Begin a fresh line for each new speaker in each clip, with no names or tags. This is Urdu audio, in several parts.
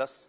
10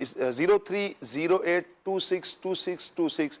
0308262626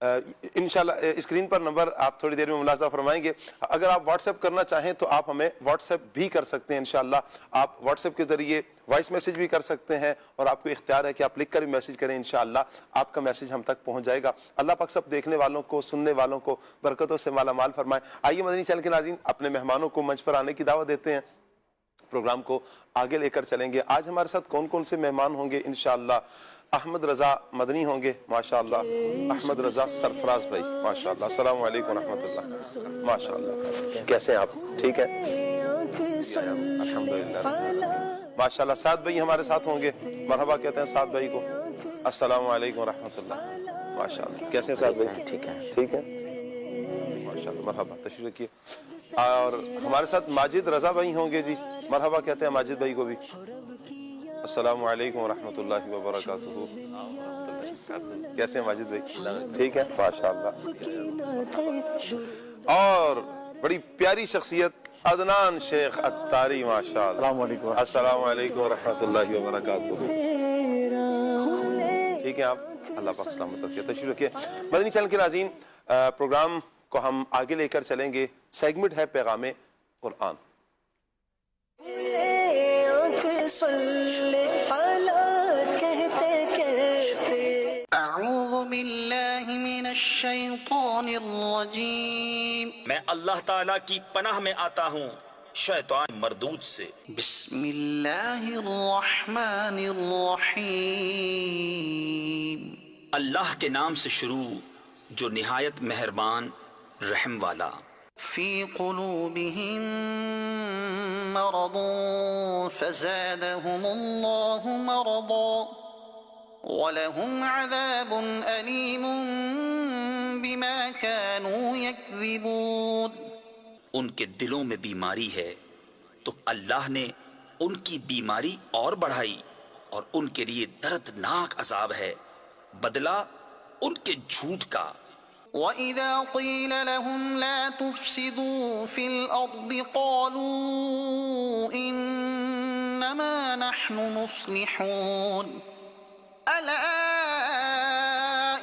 انشاءاللہ اسکرین پر نمبر آپ تھوڑی دیر میں ملاحظہ فرمائیں گے. اگر آپ واٹس ایپ کرنا چاہیں تو آپ ہمیں واٹس ایپ بھی کر سکتے ہیں. انشاءاللہ آپ واٹس ایپ کے ذریعے وائس میسیج بھی کر سکتے ہیں اور آپ کو اختیار ہے کہ آپ لکھ کر بھی میسیج کریں. انشاءاللہ آپ کا میسیج ہم تک پہنچ جائے گا. اللہ پاک سب دیکھنے والوں کو سننے والوں کو برکتوں سے مالا مال فرمائے. آئیے مدنی چینل کے ناظرین اپنے مہمانوں کو منچ پر آنے کی دعوت دیتے ہیں. پروگرام کو آگے لے کر چلیں گے. آج ہمارے ساتھ کون کون سے مہمان ہوں گے؟ انشاءاللہ احمد رضا مدنی ہوں گے ماشاءاللہ. احمد رضا سرفراز بھائی ماشاءاللہ. السلام علیکم ورحمۃ اللہ. ماشاءاللہ کیسے ہیں آپ؟ ٹھیک ہے الحمدللہ ماشاءاللہ. سعد بھائی ہمارے ساتھ ہوں گے. مرحبا کہتے ہیں سعد بھائی کو. السلام علیکم ورحمۃ اللہ. ماشاءاللہ کیسے ہیں سعد بھائی؟ ٹھیک ہے ٹھیک ہے ماشاءاللہ. مرحبا تشریف رکھیے. اور ہمارے ساتھ ماجد رضا بھائی ہوں گے جی. مرحبا کہتے ہیں ماجد بھائی کو بھی. السلام علیکم ورحمۃ اللہ وبرکاتہ. کیسے ہیں ماجد بھائی؟ ٹھیک ہے ماشاءاللہ. اور بڑی پیاری شخصیت عدنان شیخ اتاری ماشاءاللہ. السلام علیکم. السلام علیکم ورحمۃ اللہ وبرکاتہ. ٹھیک ہے آپ؟ اللہ پاک سلامت رکھے. تشریف رکھیے. مدنی چینل کے ناظرین پروگرام کو ہم آگے لے کر چلیں گے. سیگمنٹ ہے پیغام قرآن.
اعوذ باللہ من الشیطان الرجیم.
میں اللہ تعالیٰ کی پناہ میں آتا ہوں شیطان مردود سے.
بسم اللہ الرحمن الرحیم.
اللہ کے نام سے شروع جو نہایت مہربان رحم والا.
فی قلوبہم مرض فزادہم اللہ مرضا وَلَهُمْ عَذَابٌ أَلِيمٌ بِمَا كَانُوا يَكْذِبُونَ.
ان کے دلوں میں بیماری ہے تو اللہ نے ان کی بیماری اور بڑھائی اور ان کے لیے دردناک عذاب ہے بدلہ ان کے جھوٹ کا.
وَإِذَا قِيلَ لَهُمْ لَا تُفْسِدُوا فِي الْأَرْضِ قَالُوا إِنَّمَا نَحْنُ مُصْلِحُونَ أَلَا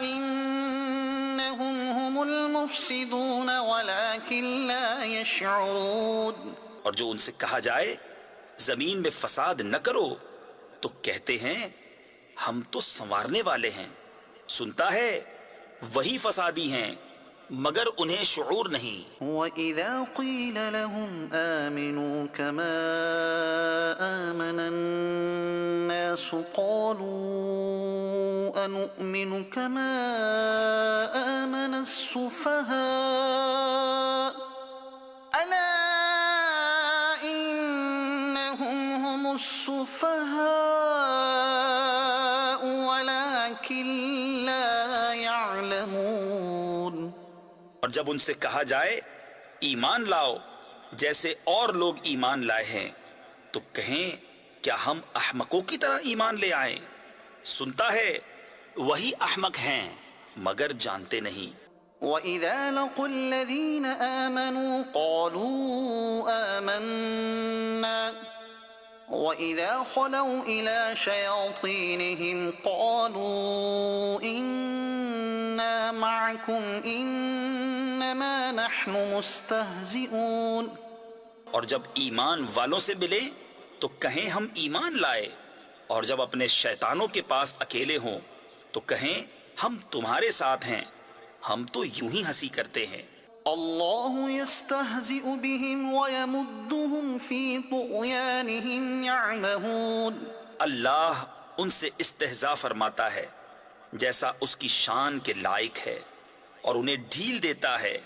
إِنَّهُمْ هُمُ الْمُفْسِدُونَ وَلَكِنْ لَا يَشْعُرُونَ.
اور جو ان سے کہا جائے زمین میں فساد نہ کرو تو کہتے ہیں ہم تو سنوارنے والے ہیں. سنتا ہے وہی فسادی ہیں مگر انہیں شعور نہیں.
وَإِذَا قِيلَ لَهُمْ آمِنُوا كَمَا آمَنَ النَّاسُ قَالُوا أَنُؤْمِنُ كَمَا آمَنَ السُّفَهَاءُ أَلَا إِنَّهُمْ هُمُ السُّفَهَاءُ وَلَكِنْ لَا يَعْلَمُونَ.
اور جب ان سے کہا جائے ایمان لاؤ جیسے اور لوگ ایمان لائے ہیں تو کہیں کیا ہم احمقوں کی طرح ایمان لے آئیں. سنتا ہے وہی احمق ہیں مگر جانتے نہیں.
وَإِذَا لَقُوا الَّذِينَ آمَنُوا قَالُوا آمَنَّا وَإِذَا خَلَوْا إِلَى شَيَاطِينِهِمْ قَالُوا إِنَّا مَعَكُمْ إِنَّمَا نَحْنُ مُسْتَهْزِئُونَ.
اور جب ایمان والوں سے ملے تو کہیں ہم ایمان لائے اور جب اپنے شیطانوں کے پاس اکیلے ہوں تو کہیں ہم تمہارے ساتھ ہیں ہم تو یوں ہی ہنسی کرتے ہیں.
اللہ یستہزئ بہم ویمدہم فی طغیانہم یعمہون.
اللہ ان سے استہزاء فرماتا ہے جیسا اس کی شان کے لائق ہے اور انہیں ڈھیل دیتا ہے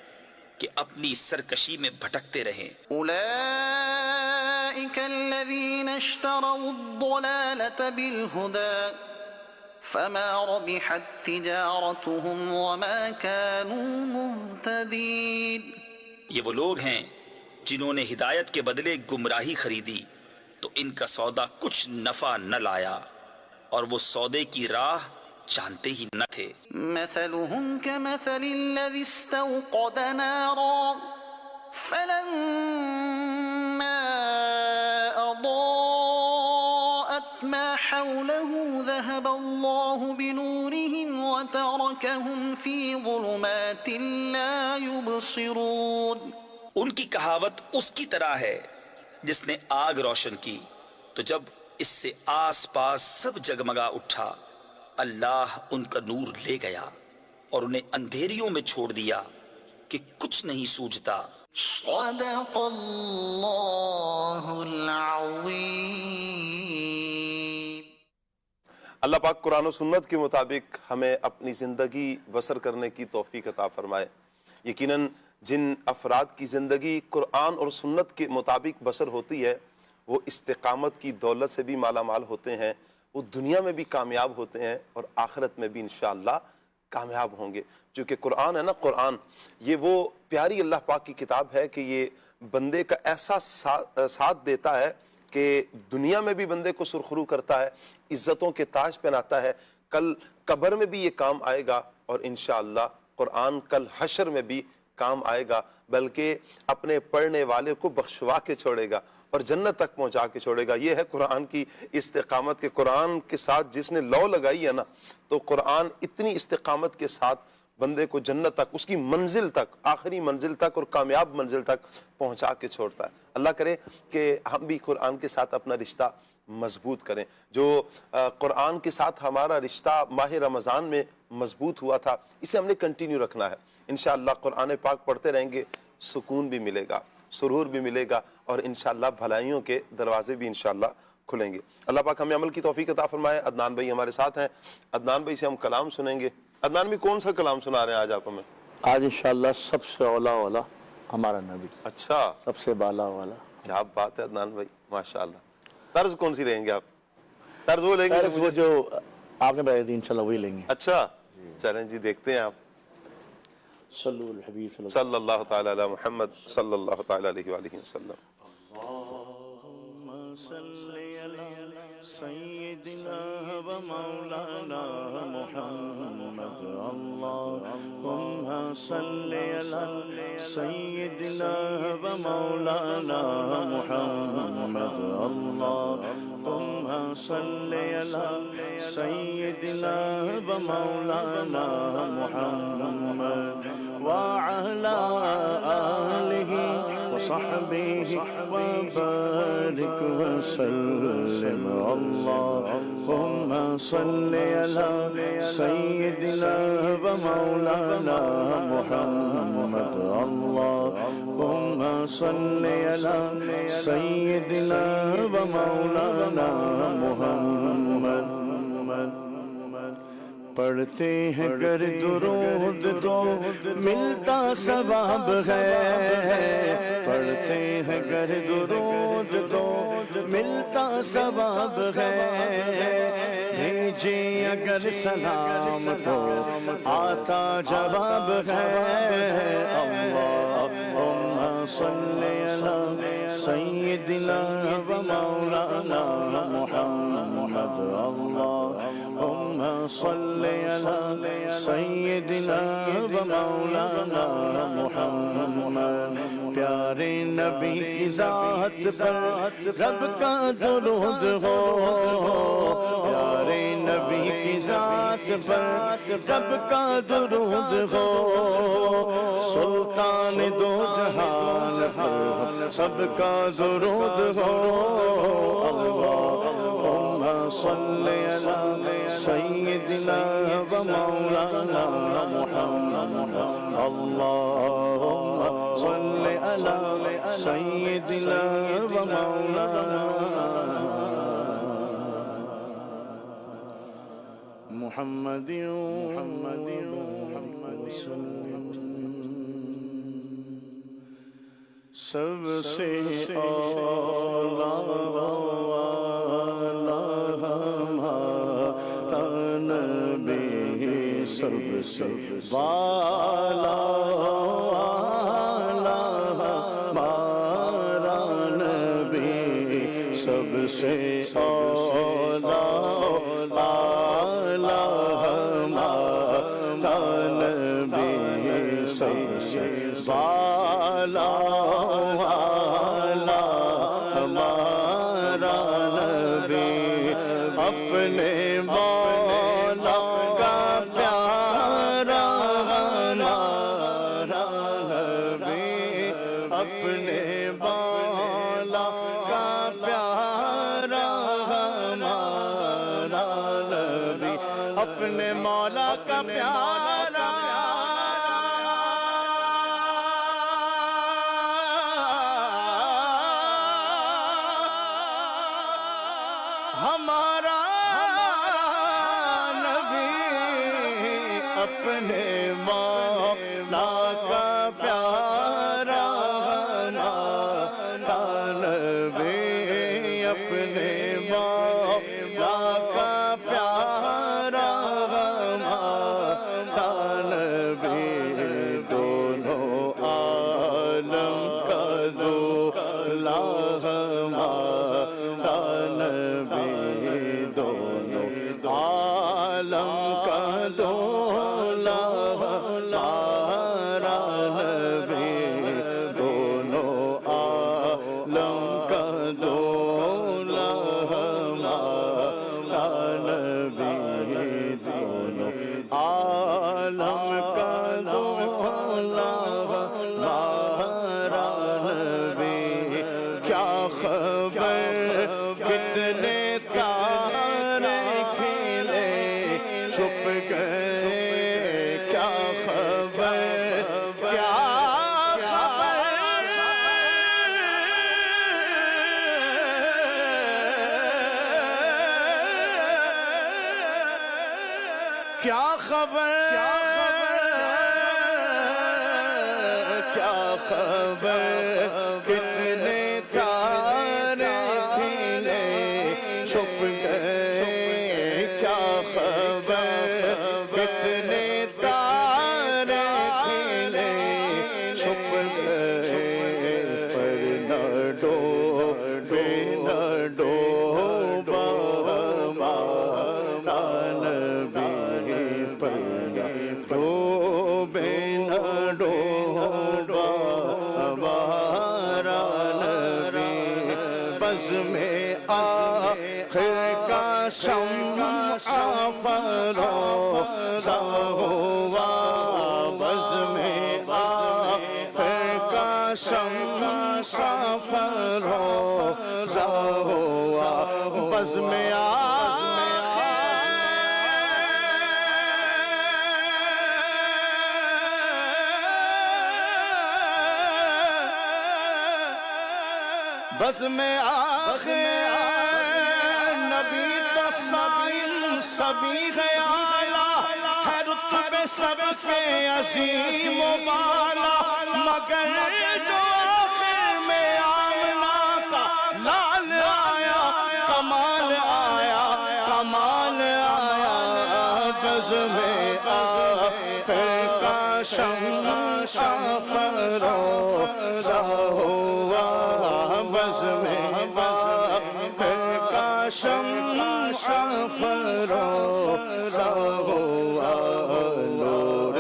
کہ اپنی سرکشی میں بھٹکتے رہیں.
اولئک الذین اشتروا الضلالة بالہدى فما ربحت تجارتهم وما كانوا مهتدین.
یہ وہ لوگ ہیں جنہوں نے ہدایت کے بدلے گمراہی خریدی تو ان کا سودا کچھ نفع نہ لایا اور وہ سودے کی راہ جانتے ہی نہ تھے.
مثلهم كمثل الذي استوقد نارا فلما أضاءت ما حوله ذهب الله بنورهم وتركهم في ظلمات لا يبصرون.
ان کی کہاوت اس کی طرح ہے جس نے آگ روشن کی تو جب اس سے آس پاس سب جگمگا اٹھا اللہ ان کا نور لے گیا اور انہیں اندھیریوں میں چھوڑ دیا کہ کچھ نہیں سوجھتا.
صدق اللہ العظیم.
اللہ پاک قرآن و سنت کے مطابق ہمیں اپنی زندگی بسر کرنے کی توفیق عطا فرمائے. یقیناً جن افراد کی زندگی قرآن اور سنت کے مطابق بسر ہوتی ہے وہ استقامت کی دولت سے بھی مالا مال ہوتے ہیں، وہ دنیا میں بھی کامیاب ہوتے ہیں اور آخرت میں بھی انشاءاللہ کامیاب ہوں گے. چونکہ قرآن ہے نا، قرآن یہ وہ پیاری اللہ پاک کی کتاب ہے کہ یہ بندے کا ایسا ساتھ دیتا ہے کہ دنیا میں بھی بندے کو سرخرو کرتا ہے، عزتوں کے تاج پہناتا ہے، کل قبر میں بھی یہ کام آئے گا اور انشاءاللہ قرآن کل حشر میں بھی کام آئے گا، بلکہ اپنے پڑھنے والے کو بخشوا کے چھوڑے گا اور جنت تک پہنچا کے چھوڑے گا. یہ ہے قرآن کی استقامت کے قرآن کے ساتھ جس نے لو لگائی ہے نا، تو قرآن اتنی استقامت کے ساتھ بندے کو جنت تک، اس کی منزل تک، آخری منزل تک اور کامیاب منزل تک پہنچا کے چھوڑتا ہے. اللہ کرے کہ ہم بھی قرآن کے ساتھ اپنا رشتہ مضبوط کریں. جو قرآن کے ساتھ ہمارا رشتہ ماہ رمضان میں مضبوط ہوا تھا اسے ہم نے کنٹینیو رکھنا ہے. انشاءاللہ قرآن پاک پڑھتے رہیں گے، سکون بھی ملے گا، سرور بھی ملے گا اور انشاءاللہ بھلائیوں کے دروازے بھی انشاءاللہ کھلیں گے. اللہ پاک ہمیں عمل کی توفیق عطا فرمائے. عدنان بھائی ہمارے ساتھ ہیں، عدنان بھائی سے ہم کلام سنیں گے. عدنان بھائی کون سا کلام سنا رہے ہیں آج آپ ہمیں؟
آج انشاءاللہ سب سے اولا والا ہمارا نبی،
اچھا،
سب سے بالا والا.
کیا بات ہے عدنان بھائی، ماشاءاللہ. طرز کون سی لیں گے آپ؟ طرز وہ لیں گے
وہ جو آپ نے بتائی تھی انشاءاللہ وہی لیں گے.
اچھا چلیں جی، دیکھتے ہیں. آپ
صلو الحبیب
صلی اللہ تعالی علی محمد صلی اللہ تعالی علیہ وآلہ وسلم.
اللہم صلی علی سیدنا و مولانا محمد. اللہم صلی علی سیدنا و مولانا محمد. اللہم صلی علی سیدنا و مولانا محمد وعلى آله وصحبه وبارك وسلم. اللهم صل على سيدنا ومولانا محمد. اللهم صل على سيدنا ومولانا محمد. پڑھتے ہیں گر درود تو ملتا ثواب ہے، پڑھتے ہیں گر درود تو ملتا ثواب ہے. بھیجے اگر سلام تو آتا جواب ہے. اللہم صلی علی سیدنا و مولانا محمد. اللہم صلی علی سیدنا و مولانا محمد. پیارے نبی کی ذات پر رب کا درود ہو، پیارے نبی کی ذات پر رب کا درود ہو. سلطان دو جہان پر سب کا درود ہو. اللہم صلی علی سیدنا و مولانا محمد. اللہم صلی علی سیدنا و مولانا محمد سب سے اولا ہمارا نبی، سب سے بالا ہمارا نبی، سب سے اولا نبی، سب سے بالا ہمارا نبی. اپنے مولا کا پیارا ہمارا نبی، اپنے مولا کا پیارا ہمارا نبی، اپنے مولا کا پیارا ہمارا نبی، اپنے مولا کا پیارا ہمارا نبی، دونوں عالم کا دولا ہمارا نبی، دونوں عالم کا دولا ہمارا نبی، دونوں عالم کا دولا ہمارا نبی، دونوں عالم کا دولا ہمارا نبی، کیا خبر کتنے تارے کھلے چھپ گئے، کیا خبر کیا خبر کیا خبر کتنے تارے کھلے چھپ گئے، کیا خبر کتنے تارے کھلے چھپ گئے، پر نہ ڈوبے نہ ڈوبا ہمارا نبی، پر نہ ڈوبے نہ ڈوبا ہمارا نبی، بزم آخر کا شمع فروزہ ہوا، بزم آخر کا شمع فروزہ ہوا، بزم بزم آخر نبی تو سائل سبھی خیالا ہے، رتبے سب سے عظیم و بالا، مگر جو آخر میں آمنہ کا لال آیا، کمال آیا، کمال آیا، بزم آخر کا شمع فروزہ ہوا، بزم آخر کا شمع فروزہ ہوا، نور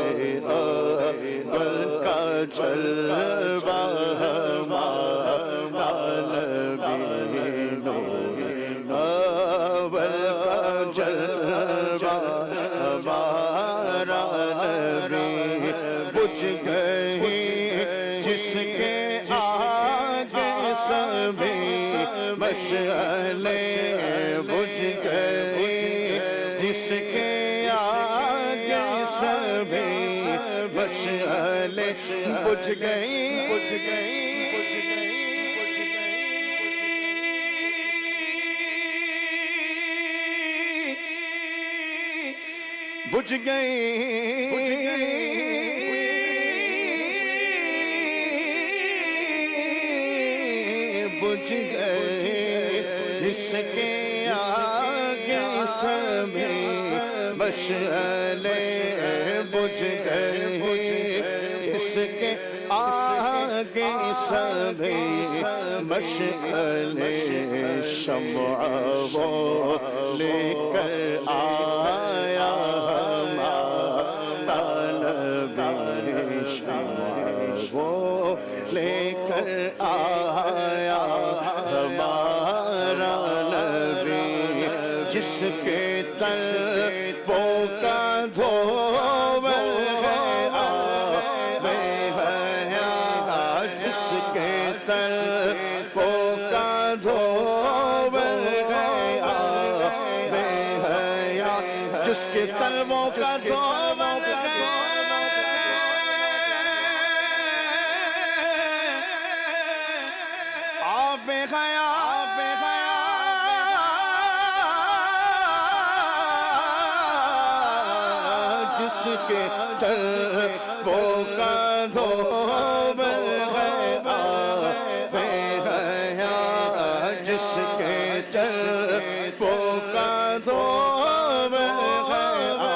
اول کا جلوہ ہمارا نبی، نور اول کا جلوہ ہمارا نبی، بجھ گئی جس کے آگے سبھی مشعلیں، بجھ گئی جس کے آگے سبھی مشعلیں، بجھ گئی بجھ گئی بجھ گئی بجھ گئی، اس کے آگے سبھی مشعلیں بجھ گئی، اس کے آگے سبھی مشعلیں، شمع وہ لے کر آیا ہمارا نبی، شمع وہ لے کر آیا ہمارا نبی، جس کے طلبوں کا دھوول ہے آب حیات، جس طلبوں کا دھوبل گیا بے حیا جس کے طلبوں کا دھوبل گیا آپ بے حیا جس کے طلبوں کا دھوبل گیا بے حیا جس کے طلبوں کا دھوبل گیا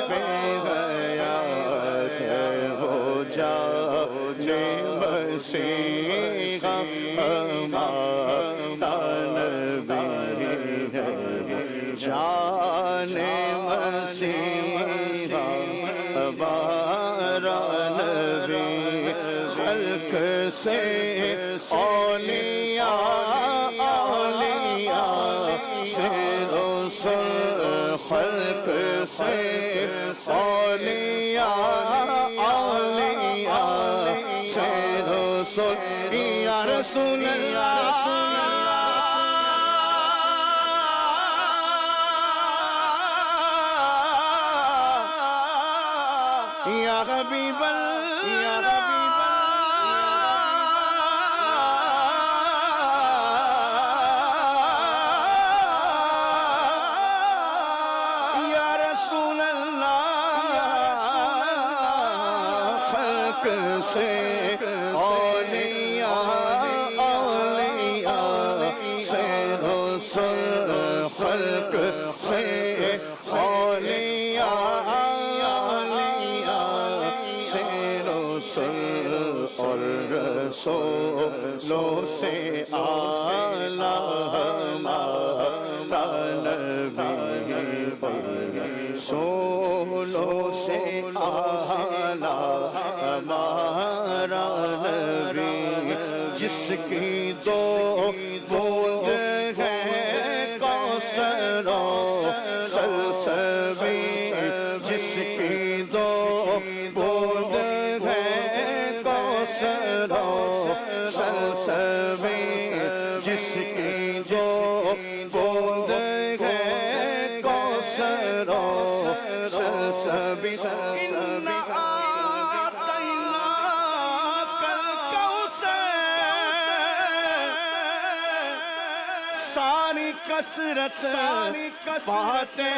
بے حیا ہے وہ جانے مسیحا ہمارا نبی ہے جانے مسیحا ہمارا نبی خلق سے اولیاء سے رسول خلق سے اولیاء سے رسول یا رسول اللہ یا حبیب یا رسول اللہ خلق سے اولیاء سے رسول خلق سے اولیاء سے رسول اور رسولوں سے اعلیٰ ہمارا نبی رسولوں سے اعلیٰ ہمارا نبی جس کی دو بوند ہے کوثر و سلسبی جس کی دو بوند ہے کوثر و سلسبی جس کی دو بوند ہے کوثر و سلسبی ساری کثرت باتیں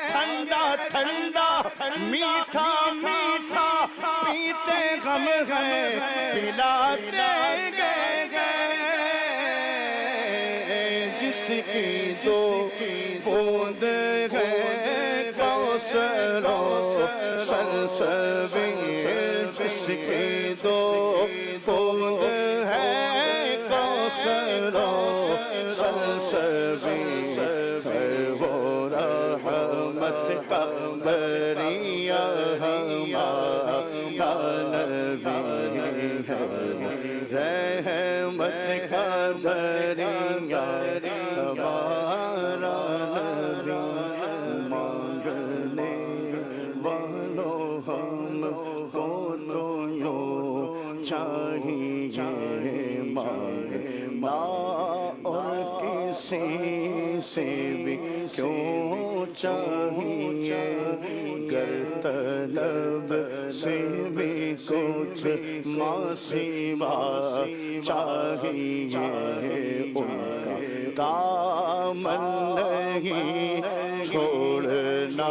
ٹھنڈا ٹھنڈا میٹھا میٹھا پیتے غم ہے پلاتے جس کی دو بوند ہے کوثر و سلسبی جس کی دو بوند ہے کوثر و سلسبی ہے وہ رحمت کا دریا ہمارا نبی ہے رحمت کا دریا ہمارا نبی مانگنے والوں ہم کو تو یوں چاہیے مانگنا اور کسی سے بھی کیوں چاہیے گر طلب سے بھی کچھ ماسوا چاہیے ان کا دامن نہیں چھوڑنا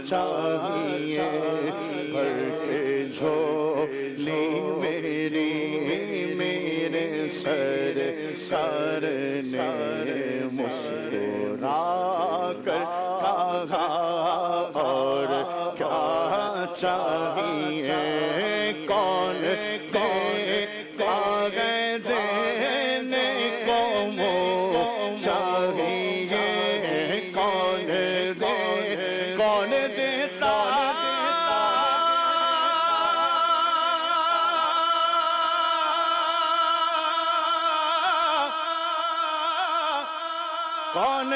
چاہیے بھر کے جھولی میری میرے سرکار نے مسکرا کر کہا اور کیا چاہیے کون دینے کو منہ چاہیے کون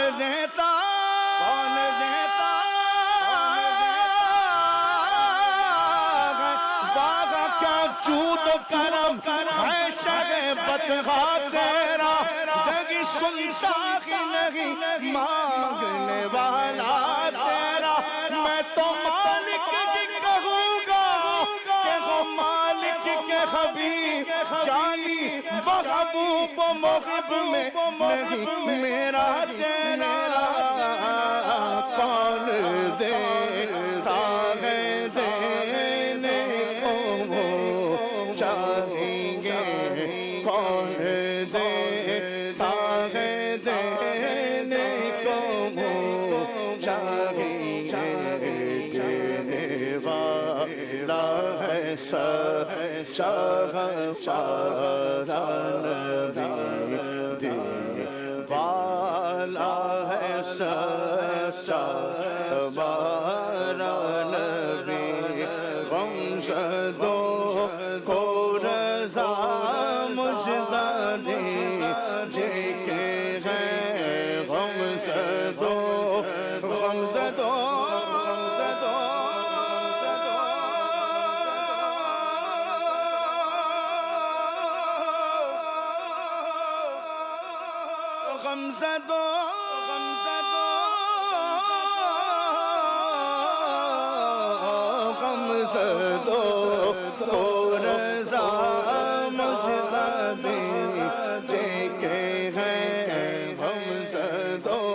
دیتا کون دیتا باغ کیا جود و کرم ہے شہ بدخا تیرا، جگہ سنتا ہی نہیں مانگنے والا تیرا، میں تو مالک کی کہوں گا کہ وہ مالک کے حبیب جانی محبوب و محب میں نہیں میرا تیرا، کون دیتا ہے دینے کو چاہیں گے، کون دیتا ہے دینے کو چاہیں گے، دینے والا ہے سچا ہمارا نبی، دینے والا ہے سچا ہمارا نبی، غمزدوں کو رضا مجدہ دیجئے کہ ہے غمزدوں، غمزدوں کو رضا مجدہ دیجئے کہ ہے غمزدوں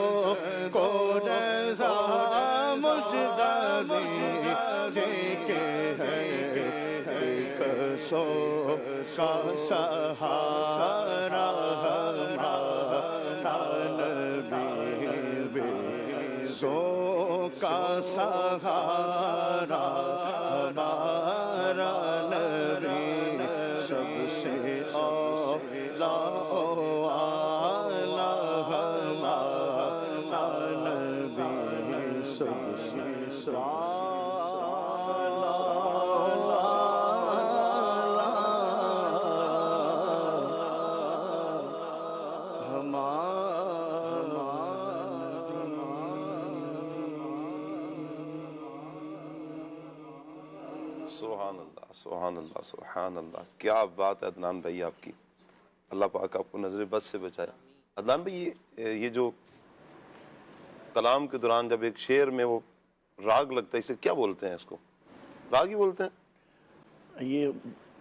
کو رضا مجدہ دیجئے کہ ہے کسوں کا سہارا ہمارا نبی، سو کا سہارا ہمارا نبی، سب سے اولا اعلیٰ ہمارا نبی، سب سے
سبحان اللہ سبحان اللہ سبحان اللہ، کیا بات ہے عدنان بھائی آپ کی، اللہ پاک آپ کو نظر بد سے بچایا۔ عدنان بھائی یہ جو کلام کے دوران جب ایک شعر میں وہ راگ لگتا ہے، اسے کیا بولتے ہیں؟ اس کو راگ ہی بولتے ہیں؟
یہ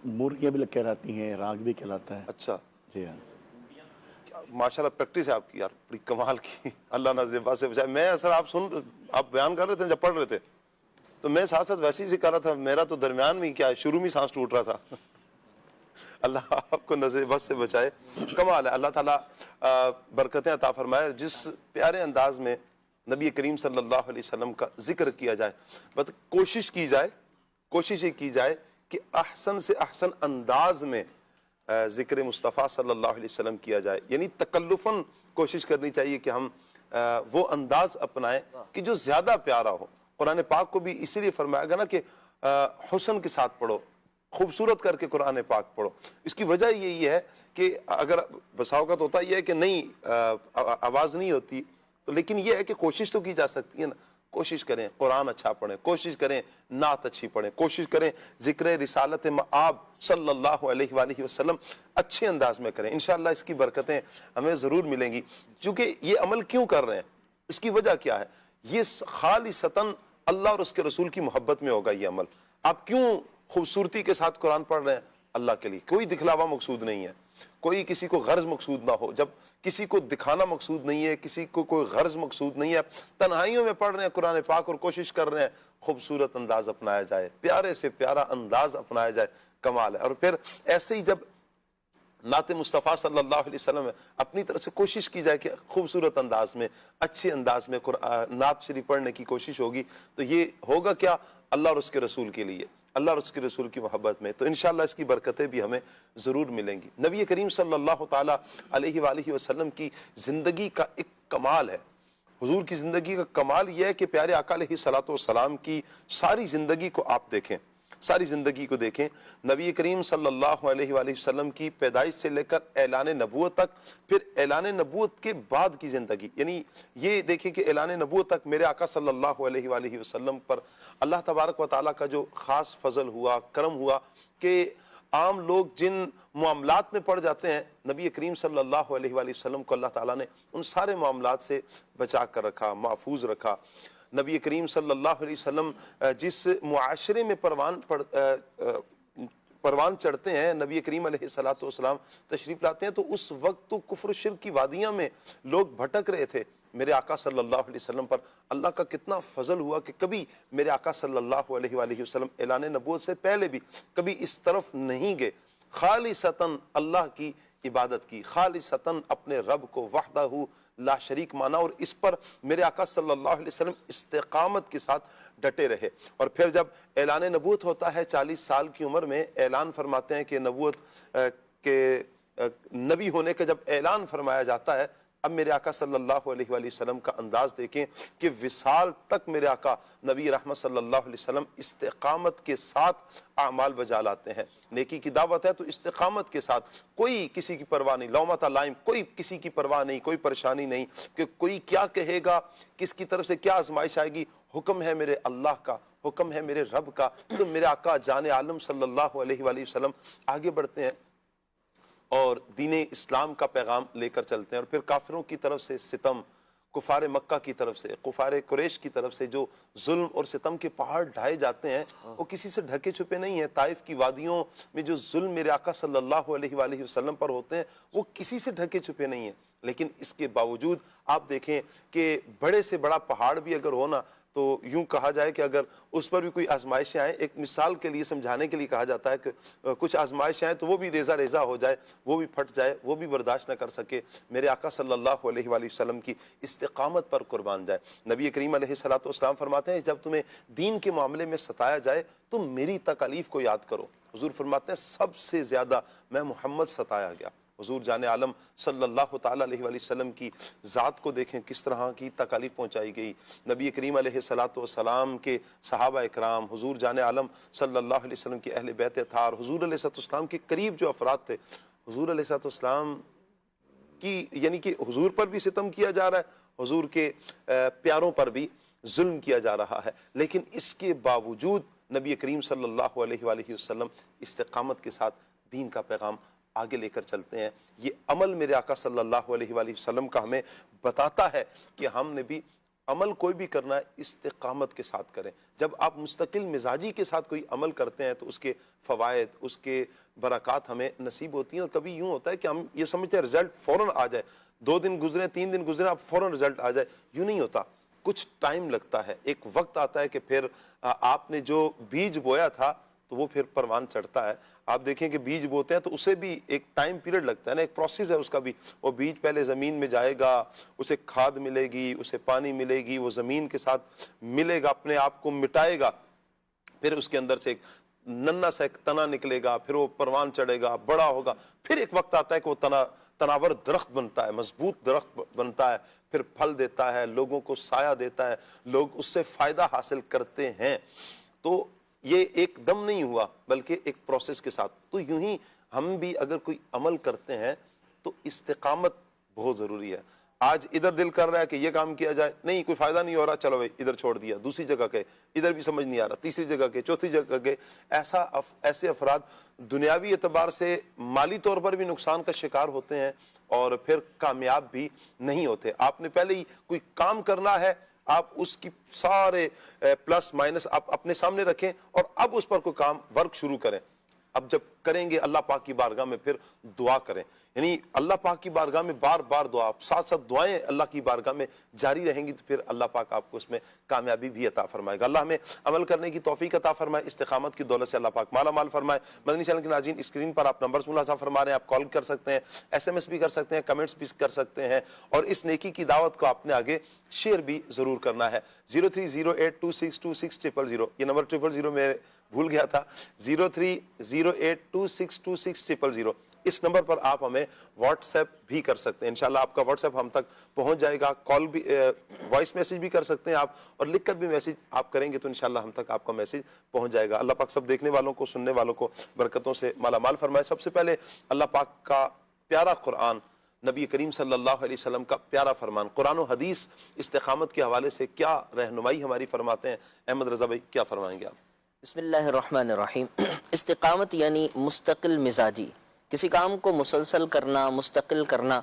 مورکیاں بھی کہلاتی ہیں، راگ بھی کہلاتا ہے۔
اچھا
جی ہاں،
ماشاءاللہ پریکٹس ہے آپ کی یار، بڑی کمال کی، اللہ نظر بد سے بچائے۔ میں سر آپ بیان کر رہے تھے جب پڑھ رہے تھے تو میں ساتھ ساتھ ویسے ہی سے کر رہا تھا، میرا تو درمیان میں کیا شروع میں سانس ٹوٹ رہا تھا۔ اللہ آپ کو نظر بد سے بچائے، کمال ہے، اللہ تعالیٰ برکتیں عطا فرمائے۔ جس پیارے انداز میں نبی کریم صلی اللہ علیہ وسلم کا ذکر کیا جائے، بس کوشش یہ کی جائے کہ احسن سے احسن انداز میں ذکر مصطفیٰ صلی اللہ علیہ وسلم کیا جائے، یعنی تکلفاً کوشش کرنی چاہیے کہ ہم وہ انداز اپنائیں کہ جو زیادہ پیارا ہو۔ قرآن پاک کو بھی اسی لیے فرمایا گیا نا کہ حسن کے ساتھ پڑھو، خوبصورت کر کے قرآن پاک پڑھو۔ اس کی وجہ یہی ہے کہ اگر بسا اوقات ہوتا یہ ہے کہ نہیں آواز نہیں ہوتی، تو لیکن یہ ہے کہ کوشش تو کی جا سکتی ہے نا، کوشش کریں قرآن اچھا پڑھیں، کوشش کریں نعت اچھی پڑھیں، کوشش کریں ذکر رسالت مآب صلی اللہ علیہ وآلہ وسلم اچھے انداز میں کریں، انشاءاللہ اس کی برکتیں ہمیں ضرور ملیں گی۔ چونکہ یہ عمل کیوں کر رہے ہیں، اس کی وجہ کیا ہے؟ یہ خالصتاً اللہ اور اس کے رسول کی محبت میں ہوگا یہ عمل۔ آپ کیوں خوبصورتی کے ساتھ قرآن پڑھ رہے ہیں؟ اللہ کے لیے، کوئی دکھلاوا مقصود نہیں ہے، کوئی کسی کو غرض مقصود نہ ہو۔ جب کسی کو دکھانا مقصود نہیں ہے، کسی کو کوئی غرض مقصود نہیں ہے، تنہائیوں میں پڑھ رہے ہیں قرآن پاک اور کوشش کر رہے ہیں خوبصورت انداز اپنایا جائے، پیارے سے پیارا انداز اپنایا جائے، کمال ہے۔ اور پھر ایسے ہی جب نعت مصطفیٰ صلی اللہ علیہ وسلم اپنی طرف سے کوشش کی جائے کہ خوبصورت انداز میں، اچھے انداز میں نعت شریف پڑھنے کی کوشش ہوگی، تو یہ ہوگا کیا؟ اللہ اور اس کے رسول کے لیے، اللہ اور اس کے رسول کی محبت میں، تو انشاءاللہ اس کی برکتیں بھی ہمیں ضرور ملیں گی۔ نبی کریم صلی اللہ تعالیٰ علیہ وآلہ وسلم کی زندگی کا ایک کمال ہے، حضور کی زندگی کا کمال یہ ہے کہ پیارے آقا علیہ الصلوۃ والسلام کی ساری زندگی کو آپ دیکھیں، ساری زندگی کو دیکھیں۔ نبی کریم صلی اللہ علیہ وآلہ وسلم کی پیدائش سے لے کر اعلان نبوت تک، پھر اعلان نبوت کے بعد کی زندگی، یعنی یہ دیکھیں کہ اعلان نبوت تک میرے آقا صلی اللہ علیہ وآلہ وسلم پر اللہ تبارک و تعالیٰ کا جو خاص فضل ہوا، کرم ہوا کہ عام لوگ جن معاملات میں پڑ جاتے ہیں، نبی کریم صلی اللہ علیہ وآلہ وسلم کو اللہ تعالیٰ نے ان سارے معاملات سے بچا کر رکھا، محفوظ رکھا۔ نبی کریم صلی اللہ علیہ وسلم جس معاشرے میں پروان چڑھتے ہیں، نبی کریم علیہ السلام تشریف لاتے ہیں، تو اس وقت تو کفر و شرک کی وادیاں میں لوگ بھٹک رہے تھے۔ میرے آقا صلی اللہ علیہ وسلم پر اللہ کا کتنا فضل ہوا کہ کبھی میرے آقا صلی اللہ علیہ وآلہ وسلم اعلان نبوت سے پہلے بھی کبھی اس طرف نہیں گئے، خالصتاً اللہ کی عبادت کی، خالصتاً اپنے رب کو وحدہ لا شریک مانا، اور اس پر میرے آقا صلی اللہ علیہ وسلم استقامت کے ساتھ ڈٹے رہے۔ اور پھر جب اعلان نبوت ہوتا ہے 40 سال کی عمر میں، اعلان فرماتے ہیں کہ نبوت کے نبی ہونے کا جب اعلان فرمایا جاتا ہے، اب میرے آقا صلی اللہ علیہ وآلہ وسلم کا انداز دیکھیں کہ وصال تک میرے آقا نبی رحمت صلی اللہ علیہ وسلم استقامت کے ساتھ اعمال بجا لاتے ہیں۔ نیکی کی دعوت ہے تو استقامت کے ساتھ، کوئی کسی کی پرواہ نہیں، لومۃ لائم، کوئی کسی کی پرواہ نہیں، کوئی پریشانی نہیں کہ کوئی کیا کہے گا، کس کی طرف سے کیا آزمائش آئے گی۔ حکم ہے میرے اللہ کا، حکم ہے میرے رب کا، تو میرے آقا جان عالم صلی اللہ علیہ وآلہ وسلم آگے بڑھتے ہیں اور دین اسلام کا پیغام لے کر چلتے ہیں۔ اور پھر کافروں کی طرف سے ستم، کفار مکہ کی طرف سے، کفار قریش کی طرف سے جو ظلم اور ستم کے پہاڑ ڈھائے جاتے ہیں، وہ کسی سے ڈھکے چھپے نہیں ہیں۔ طائف کی وادیوں میں جو ظلم میرے آقا صلی اللہ علیہ وآلہ وسلم پر ہوتے ہیں، وہ کسی سے ڈھکے چھپے نہیں ہیں۔ لیکن اس کے باوجود آپ دیکھیں کہ بڑے سے بڑا پہاڑ بھی اگر ہونا، تو یوں کہا جائے کہ اگر اس پر بھی کوئی آزمائشیں آئیں، ایک مثال کے لیے سمجھانے کے لیے کہا جاتا ہے کہ کچھ آزمائشیں آئیں تو وہ بھی ریزہ ریزہ ہو جائے، وہ بھی پھٹ جائے، وہ بھی برداشت نہ کر سکے، میرے آقا صلی اللہ علیہ وآلہ وسلم کی استقامت پر قربان جائے۔ نبی کریم علیہ السلام فرماتے ہیں جب تمہیں دین کے معاملے میں ستایا جائے تو میری تکالیف کو یاد کرو۔ حضور فرماتے ہیں سب سے زیادہ میں محمد ستایا گیا۔ حضور جان عالم صلی اللہ تعالیٰ علیہ وآلہ وسلم کی ذات کو دیکھیں کس طرح کی تکالیف پہنچائی گئی۔ نبی کریم علیہ السلام کے صحابہ اکرام، حضور جان عالم صلی اللہ علیہ وسلم کے اہل بیت اطہار، حضور علیہ السلام کے قریب جو افراد تھے، حضور علیہ السلام کی یعنی کہ حضور پر بھی ستم کیا جا رہا ہے، حضور کے پیاروں پر بھی ظلم کیا جا رہا ہے، لیکن اس کے باوجود نبی کریم صلی اللہ علیہ وآلہ وسلم استقامت کے ساتھ دین کا پیغام آگے لے کر چلتے ہیں۔ یہ عمل میرے آقا صلی اللہ علیہ وآلہ وسلم کا ہمیں بتاتا ہے کہ ہم نے بھی عمل کوئی بھی کرنا ہے استقامت کے ساتھ کریں۔ جب آپ مستقل مزاجی کے ساتھ کوئی عمل کرتے ہیں تو اس کے فوائد، اس کے برکات ہمیں نصیب ہوتی ہیں۔ اور کبھی یوں ہوتا ہے کہ ہم یہ سمجھتے ہیں رزلٹ فوراً آ جائے، 2 دن گزرے، 3 دن گزرے، اب فوراً رزلٹ آ جائے، یوں نہیں ہوتا، کچھ ٹائم لگتا ہے۔ ایک وقت آتا ہے کہ پھر آپ نے جو بیج بویا تھا تو وہ پھر پروان چڑھتا ہے۔ آپ دیکھیں کہ بیج بوتے ہیں تو اسے بھی ایک ٹائم پیریڈ لگتا ہے نا، ایک پروسیس ہے اس کا بھی۔ وہ بیج پہلے زمین میں جائے گا، اسے کھاد ملے گی، اسے پانی ملے گی، وہ زمین کے ساتھ ملے گا، اپنے آپ کو مٹائے گا، پھر اس کے اندر سے ایک ننا سا ایک تنا نکلے گا، پھر وہ پروان چڑھے گا، بڑا ہوگا، پھر ایک وقت آتا ہے کہ وہ تناور درخت بنتا ہے، مضبوط درخت بنتا ہے، پھر پھل دیتا ہے، لوگوں کو سایہ دیتا ہے، لوگ اس سے فائدہ حاصل کرتے ہیں۔ تو یہ ایک دم نہیں ہوا بلکہ ایک پروسیس کے ساتھ۔ تو یوں ہی ہم بھی اگر کوئی عمل کرتے ہیں تو استقامت بہت ضروری ہے۔ آج ادھر دل کر رہا ہے کہ یہ کام کیا جائے، نہیں کوئی فائدہ نہیں ہو رہا، چلو بھائی ادھر چھوڑ دیا، دوسری جگہ کے، ادھر بھی سمجھ نہیں آ رہا، تیسری جگہ کے، چوتھی جگہ کے۔ ایسے افراد دنیاوی اعتبار سے مالی طور پر بھی نقصان کا شکار ہوتے ہیں اور پھر کامیاب بھی نہیں ہوتے۔ آپ نے پہلے ہی کوئی کام کرنا ہے، آپ اس کی سارے پلس مائنس آپ اپنے سامنے رکھیں اور اب اس پر کوئی کام ورک شروع کریں۔ اب جب کریں گے اللہ پاک کی بارگاہ میں پھر دعا کریں، یعنی اللہ پاک کی بارگاہ میں بار بار دعا، ساتھ ساتھ دعائیں اللہ کی بارگاہ میں جاری رہیں گی تو پھر اللہ پاک آپ کو اس میں کامیابی بھی عطا فرمائے گا۔ اللہ ہمیں عمل کرنے کی توفیق عطا فرمائے، استقامت کی دولت سے اللہ پاک مالا مال فرمائے۔ مدنی چینل کے ناظرین، اسکرین پر آپ نمبرز ملاحظہ فرما رہے ہیں، آپ کال کر سکتے ہیں، SMS بھی کر سکتے ہیں، کمنٹس بھی کر سکتے ہیں، اور اس نیکی کی دعوت کو آپ نے آگے شیئر بھی ضرور کرنا ہے۔ 0308262600 یہ نمبر 000 میں بھول گیا تھا، 0308262600 اس نمبر پر آپ ہمیں واٹس ایپ بھی کر سکتے ہیں۔ انشاءاللہ آپ کا واٹس ایپ ہم تک پہنچ جائے گا، کال بھی، وائس میسیج بھی کر سکتے ہیں آپ، اور لکھ کر بھی میسیج آپ کریں گے تو انشاءاللہ ہم تک آپ کا میسیج پہنچ جائے گا۔ اللہ پاک سب دیکھنے والوں کو، سننے والوں کو برکتوں سے مالا مال فرمائے۔ سب سے پہلے اللہ پاک کا پیارا قرآن، نبی کریم صلی اللہ علیہ وسلم کا پیارا فرمان، قرآن و حدیث استقامت کے حوالے سے کیا رہنمائی ہماری فرماتے ہیں؟ احمد رضا بھائی کیا فرمائیں گے آپ؟
بسم اللہ الرحمن الرحیم۔ استقامت یعنی مستقل مزاجی، کسی کام کو مسلسل کرنا، مستقل کرنا،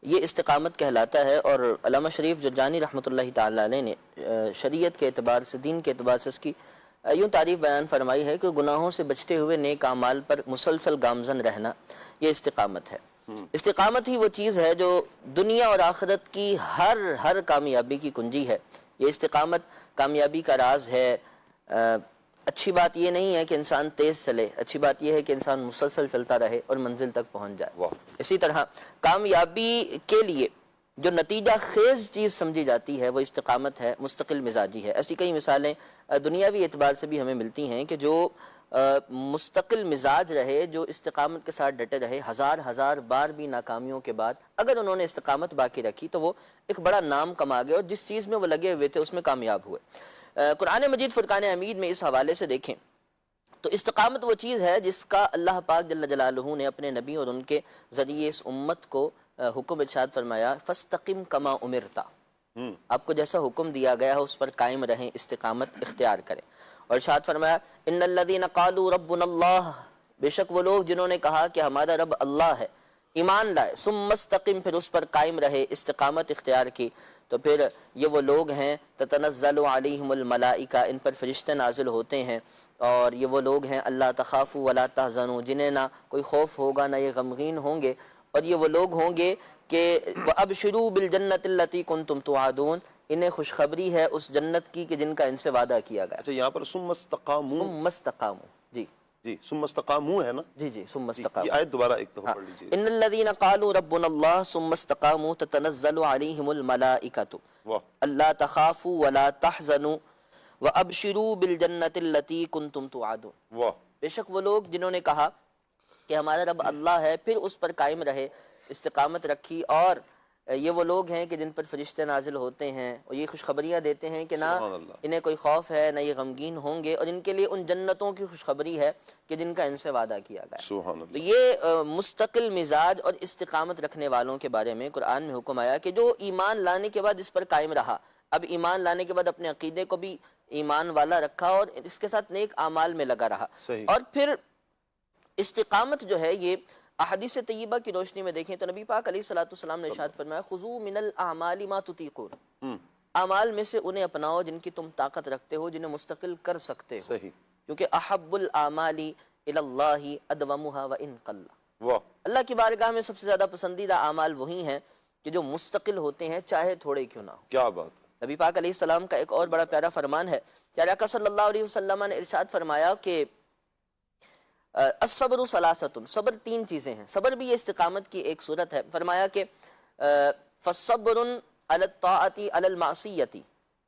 یہ استقامت کہلاتا ہے۔ اور علامہ شریف جرجانی رحمۃ اللہ تعالی علیہ نے شریعت کے اعتبار سے، دین کے اعتبار سے اس کی یوں تعریف بیان فرمائی ہے کہ گناہوں سے بچتے ہوئے نیک اعمال پر مسلسل گامزن رہنا، یہ استقامت ہے۔ استقامت ہی وہ چیز ہے جو دنیا اور آخرت کی ہر کامیابی کی کنجی ہے۔ یہ استقامت کامیابی کا راز ہے۔ اچھی بات یہ نہیں ہے کہ انسان تیز چلے، اچھی بات یہ ہے کہ انسان مسلسل چلتا رہے اور منزل تک پہنچ جائے۔ اسی طرح کامیابی کے لیے جو نتیجہ خیز چیز سمجھی جاتی ہے وہ استقامت ہے، مستقل مزاجی ہے۔ ایسی کئی مثالیں دنیاوی اعتبار سے بھی ہمیں ملتی ہیں کہ جو مستقل مزاج رہے، جو استقامت کے ساتھ ڈٹے رہے، ہزار بار بھی ناکامیوں کے بعد اگر انہوں نے استقامت باقی رکھی تو وہ ایک بڑا نام کما گئے اور جس چیز میں وہ لگے ہوئے تھے اس میں کامیاب ہوئے۔ قرآن مجید فرقان حمید میں اس حوالے سے دیکھیں تو استقامت وہ چیز ہے جس کا اللہ پاک جل جلالہ نے اپنے نبی اور ان کے ذریعے اس امت کو حکم ارشاد فرمایا، فاستقم کما امرتا، آپ کو جیسا حکم دیا گیا ہے اس پر قائم رہیں، استقامت اختیار کریں۔ اور ارشاد فرمایا، ان الذین قالوا ربنا اللہ، بے شک وہ لوگ جنہوں نے کہا کہ ہمارا رب اللہ ہے، ایمان لائے، ثم استقم، پھر اس پر قائم رہے، استقامت اختیار کی، تو پھر یہ وہ لوگ ہیں تتنزل علیہم الملائکہ، ان پر فرشتے نازل ہوتے ہیں، اور یہ وہ لوگ ہیں اللہ تخافوا ولا تحزنوا، جنہیں نہ کوئی خوف ہوگا نہ یہ غمگین ہوں گے، اور یہ وہ لوگ ہوں گے کہ وَأَبْشِرُوا بِالْجَنَّةِ الَّتِي كُنْتُمْ تُوعَدُونَ، انہیں خوشخبری ہے اس جنت کی کہ جن کا ان سے وعدہ کیا گیا۔
اچھا یہاں پر ثم استقاموا،
ثم استقاموا،
جی ثم استقاموا ہے نا؟
جی ثم استقاموا،
یہ آیت دوبارہ ایک دفعہ پڑھ لیجیے۔
ان الذین قالوا ربنا اللہ ثم استقاموا تتنزل علیہم الملائکۃ الا تخافوا ولا تحزنوا وابشروا بالجنۃ التی کنتم توعدون۔ بے شک وہ لوگ جنہوں نے کہا کہ ہمارا رب اللہ ہے، پھر اس پر قائم رہے، استقامت رکھی، اور یہ وہ لوگ ہیں کہ جن پر فرشتے نازل ہوتے ہیں اور یہ خوشخبریاں دیتے ہیں کہ نہ انہیں کوئی خوف ہے نہ یہ غمگین ہوں گے، اور ان کے لیے ان جنتوں کی خوشخبری ہے کہ جن کا ان سے وعدہ کیا گیا۔ تو یہ مستقل مزاج اور استقامت رکھنے والوں کے بارے میں قرآن میں حکم آیا کہ جو ایمان لانے کے بعد اس پر قائم رہا، اب ایمان لانے کے بعد اپنے عقیدے کو بھی ایمان والا رکھا اور اس کے ساتھ نیک اعمال میں لگا رہا، اور پھر استقامت جو ہے یہ احادیث طیبہ کی روشنی میں دیکھیں تو نبی پاک علیہ الصلوۃ والسلام نے ارشاد فرمایا، خذوا من الاعمال ما تطیقون، اعمال میں سے انہیں اپناؤ جن کی تم طاقت رکھتے ہو، جنہیں مستقل کر سکتے ہو، کیونکہ احب الاعمال الی اللہ ادومها وان قل، اللہ کی بارگاہ میں سب سے زیادہ پسندیدہ اعمال وہی ہیں کہ جو مستقل ہوتے ہیں چاہے تھوڑے کیوں نہ ہو۔
کیا بات ہے۔
نبی پاک علیہ السلام کا ایک اور بڑا پیارا فرمان ہے، پیارے آقا صلی اللہ علیہ وسلم نے ارشاد فرمایا کہ الصبر ثلاثۃ، صبر تین چیزیں ہیں، صبر بھی یہ استقامت کی ایک صورت ہے۔ فرمایا کہ فالصبر علی الطاعۃ علی المعصیۃ،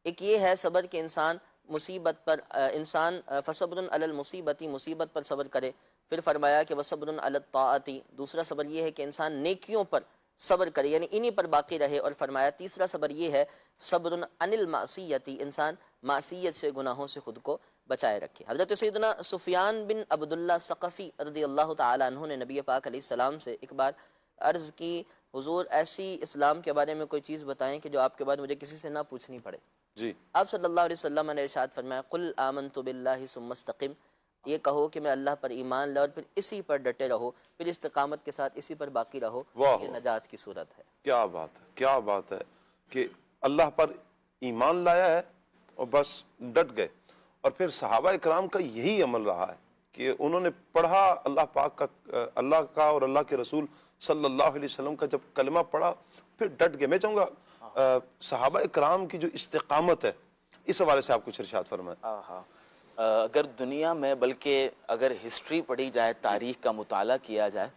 ایک یہ ہے صبر کہ انسان مصیبت پر فصبر علی المصیبۃ، مصیبت پر صبر کرے۔ پھر فرمایا کہ وصبر علی الطاعۃ، دوسرا صبر یہ ہے کہ انسان نیکیوں پر صبر کرے، یعنی انہی پر باقی رہے، اور فرمایا تیسرا صبر یہ ہے صبر عن المعصیۃ، انسان معصیت سے، گناہوں سے خود کو بچائے رکھے۔ حضرت سیدنا سفیان بن عبداللہ ثقفی رضی اللہ تعالی عنہ نے نبی پاک علیہ السلام سے ایک بار عرض کی، حضور ایسی اسلام کے بارے میں کوئی چیز بتائیں کہ جو آپ کے بعد مجھے کسی سے نہ پوچھنی پڑے۔
جی
آپ صلی اللہ علیہ وسلم نے ارشاد فرمایا، قل آمنت باللہ ثم استقم، یہ کہو کہ میں اللہ پر ایمان لے اور پھر اسی پر ڈٹے رہو، پھر استقامت کے ساتھ اسی پر باقی رہو، یہ نجات کی صورت ہے۔
کیا بات ہے، کیا بات ہے کہ اللہ پر ایمان لایا ہے اور بس ڈٹ گئے، اور پھر صحابہ اکرام کا یہی عمل رہا ہے کہ انہوں نے پڑھا اللہ پاک کا، اللہ کا اور اللہ کے رسول صلی اللہ علیہ وسلم کا جب کلمہ پڑھا پھر ڈٹ گئے۔ میں چاہوں گا صحابہ اکرام کی جو استقامت ہے اس حوالے سے آپ کچھ ارشاد فرمائیں۔
اگر دنیا میں بلکہ اگر ہسٹری پڑھی جائے، تاریخ کا مطالعہ کیا جائے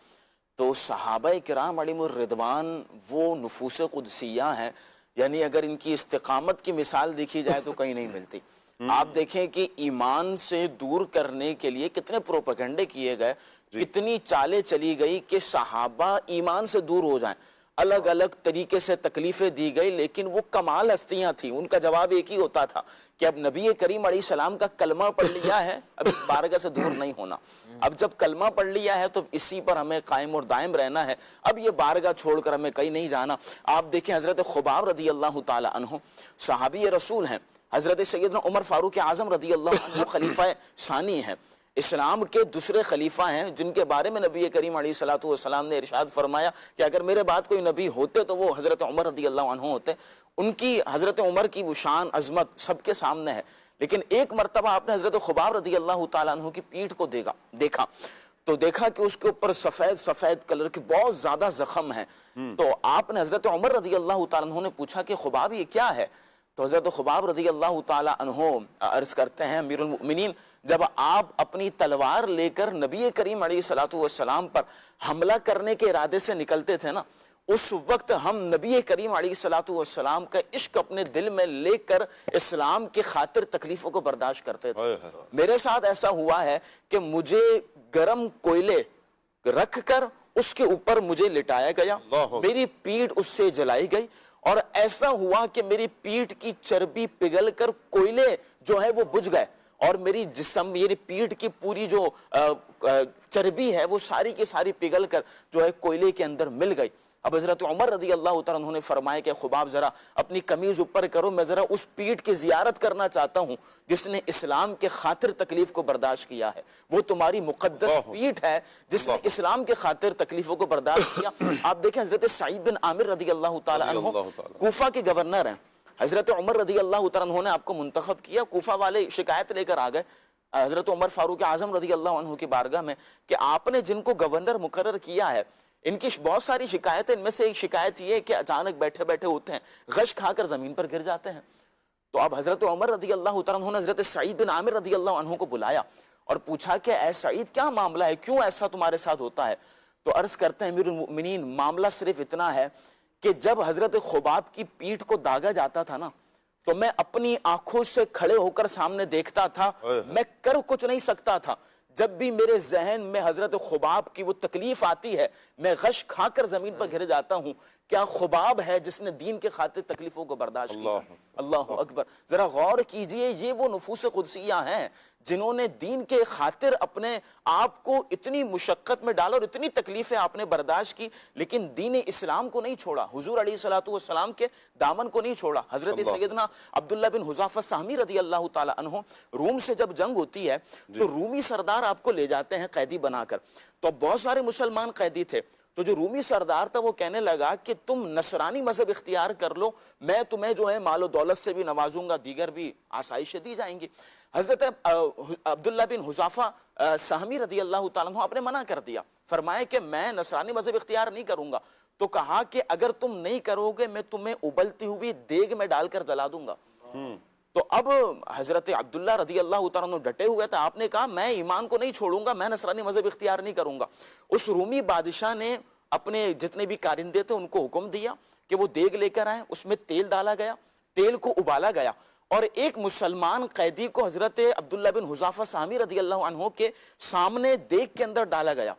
تو صحابہ کرام علیہم الرضوان وہ نفوس قدسیہ ہیں، یعنی اگر ان کی استقامت کی مثال دیکھی جائے تو کہیں نہیں ملتی۔ آپ دیکھیں کہ ایمان سے دور کرنے کے لیے کتنے پروپیگنڈے کیے گئے، کتنی چالیں چلی گئی کہ صحابہ ایمان سے دور ہو جائیں، الگ الگ طریقے سے تکلیفیں دی گئی، لیکن وہ کمال ہستیاں تھیں، ان کا جواب ایک ہی ہوتا تھا کہ اب نبی کریم علیہ السلام کا کلمہ پڑھ لیا ہے، اب اس بارگاہ سے دور نہیں ہونا، اب جب کلمہ پڑھ لیا ہے تو اسی پر ہمیں قائم اور دائم رہنا ہے، اب یہ بارگاہ چھوڑ کر ہمیں کہیں نہیں جانا۔ آپ دیکھیں حضرت خباب رضی اللہ تعالی عنہ صحابی رسول ہیں، حضرت سیدنا عمر فاروق اعظم رضی اللہ عنہ خلیفہ ثانی ہیں، اسلام کے دوسرے خلیفہ ہیں، جن کے بارے میں نبی کریم علیہ الصلوۃ والسلام نے ارشاد فرمایا کہ اگر میرے بعد کوئی نبی ہوتے تو وہ حضرت عمر رضی اللہ عنہ ہوتے۔ ان کی حضرت عمر کی وہ شان عظمت سب کے سامنے ہے، لیکن ایک مرتبہ آپ نے حضرت خباب رضی اللہ تعالیٰ عنہ کی پیٹھ کو دیکھا تو دیکھا کہ اس کے اوپر سفید کلر کے بہت زیادہ زخم ہیں۔ تو آپ نے حضرت عمر رضی اللہ تعالیٰ عنہ نے پوچھا کہ خباب یہ کیا ہے؟ تو حضرت خباب رضی اللہ تعالیٰ عنہ عرض کرتے ہیں امیر المؤمنین جب آپ اپنی تلوار لے کر نبی کریم علیہ الصلوۃ والسلام پر حملہ کرنے کے ارادے سے نکلتے تھے نا، اس وقت ہم نبی کریم علیہ الصلوۃ والسلام کا عشق اپنے دل میں لے کر اسلام کی خاطر تکلیفوں کو برداشت کرتے تھے۔ میرے ساتھ ایسا ہوا ہے کہ مجھے گرم کوئلے رکھ کر اس کے اوپر مجھے لٹایا گیا، میری پیٹھ اس سے جلائی گئی، اور ایسا ہوا کہ میری پیٹھ کی چربی پگھل کر کوئلے جو ہے وہ بجھ گئے، اور میری جسم میری پیٹھ کی پوری جو چربی ہے وہ ساری کی ساری پگھل کر جو ہے کوئلے کے اندر مل گئی۔ اب حضرت عمر رضی اللہ تعالیٰ عنہ نے فرمایا کہ خباب ذرا اپنی قمیض اوپر کرو، میں ذرا اس پیٹھ کی زیارت کرنا چاہتا ہوں جس نے اسلام کے خاطر تکلیف کو برداشت کیا ہے، وہ تمہاری مقدس پیٹھ ہے جس نے اسلام کے خاطر تکلیفوں کو برداشت کیا۔ آپ دیکھیں حضرت سعید بن عامر رضی اللہ تعالیٰ عنہ کوفہ کے گورنر ہیں، حضرت عمر رضی اللہ تعالیٰ عنہ نے آپ کو منتخب کیا، کوفہ والے شکایت لے کر آ گئے حضرت عمر فاروق اعظم رضی اللہ عنہ کی بارگاہ میں کہ آپ نے جن کو گورنر مقرر کیا ہے ان کی بہت ساری شکایتیں، ان میں سے ایک شکایت یہ ہے کہ اچانک بیٹھے بیٹھے ہوتے ہیں غش کھا کر زمین پر گر جاتے ہیں۔ تو اب حضرت عمر رضی اللہ تعالیٰ عنہ نے حضرت سعید بن عامر رضی اللہ عنہ کو بلایا اور پوچھا کہ اے سعید کیا معاملہ ہے، کیوں ایسا تمہارے ساتھ ہوتا ہے؟ تو عرض کرتے ہیں امیر المؤمنین معاملہ صرف اتنا ہے کہ جب حضرت خباب کی پیٹھ کو داغا جاتا تھا نا تو میں اپنی آنکھوں سے کھڑے ہو کر سامنے دیکھتا تھا، میں کر کچھ نہیں سکتا تھا، جب بھی میرے ذہن میں حضرت خباب کی وہ تکلیف آتی ہے میں غش کھا کر زمین پر گر جاتا ہوں۔ کیا خباب ہے جس نے دین کے خاطر تکلیفوں کو برداشت کیا؟ اللہ اکبر، ذرا غور کیجئے، یہ وہ نفوس قدسیہ ہیں جنہوں نے دین کے خاطر اپنے آپ کو اتنی مشقت میں ڈالا اور اتنی تکلیفیں آپ نے برداشت کی، لیکن دین اسلام کو نہیں چھوڑا، حضور علیہ الصلوۃ والسلام کے دامن کو نہیں چھوڑا۔ حضرت سیدنا عبداللہ بن حذافہ سہمی رضی اللہ تعالی عنہ، روم سے جب جنگ ہوتی ہے تو رومی سردار آپ کو لے جاتے ہیں قیدی بنا کر، تو بہت سارے مسلمان قیدی تھے، تو جو رومی سردار تھا وہ کہنے لگا کہ تم نصرانی مذہب اختیار کر لو، میں تمہیں جو ہے مال و دولت سے بھی نوازوں گا، دیگر بھی آسائشیں دی جائیں گی۔ حضرت عبداللہ بن حذافہ سہمی رضی اللہ تعالیٰ عنہ آپ نے منع کر دیا، فرمایا کہ میں نصرانی مذہب اختیار نہیں کروں گا، تو کہا کہ اگر تم نہیں کرو گے میں تمہیں ابلتی ہوئی دیگ میں ڈال کر جلا دوں گا۔ تو اب حضرت عبداللہ رضی اللہ تعالیٰ عنہ ڈٹے ہوئے تھے، آپ نے کہا میں ایمان کو نہیں چھوڑوں گا، میں نصرانی مذہب اختیار نہیں کروں گا۔ اس رومی بادشاہ نے اپنے جتنے بھی کارندے تھے ان کو حکم دیا کہ وہ دیگ لے کر آئیں، اس میں تیل ڈالا گیا، تیل کو ابالا گیا، اور ایک مسلمان قیدی کو حضرت عبداللہ بن حذافہ سہمی رضی اللہ عنہ کے سامنے دیگ کے اندر ڈالا گیا۔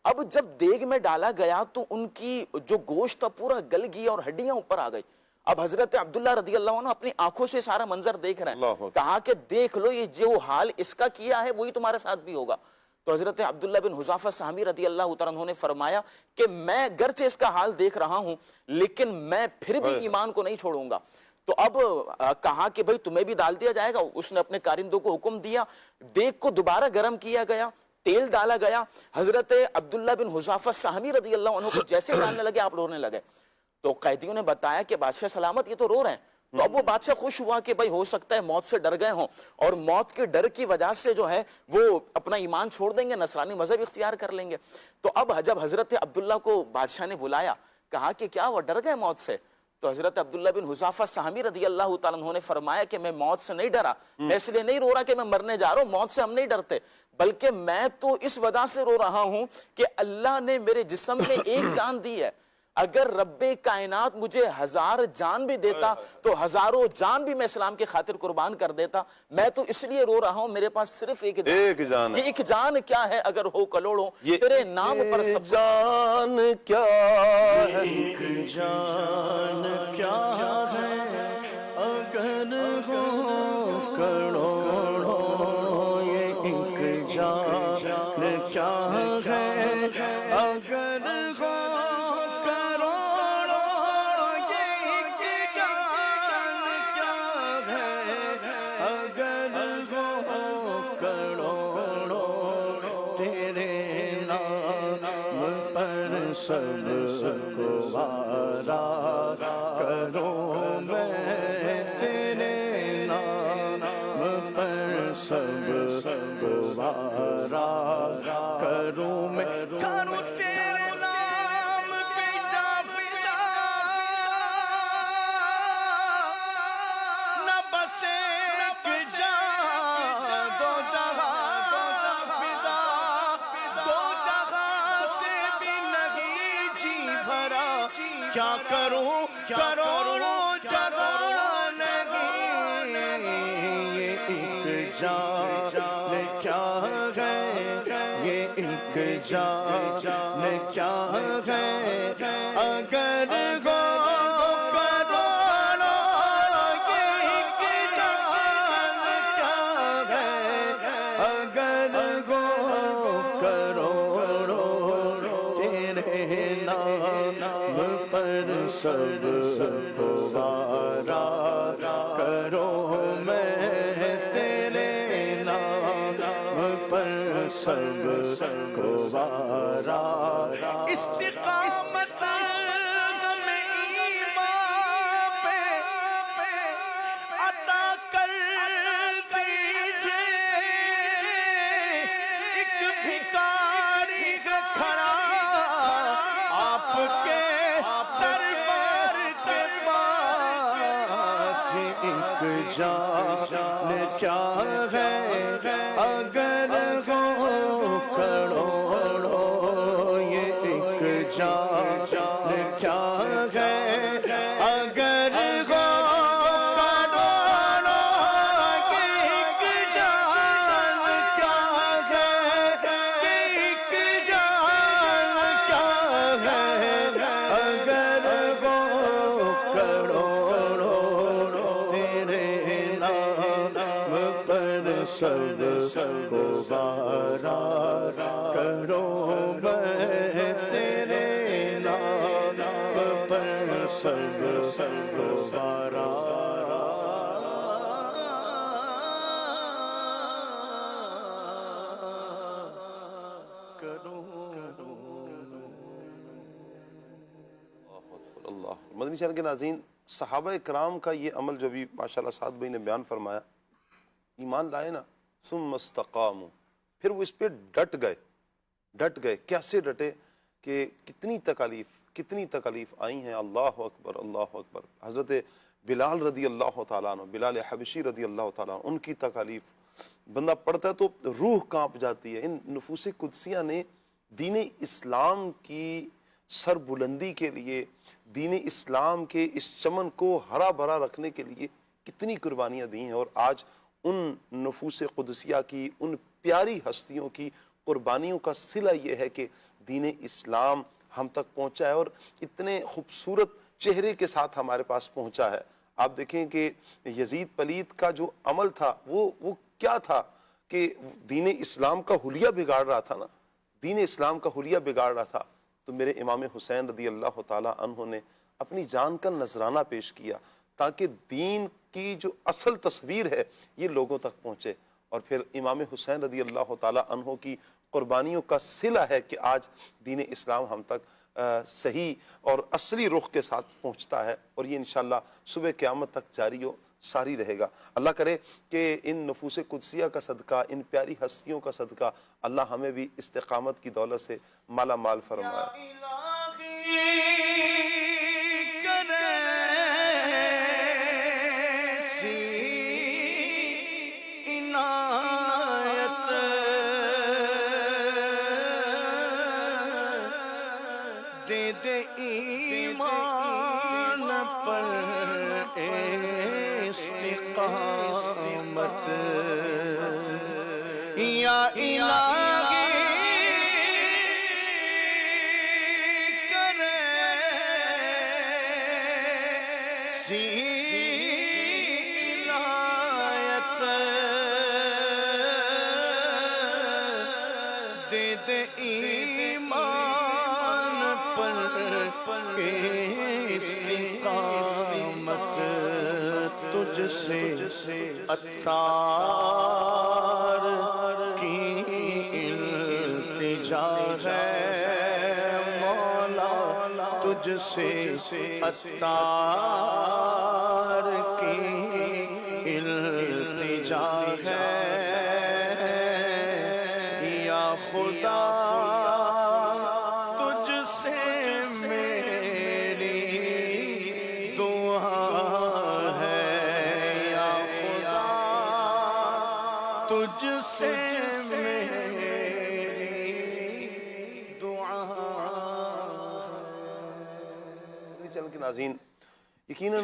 اب جب دیگ میں ڈالا گیا تو ان کی جو گوشت پورا گل گیا اور ہڈیاں اوپر آ گئی۔ اب حضرت عبداللہ رضی اللہ عنہ اپنی آنکھوں سے سارا منظر دیکھ رہے ہیں، کہا کہ دیکھ لو یہ جو حال اس کا کیا ہے وہی تمہارے ساتھ بھی ہوگا۔ تو حضرت عبداللہ بن حذافہ سہمی رضی اللہ تعالیٰ عنہ نے فرمایا کہ میں گرچہ اس کا حال دیکھ رہا ہوں لیکن میں پھر بھی ایمان کو نہیں چھوڑوں گا۔ تو اب کہا کہ بھئی تمہیں بھی ڈال دیا جائے گا۔ اس نے اپنے کارندوں کو حکم دیا، دیگ کو دوبارہ گرم کیا گیا، تیل ڈالا گیا، حضرت عبداللہ بن حذافہ سہمی رضی اللہ عنہ کو جیسے ڈالنے لگے آپ رونے لگے۔ تو قیدیوں نے بتایا کہ بادشاہ سلامت یہ تو رو رہے ہیں۔ تو اب وہ بادشاہ خوش ہوا کہ بھئی ہو سکتا ہے موت سے ڈر گئے ہوں اور موت کے ڈر کی وجہ سے جو ہے وہ اپنا ایمان چھوڑ دیں گے، نصرانی مذہب اختیار کر لیں گے۔ تو اب جب حضرت عبداللہ کو بادشاہ نے بلایا، کہا کہ کیا وہ ڈر گئے موت سے؟ تو حضرت عبداللہ بن حذافہ سہمی رضی اللہ تعالیٰ عنہ نے فرمایا کہ میں موت سے نہیں ڈرا، میں اس لیے نہیں رو رہا کہ میں مرنے جا رہا ہوں، موت سے ہم نہیں ڈرتے، بلکہ میں تو اس وجہ سے رو رہا ہوں کہ اللہ نے میرے جسم میں ایک جان دی ہے، اگر رب کائنات مجھے 1000 جان بھی دیتا تو 1000 جان بھی میں اسلام کے خاطر قربان کر دیتا، میں تو اس لیے رو رہا ہوں میرے پاس صرف ایک جان ہے۔ ایک جان کیا ہے اگر ہو کروڑوں، تیرے نام پر سب
جان کیا ہے، ایک جان کیا ہے اگر ہو کروڑوں، یہ ایک جان کیا ہے اگر ہو کروڑوں، یہ ایک جان کیا ہے سب کو وارا کروں میں تیرے نام پر سب کو وارا کروں میں کروں تیرے نام پہ جا فدا نہ بس ایک جا دو جہاں فدا دو جہاں سے بھی نہیں جی بھرا کیا کروں کروڑوں جہاں نہیں یہ ایک جان کیا ہے یہ ایک جان کیا ہے اگر ہو کروڑوں یہ ایک جان کیا ہے اگر ہو کروڑوں تیرے نام پر سب کو وارا کروں میں تیرے نام پر سب کو وارا استقامت میں ایمان پہ عطا کر دیجئے ایک بھکاری ہے کھڑا آپ کے دربار کے پاس ایک جان کیا ہے اگر ہو کروڑوں یہ ایک جان کیا ہے اگر ہو کروڑوں یہ ایک جان کیا ہے یہ ایک جان کیا ہے اگر ہو کروڑوں تیرے نام پر سب کو وارا کروں میں تیرے نام پر سب کو وارا
اللہ مدنی چینل کے ناظرین، صحابہ کرام کا یہ عمل جو بھی ماشاءاللہ سعد بھائی نے بیان فرمایا، ایمان لائے نا ثم استقاموا، پھر وہ اس پہ ڈٹ گئے کیسے ڈٹے کہ کتنی تکالیف آئی ہیں. اللہ اکبر. حضرت بلال رضی اللہ تعالیٰ عنہ، بلال حبشی رضی اللہ تعالیٰ عنہ، ان کی تکالیف بندہ پڑھتا ہے تو روح کانپ جاتی ہے. ان نفوس قدسیہ نے دین اسلام کی سر بلندی کے لیے، دین اسلام کے اس چمن کو ہرا بھرا رکھنے کے لیے کتنی قربانیاں دی ہیں. اور آج ان نفوس قدسیہ کی، ان پیاری ہستیوں کی قربانیوں کا صلہ یہ ہے کہ دین اسلام ہم تک پہنچا ہے اور اتنے خوبصورت چہرے کے ساتھ ہمارے پاس پہنچا ہے. آپ دیکھیں کہ یزید پلید کا جو عمل تھا وہ کیا تھا کہ دین اسلام کا حلیہ بگاڑ رہا تھا نا، دین اسلام کا حلیہ بگاڑ رہا تھا. تو میرے امام حسین رضی اللہ تعالیٰ عنہ نے اپنی جان کا نذرانہ پیش کیا تاکہ دین کی جو اصل تصویر ہے یہ لوگوں تک پہنچے. اور پھر امام حسین رضی اللہ تعالیٰ عنہ کی قربانیوں کا صلہ ہے کہ آج دین اسلام ہم تک صحیح اور اصلی رخ کے ساتھ پہنچتا ہے، اور یہ انشاءاللہ صبح قیامت تک جاری و ساری رہے گا. اللہ کرے کہ ان نفوس قدسیہ کا صدقہ، ان پیاری ہستیوں کا صدقہ اللہ ہمیں بھی استقامت کی دولت سے مالا مال فرمائے.
دے ایمان پر استقامت یا الہی کرے سی عنایت دے ایمان پر استقامت تجھ سے عطار کی التجا ہے مولا تجھ سے عطار کی التجا ہے یا خدا، تجھ سے میری دعا ہے یا خدا، تجھ سے
چینل کے ناظرین، یقیناً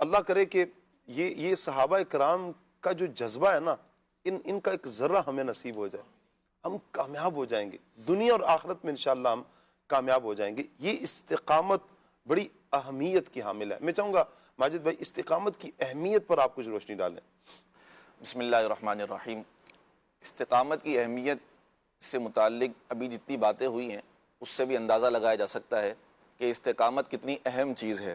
اللہ کرے کہ یہ صحابہ کرام کا جو جذبہ ہے نا، ان کا ایک ذرہ ہمیں نصیب ہو جائے، ہم کامیاب ہو جائیں گے دنیا اور آخرت میں انشاءاللہ، ہم کامیاب ہو جائیں گے۔ یہ استقامت بڑی اہمیت کی حامل ہے۔ میں چاہوں گا ماجد بھائی استقامت کی اہمیت پر آپ کچھ روشنی ڈالیں۔
بسم اللہ الرحمن الرحیم۔ استقامت کی اہمیت سے متعلق ابھی جتنی باتیں ہوئی ہیں اس سے بھی اندازہ لگایا جا سکتا ہے کہ استقامت کتنی اہم چیز ہے۔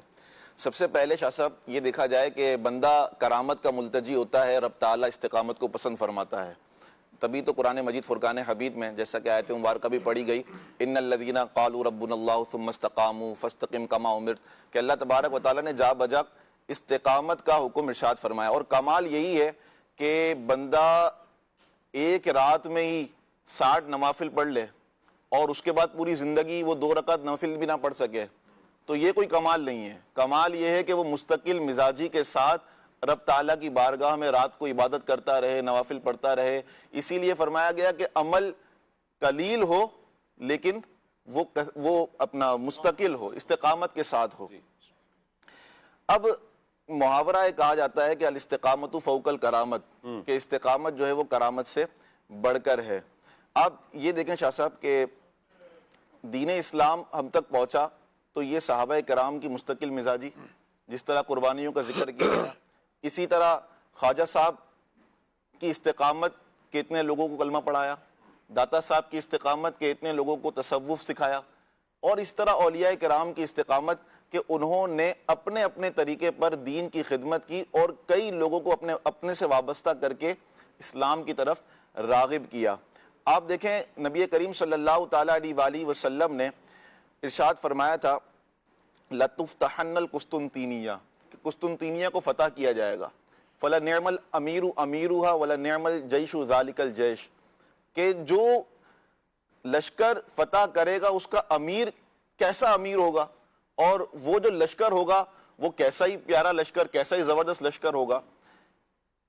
سب سے پہلے شاہ صاحب یہ دیکھا جائے کہ بندہ کرامت کا ملتجی ہوتا ہے، رب تعالیٰ استقامت کو پسند فرماتا ہے، تبھی تو قرآن مجید فرقان حمید میں جیسا کہ آیت مبارکہ بھی پڑھی گئی، ان الذین قالوا ربنا اللہ ثم استقاموا فاستقم کما امرت، کہ اللہ تبارک و تعالیٰ نے جا بجا استقامت کا حکم ارشاد فرمایا۔ اور کمال یہی ہے کہ بندہ ایک رات میں ہی 60 نوافل پڑھ لے اور اس کے بعد پوری زندگی وہ 2 رکعت نوافل بھی نہ پڑھ سکے، تو یہ کوئی کمال نہیں ہے۔ کمال یہ ہے کہ وہ مستقل مزاجی کے ساتھ رب تعالیٰ کی بارگاہ میں رات کو عبادت کرتا رہے، نوافل پڑھتا رہے۔ اسی لیے فرمایا گیا کہ عمل قلیل ہو لیکن وہ اپنا مستقل ہو، استقامت کے ساتھ ہو۔ اب محاورہ کہا جاتا ہے کہ الاستقامت فوق الکرامت، کہ استقامت جو ہے وہ کرامت سے بڑھ کر ہے۔ آپ یہ دیکھیں شاہ صاحب کہ دین اسلام ہم تک پہنچا تو یہ صحابہ کرام کی مستقل مزاجی، جس طرح قربانیوں کا ذکر کیا، اسی طرح خواجہ صاحب کی استقامت کہ اتنے لوگوں کو کلمہ پڑھایا، داتا صاحب کی استقامت کہ اتنے لوگوں کو تصوف سکھایا، اور اس طرح اولیاء کرام کی استقامت کہ انہوں نے اپنے اپنے طریقے پر دین کی خدمت کی اور کئی لوگوں کو اپنے سے وابستہ کر کے اسلام کی طرف راغب کیا۔ آپ دیکھیں نبی کریم صلی اللہ تعالیٰ علیہ وآلہ وسلم نے ارشاد فرمایا تھا لَتُفْتَحَنَّ الْقُسْطُنْطِینِیَّہ، کہ قسطنطینیہ کو فتح کیا جائے گا، فَلَنِعْمَ الْأَمِيرُ أَمِيرُهَا وَلَنِعْمَ الْجَيْشُ ذَلِكَ الْجَيْشُ، کہ جو لشکر فتح کرے گا اس کا امیر کیسا امیر ہوگا، اور وہ جو لشکر ہوگا وہ کیسا ہی پیارا لشکر، کیسا ہی زبردست لشکر ہوگا۔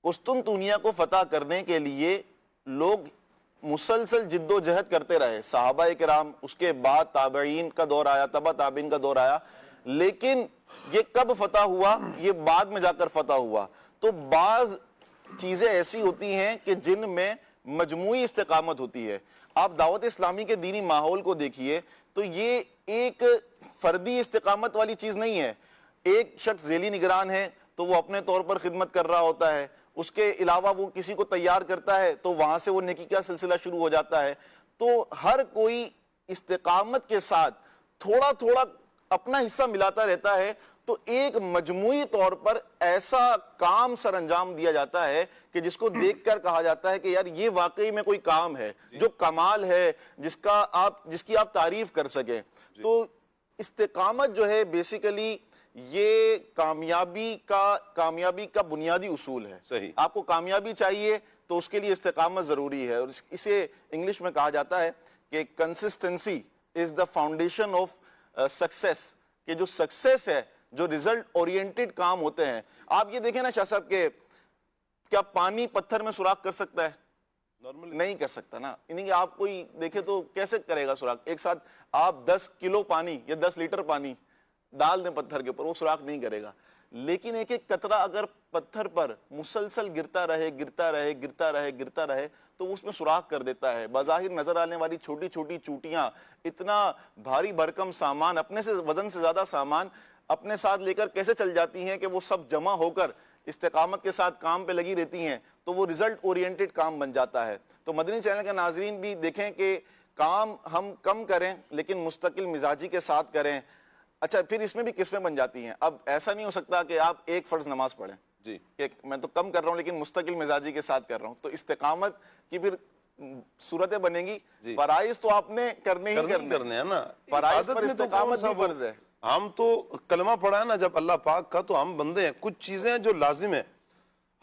قسطنطنیہ کو فتح کرنے کے لیے لوگ مسلسل جد و جہد کرتے رہے، صحابہ کرام، اس کے بعد تابعین کا دور آیا، تبع تابعین کا دور آیا، لیکن یہ کب فتح ہوا؟ یہ بعد میں جا کر فتح ہوا۔ تو بعض چیزیں ایسی ہوتی ہیں کہ جن میں مجموعی استقامت ہوتی ہے۔ آپ دعوت اسلامی کے دینی ماحول کو دیکھیے تو یہ ایک فردی استقامت والی چیز نہیں ہے۔ ایک شخص ذیلی نگران ہے تو وہ اپنے طور پر خدمت کر رہا ہوتا ہے، اس کے علاوہ وہ کسی کو تیار کرتا ہے تو وہاں سے وہ نیکی کا سلسلہ شروع ہو جاتا ہے۔ تو ہر کوئی استقامت کے ساتھ تھوڑا تھوڑا اپنا حصہ ملاتا رہتا ہے، تو ایک مجموعی طور پر ایسا کام سر انجام دیا جاتا ہے کہ جس کو دیکھ کر کہا جاتا ہے کہ یار یہ واقعی میں کوئی کام ہے جو کمال ہے، جس کی آپ تعریف کر سکیں۔ تو استقامت جو ہے بیسیکلی یہ کامیابی کا بنیادی اصول ہے۔
صحیح۔
آپ کو کامیابی چاہیے تو اس کے لیے استقامت ضروری ہے، اور اسے انگلش میں کہا جاتا ہے کہ consistency is the foundation of success, کہ جو سکسیس ہے، جو ریزلٹ اورینٹڈ کام ہوتے ہیں۔ آپ یہ دیکھیں نا شاہ صاحب کہ کیا پانی پتھر میں سوراخ کر سکتا ہے؟ نہیں کر سکتا نا، یعنی کہ آپ کوئی دیکھے تو کیسے کرے گا سوراخ؟ ایک ساتھ آپ 10 کلو پانی یا 10 لیٹر پانی ڈال دیں پتھر کے اوپر، وہ سوراخ نہیں کرے گا۔ لیکن ایک ایک قطرہ اگر پتھر پر مسلسل گرتا رہے تو اس میں سوراخ کر دیتا ہے۔ بظاہر نظر آنے والی چھوٹی چھوٹی چوٹیاں اتنا بھاری بھرکم سامان، اپنے سے وزن سے زیادہ سامان اپنے ساتھ لے کر کیسے چل جاتی ہیں کہ وہ سب جمع ہو کر استقامت کے ساتھ کام پہ لگی رہتی ہیں، تو وہ ریزلٹ اورینٹڈ کام بن جاتا ہے۔ تو مدنی چینل کے ناظرین بھی دیکھیں کہ کام ہم کم کریں لیکن مستقل مزاجی کے ساتھ کریں۔ اچھا پھر اس میں بھی قسمیں بن جاتی ہیں۔ اب ایسا نہیں ہو سکتا کہ آپ ایک فرض نماز پڑھیں،
جی
کہ میں تو کم کر رہا ہوں لیکن مستقل مزاجی کے ساتھ کر رہا ہوں، تو استقامت کی پھر صورتیں بنیں گی. فرائض تو آپ نے کرنے ہی
کرنے ہیں نا.
فرائض
عبادت
پر
میں تو
استقامت
کون
بھی
سا
فرض ہے.
ہم تو کلمہ پڑھا ہے نا جب اللہ پاک کا, تو ہم بندے ہیں. کچھ چیزیں جو لازم ہیں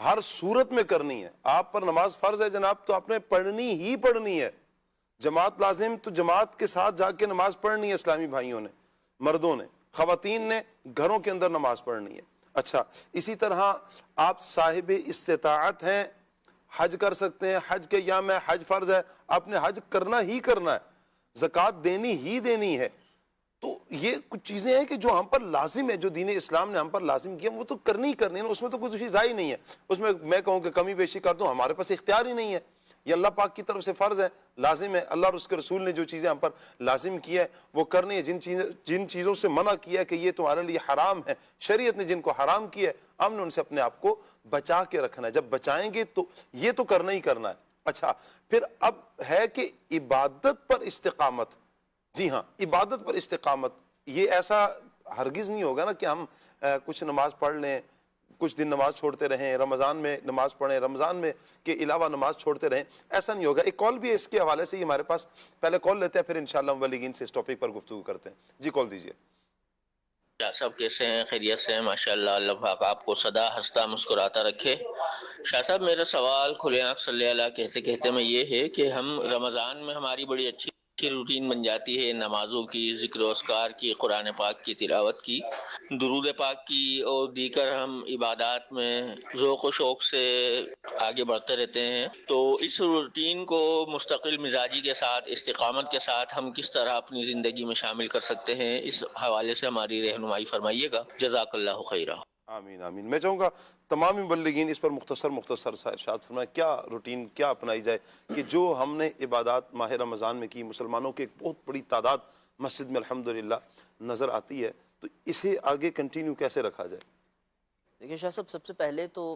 ہر صورت میں کرنی ہے. آپ پر نماز فرض ہے جناب, تو آپ نے پڑھنی ہی پڑھنی ہے. جماعت لازم, تو جماعت کے ساتھ جا کے نماز پڑھنی ہے. اسلامی بھائیوں نے, مردوں نے, خواتین نے گھروں کے اندر نماز پڑھنی ہے. اچھا, اسی طرح آپ صاحب استطاعت ہیں, حج کر سکتے ہیں. حج کے ایام میں حج فرض ہے, آپ نے حج کرنا ہی کرنا ہے. زکوٰۃ دینی ہی دینی ہے. تو یہ کچھ چیزیں ہیں کہ جو ہم پر لازم ہے, جو دین اسلام نے ہم پر لازم کیا, وہ تو کرنی ہی کرنی ہے. اس میں تو کوئی دوسری رائے نہیں ہے. اس میں میں کہوں کہ کمی بیشی کر دوں, ہمارے پاس اختیار ہی نہیں ہے. یہ اللہ پاک کی طرف سے فرض ہے, لازم ہے. اللہ اور اس کے رسول نے جو چیزیں ہم پر لازم کیا ہے وہ کرنی ہے. جن چیزوں سے منع کیا ہے کہ یہ تمہارے لیے حرام ہے, شریعت نے جن کو حرام کیا ہے, ہم نے ان سے اپنے آپ کو بچا کے رکھنا ہے. جب بچائیں گے تو یہ تو کرنا ہی کرنا ہے. اچھا, پھر اب ہے کہ عبادت پر استقامت. جی ہاں, عبادت پر استقامت. یہ ایسا ہرگز نہیں ہوگا نا کہ ہم کچھ نماز پڑھ لیں, کچھ دن نماز چھوڑتے رہیں, رمضان میں نماز پڑھیں, رمضان میں کے علاوہ نماز چھوڑتے رہیں, ایسا نہیں ہوگا. ایک کال بھی ہے اس کے حوالے سے, ہمارے پاس پہلے کال لیتے ہیں, پھر انشاءاللہ مبلغین سے اس ٹاپک پر گفتگو کرتے ہیں. جی کال دیجئے.
شاہ صاحب کیسے ہیں؟ خیریت سے ہیں؟ ماشاءاللہ, اللہ پاک آپ کو سدا ہنستا مسکراتا رکھے. شاہ صاحب میرا سوال کھلے آنکھ صلی اللہ کہتے کہتے میں یہ ہے کہ ہم رمضان میں ہماری بڑی اچھی روٹین بن جاتی ہے, نمازوں کی, ذکر و اذکار کی, قرآن پاک کی تلاوت کی, درود پاک کی, اور دیگر ہم عبادات میں ذوق و شوق سے آگے بڑھتے رہتے ہیں. تو اس روٹین کو مستقل مزاجی کے ساتھ, استقامت کے ساتھ ہم کس طرح اپنی زندگی میں شامل کر سکتے ہیں, اس حوالے سے ہماری رہنمائی فرمائیے گا. جزاک اللہ خیرہ.
آمین آمین. میں چاہوں گا تمام مبلغین اس پر مختصر سا ارشاد فرمائیں, کیا روٹین کیا اپنائی جائے کہ جو ہم نے عبادات ماہ رمضان میں کی, مسلمانوں کی ایک بہت بڑی تعداد مسجد میں الحمدللہ نظر آتی ہے, تو اسے آگے کنٹینیو کیسے رکھا جائے؟
دیکھیں شاہ صاحب, سب سے پہلے تو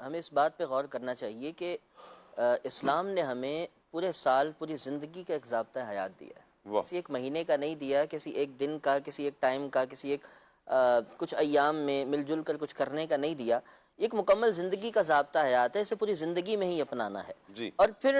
ہمیں اس بات پہ غور کرنا چاہیے کہ اسلام نے ہمیں پورے سال, پوری زندگی کا ایک ضابطہ حیات دیا ہے. کسی ایک مہینے کا نہیں دیا, کسی ایک دن کا, کسی ایک ٹائم کا, کسی ایک کچھ ایام میں مل جل کر کچھ کرنے کا نہیں دیا. ایک مکمل زندگی کا ضابطہ حیات ہے, اسے پوری زندگی میں ہی اپنانا ہے. اور پھر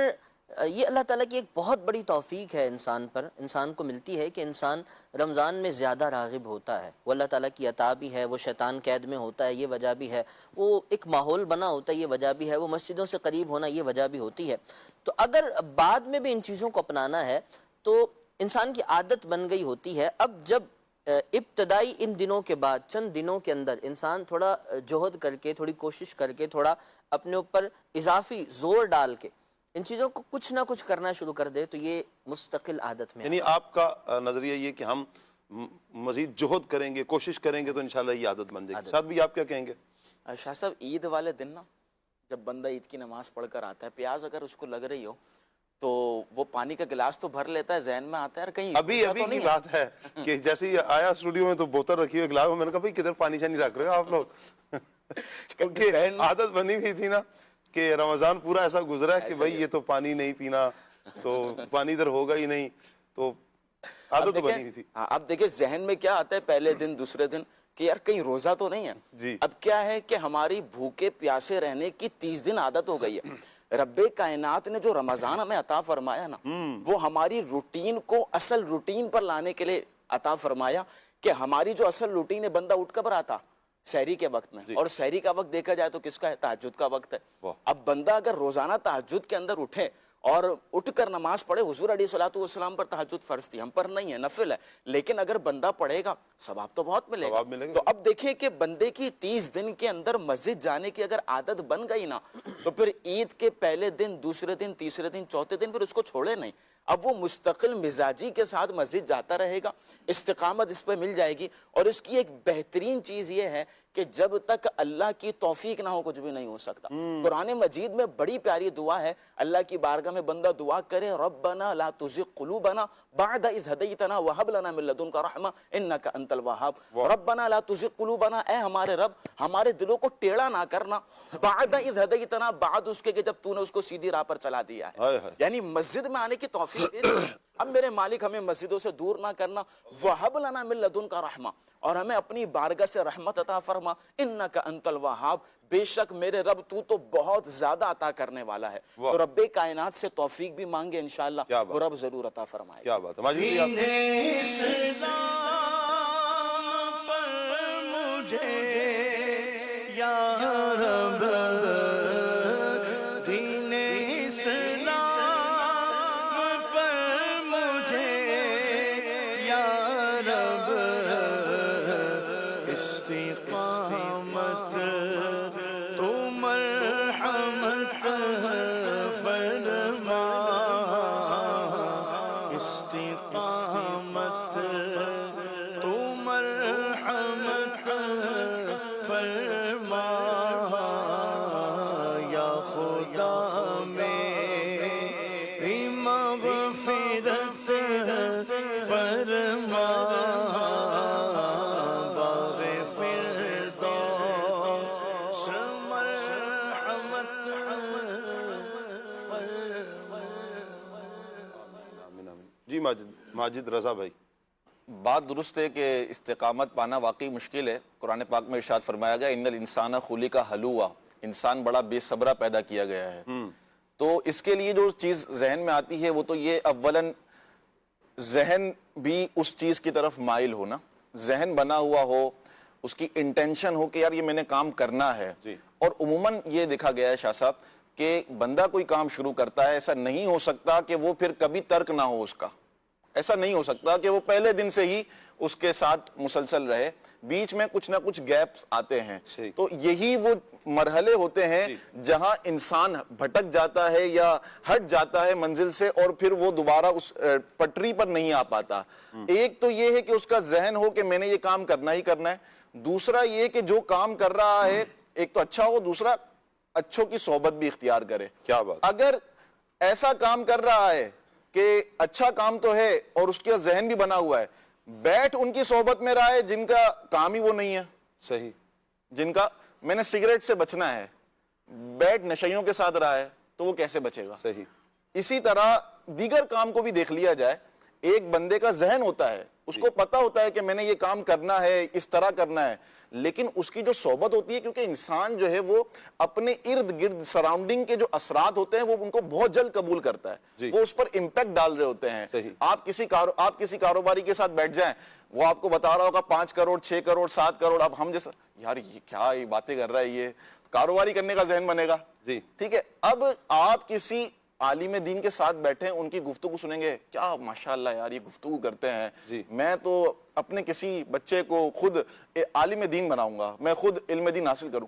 یہ اللہ تعالیٰ کی ایک بہت بڑی توفیق ہے انسان پر, انسان کو ملتی ہے کہ انسان رمضان میں زیادہ راغب ہوتا ہے. وہ اللہ تعالیٰ کی عطا بھی ہے, وہ شیطان قید میں ہوتا ہے, یہ وجہ بھی ہے, وہ ایک ماحول بنا ہوتا ہے, یہ وجہ بھی ہے, وہ مسجدوں سے قریب ہونا, یہ وجہ بھی ہوتی ہے. تو اگر بعد میں بھی ان چیزوں کو اپنانا ہے تو انسان کی عادت بن گئی ہوتی ہے. اب جب ابتدائی ان دنوں کے بعد چند دنوں کے اندر انسان تھوڑا جہد کر کے, تھوڑی کوشش کر کے, تھوڑا اپنے اوپر اضافی زور ڈال کے ان چیزوں کو کچھ نہ کچھ کرنا شروع کر دے, تو یہ مستقل عادت میں.
یعنی آپ کا نظریہ یہ کہ ہم مزید جہد کریں گے, کوشش کریں گے, تو انشاءاللہ یہ عادت بن جائے گی. ساتھ بھی آپ کیا کہیں گے؟
شاہ صاحب, عید والے دن نا, جب بندہ عید کی نماز پڑھ کر آتا ہے, پیاز اگر اس کو لگ رہی ہو تو وہ پانی کا گلاس تو بھر لیتا ہے, ذہن میں آتا ہے کہیں
ابھی کی بات ہے کہ جیسے ہی آیا اسٹوڈیو میں تو بوتل رکھی ہوئی گلاس میں, میں نے کہا بھائی کدھر پانی شانی رکھ رہے ہو آپ لوگ, کیونکہ عادت بنی ہوئی تھی نا کہ رمضان پورا ایسا گزرا ہے کہ بھائی یہ تو پانی نہیں پینا, تو پانی ادھر ہوگا ہی نہیں, تو عادت بنی ہوئی تھی.
اب دیکھیں ذہن میں کیا آتا ہے پہلے دن دوسرے دن کہ یار کہیں روزہ تو نہیں ہے. اب کیا ہے کہ ہماری بھوکے پیاسے رہنے کی 30 دن عادت ہو گئی ہے. رب کائنات نے جو رمضان ہمیں عطا فرمایا نا, وہ ہماری روٹین کو اصل روٹین پر لانے کے لیے عطا فرمایا کہ ہماری جو اصل روٹین ہے, بندہ اٹھ کب آتا سحری کے وقت میں, اور سحری کا وقت دیکھا جائے تو کس کا ہے؟ تہجد کا وقت ہے. اب بندہ اگر روزانہ تہجد کے اندر اٹھے اور اٹھ کر نماز پڑھے, حضور علیہ الصلوۃ والسلام پر تہجد فرض تھی, ہم پر نہیں ہے, نفل ہے, لیکن اگر بندہ پڑھے گا ثواب تو بہت ملے گا. تو اب دیکھیں کہ بندے کی 30 دن کے اندر مسجد جانے کی اگر عادت بن گئی نا, تو پھر عید کے پہلے دن, دوسرے دن, تیسرے دن, چوتھے دن پھر اس کو چھوڑے نہیں. اب وہ مستقل مزاجی کے ساتھ مسجد جاتا رہے گا, استقامت اس پہ مل جائے گی. اور اس کی ایک بہترین چیز یہ ہے کہ جب تک اللہ کی توفیق نہ ہو کچھ بھی نہیں ہو سکتا. قرآن مجید میں بڑی پیاری دعا ہے, اللہ کی بارگاہ میں بندہ دعا کرے, ربنا لا تزغ قلوبنا بعد اذ ہدیتنا وہب لنا من لدنک رحمہ انک انت الوہاب. ربنا لا تزغ قلوبنا, اے ہمارے رب ہمارے دلوں کو ٹیڑھا نہ کرنا, بعد اذ ہدیتنا, بعد اس کے کہ جب تو نے اس کو سیدھی راہ پر چلا دیا ہے. یعنی مسجد میں آنے کی توفیق دے دی, اب میرے مالک ہمیں مسجدوں سے دور نہ کرنا، وَهَبْ لَنَا مِن لَدُنْكَ رَحْمَةً، اور ہمیں اپنی بارگاہ سے رحمت عطا فرما، اِنَّكَ أَنْتَ الْوَهَّابُ، بے شک میرے رب تو بہت زیادہ عطا کرنے والا ہے۔ تو رب کائنات سے توفیق بھی مانگے انشاءاللہ، وہ رب ضرور عطا فرمائے۔
کیا بات ہے ماجد جی، آپ جی ماجد رضا بھائی۔
بات درست ہے کہ استقامت پانا واقعی مشکل ہے۔ قرآن پاک میں ارشاد فرمایا گیا ان الانسان خلق ہلوعا، انسان بڑا بے صبرا پیدا کیا گیا ہے۔ تو اس کے لیے جو چیز ذہن میں آتی ہے وہ تو یہ اولاً ذہن بھی اس چیز کی طرف مائل ہونا، ذہن بنا ہوا ہو، اس کی انٹینشن ہو کہ یار یہ میں نے کام کرنا ہے۔ اور عموماً یہ دیکھا گیا ہے شاہ صاحب کہ بندہ کوئی کام شروع کرتا ہے، ایسا نہیں ہو سکتا کہ وہ پھر کبھی ترک نہ ہو اس کا، ایسا نہیں ہو سکتا کہ وہ پہلے دن سے ہی اس کے ساتھ مسلسل رہے، بیچ میں کچھ نہ کچھ گیپس آتے ہیں۔ تو یہی وہ مرحلے ہوتے ہیں جہاں انسان بھٹک جاتا ہے یا ہٹ جاتا ہے منزل سے، اور پھر وہ دوبارہ اس پٹری پر نہیں آ پاتا۔ ایک تو یہ ہے کہ اس کا ذہن ہو کہ میں نے یہ کام کرنا ہی کرنا ہے، دوسرا یہ کہ جو کام کر رہا ہے ایک تو اچھا ہو، دوسرا اچھوں کی صحبت بھی اختیار کرے۔
کیا بات،
اگر ایسا کام کر رہا ہے کہ اچھا کام تو ہے اور اس کا ذہن بھی بنا ہوا ہے، بیٹھ ان کی صحبت میں رہا ہے جن کا کام ہی وہ نہیں ہے،
صحیح،
جن کا میں نے سگریٹ سے بچنا ہے، بیٹھ نشیوں کے ساتھ رہا ہے تو وہ کیسے بچے گا؟
صحیح۔
اسی طرح دیگر کام کو بھی دیکھ لیا جائے، ایک بندے کا ذہن ہوتا ہے، اس کو پتا ہوتا ہے کہ میں نے یہ کام کرنا ہے، اس طرح کرنا ہے، لیکن اس کی جو صحبت ہوتی ہے، کیونکہ انسان جو ہے وہ اپنے ارد گرد سراؤنڈنگ کے جو اثرات ہوتے ہیں وہ ان کو بہت جلد قبول کرتا ہے، وہ اس پر امپیکٹ ڈال رہے ہوتے ہیں۔ آپ کسی کاروباری کے ساتھ بیٹھ جائیں، وہ آپ کو بتا رہا ہوگا 5 کروڑ 6 کروڑ 7 کروڑ، اب ہم جیسا یار یہ کیا یہ باتیں کر رہا ہے، یہ کاروباری کرنے کا ذہن بنے گا، ٹھیک ہے۔ اب آپ کسی عالم دین کے ساتھ بیٹھے ان کی گفتگو سنیں گے، کیا ماشاءاللہ یار یہ گفتگو کرتے ہیں، میں تو اپنے کسی بچے کو خود عالم دین بناؤں گا، میں خود علم دین حاصل کروں۔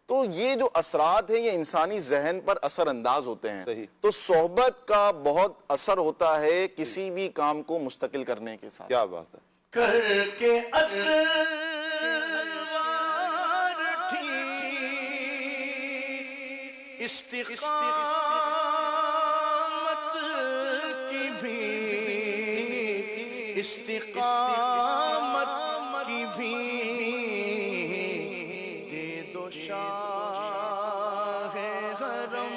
تو یہ جو اثرات ہیں یہ انسانی ذہن پر اثر انداز ہوتے ہیں۔ تو صحبت کا بہت اثر ہوتا ہے کسی بھی کام کو مستقل کرنے کے ساتھ۔
کیا بات ہے۔
کر کے استقامت کی بھی دے دو شاہ حرم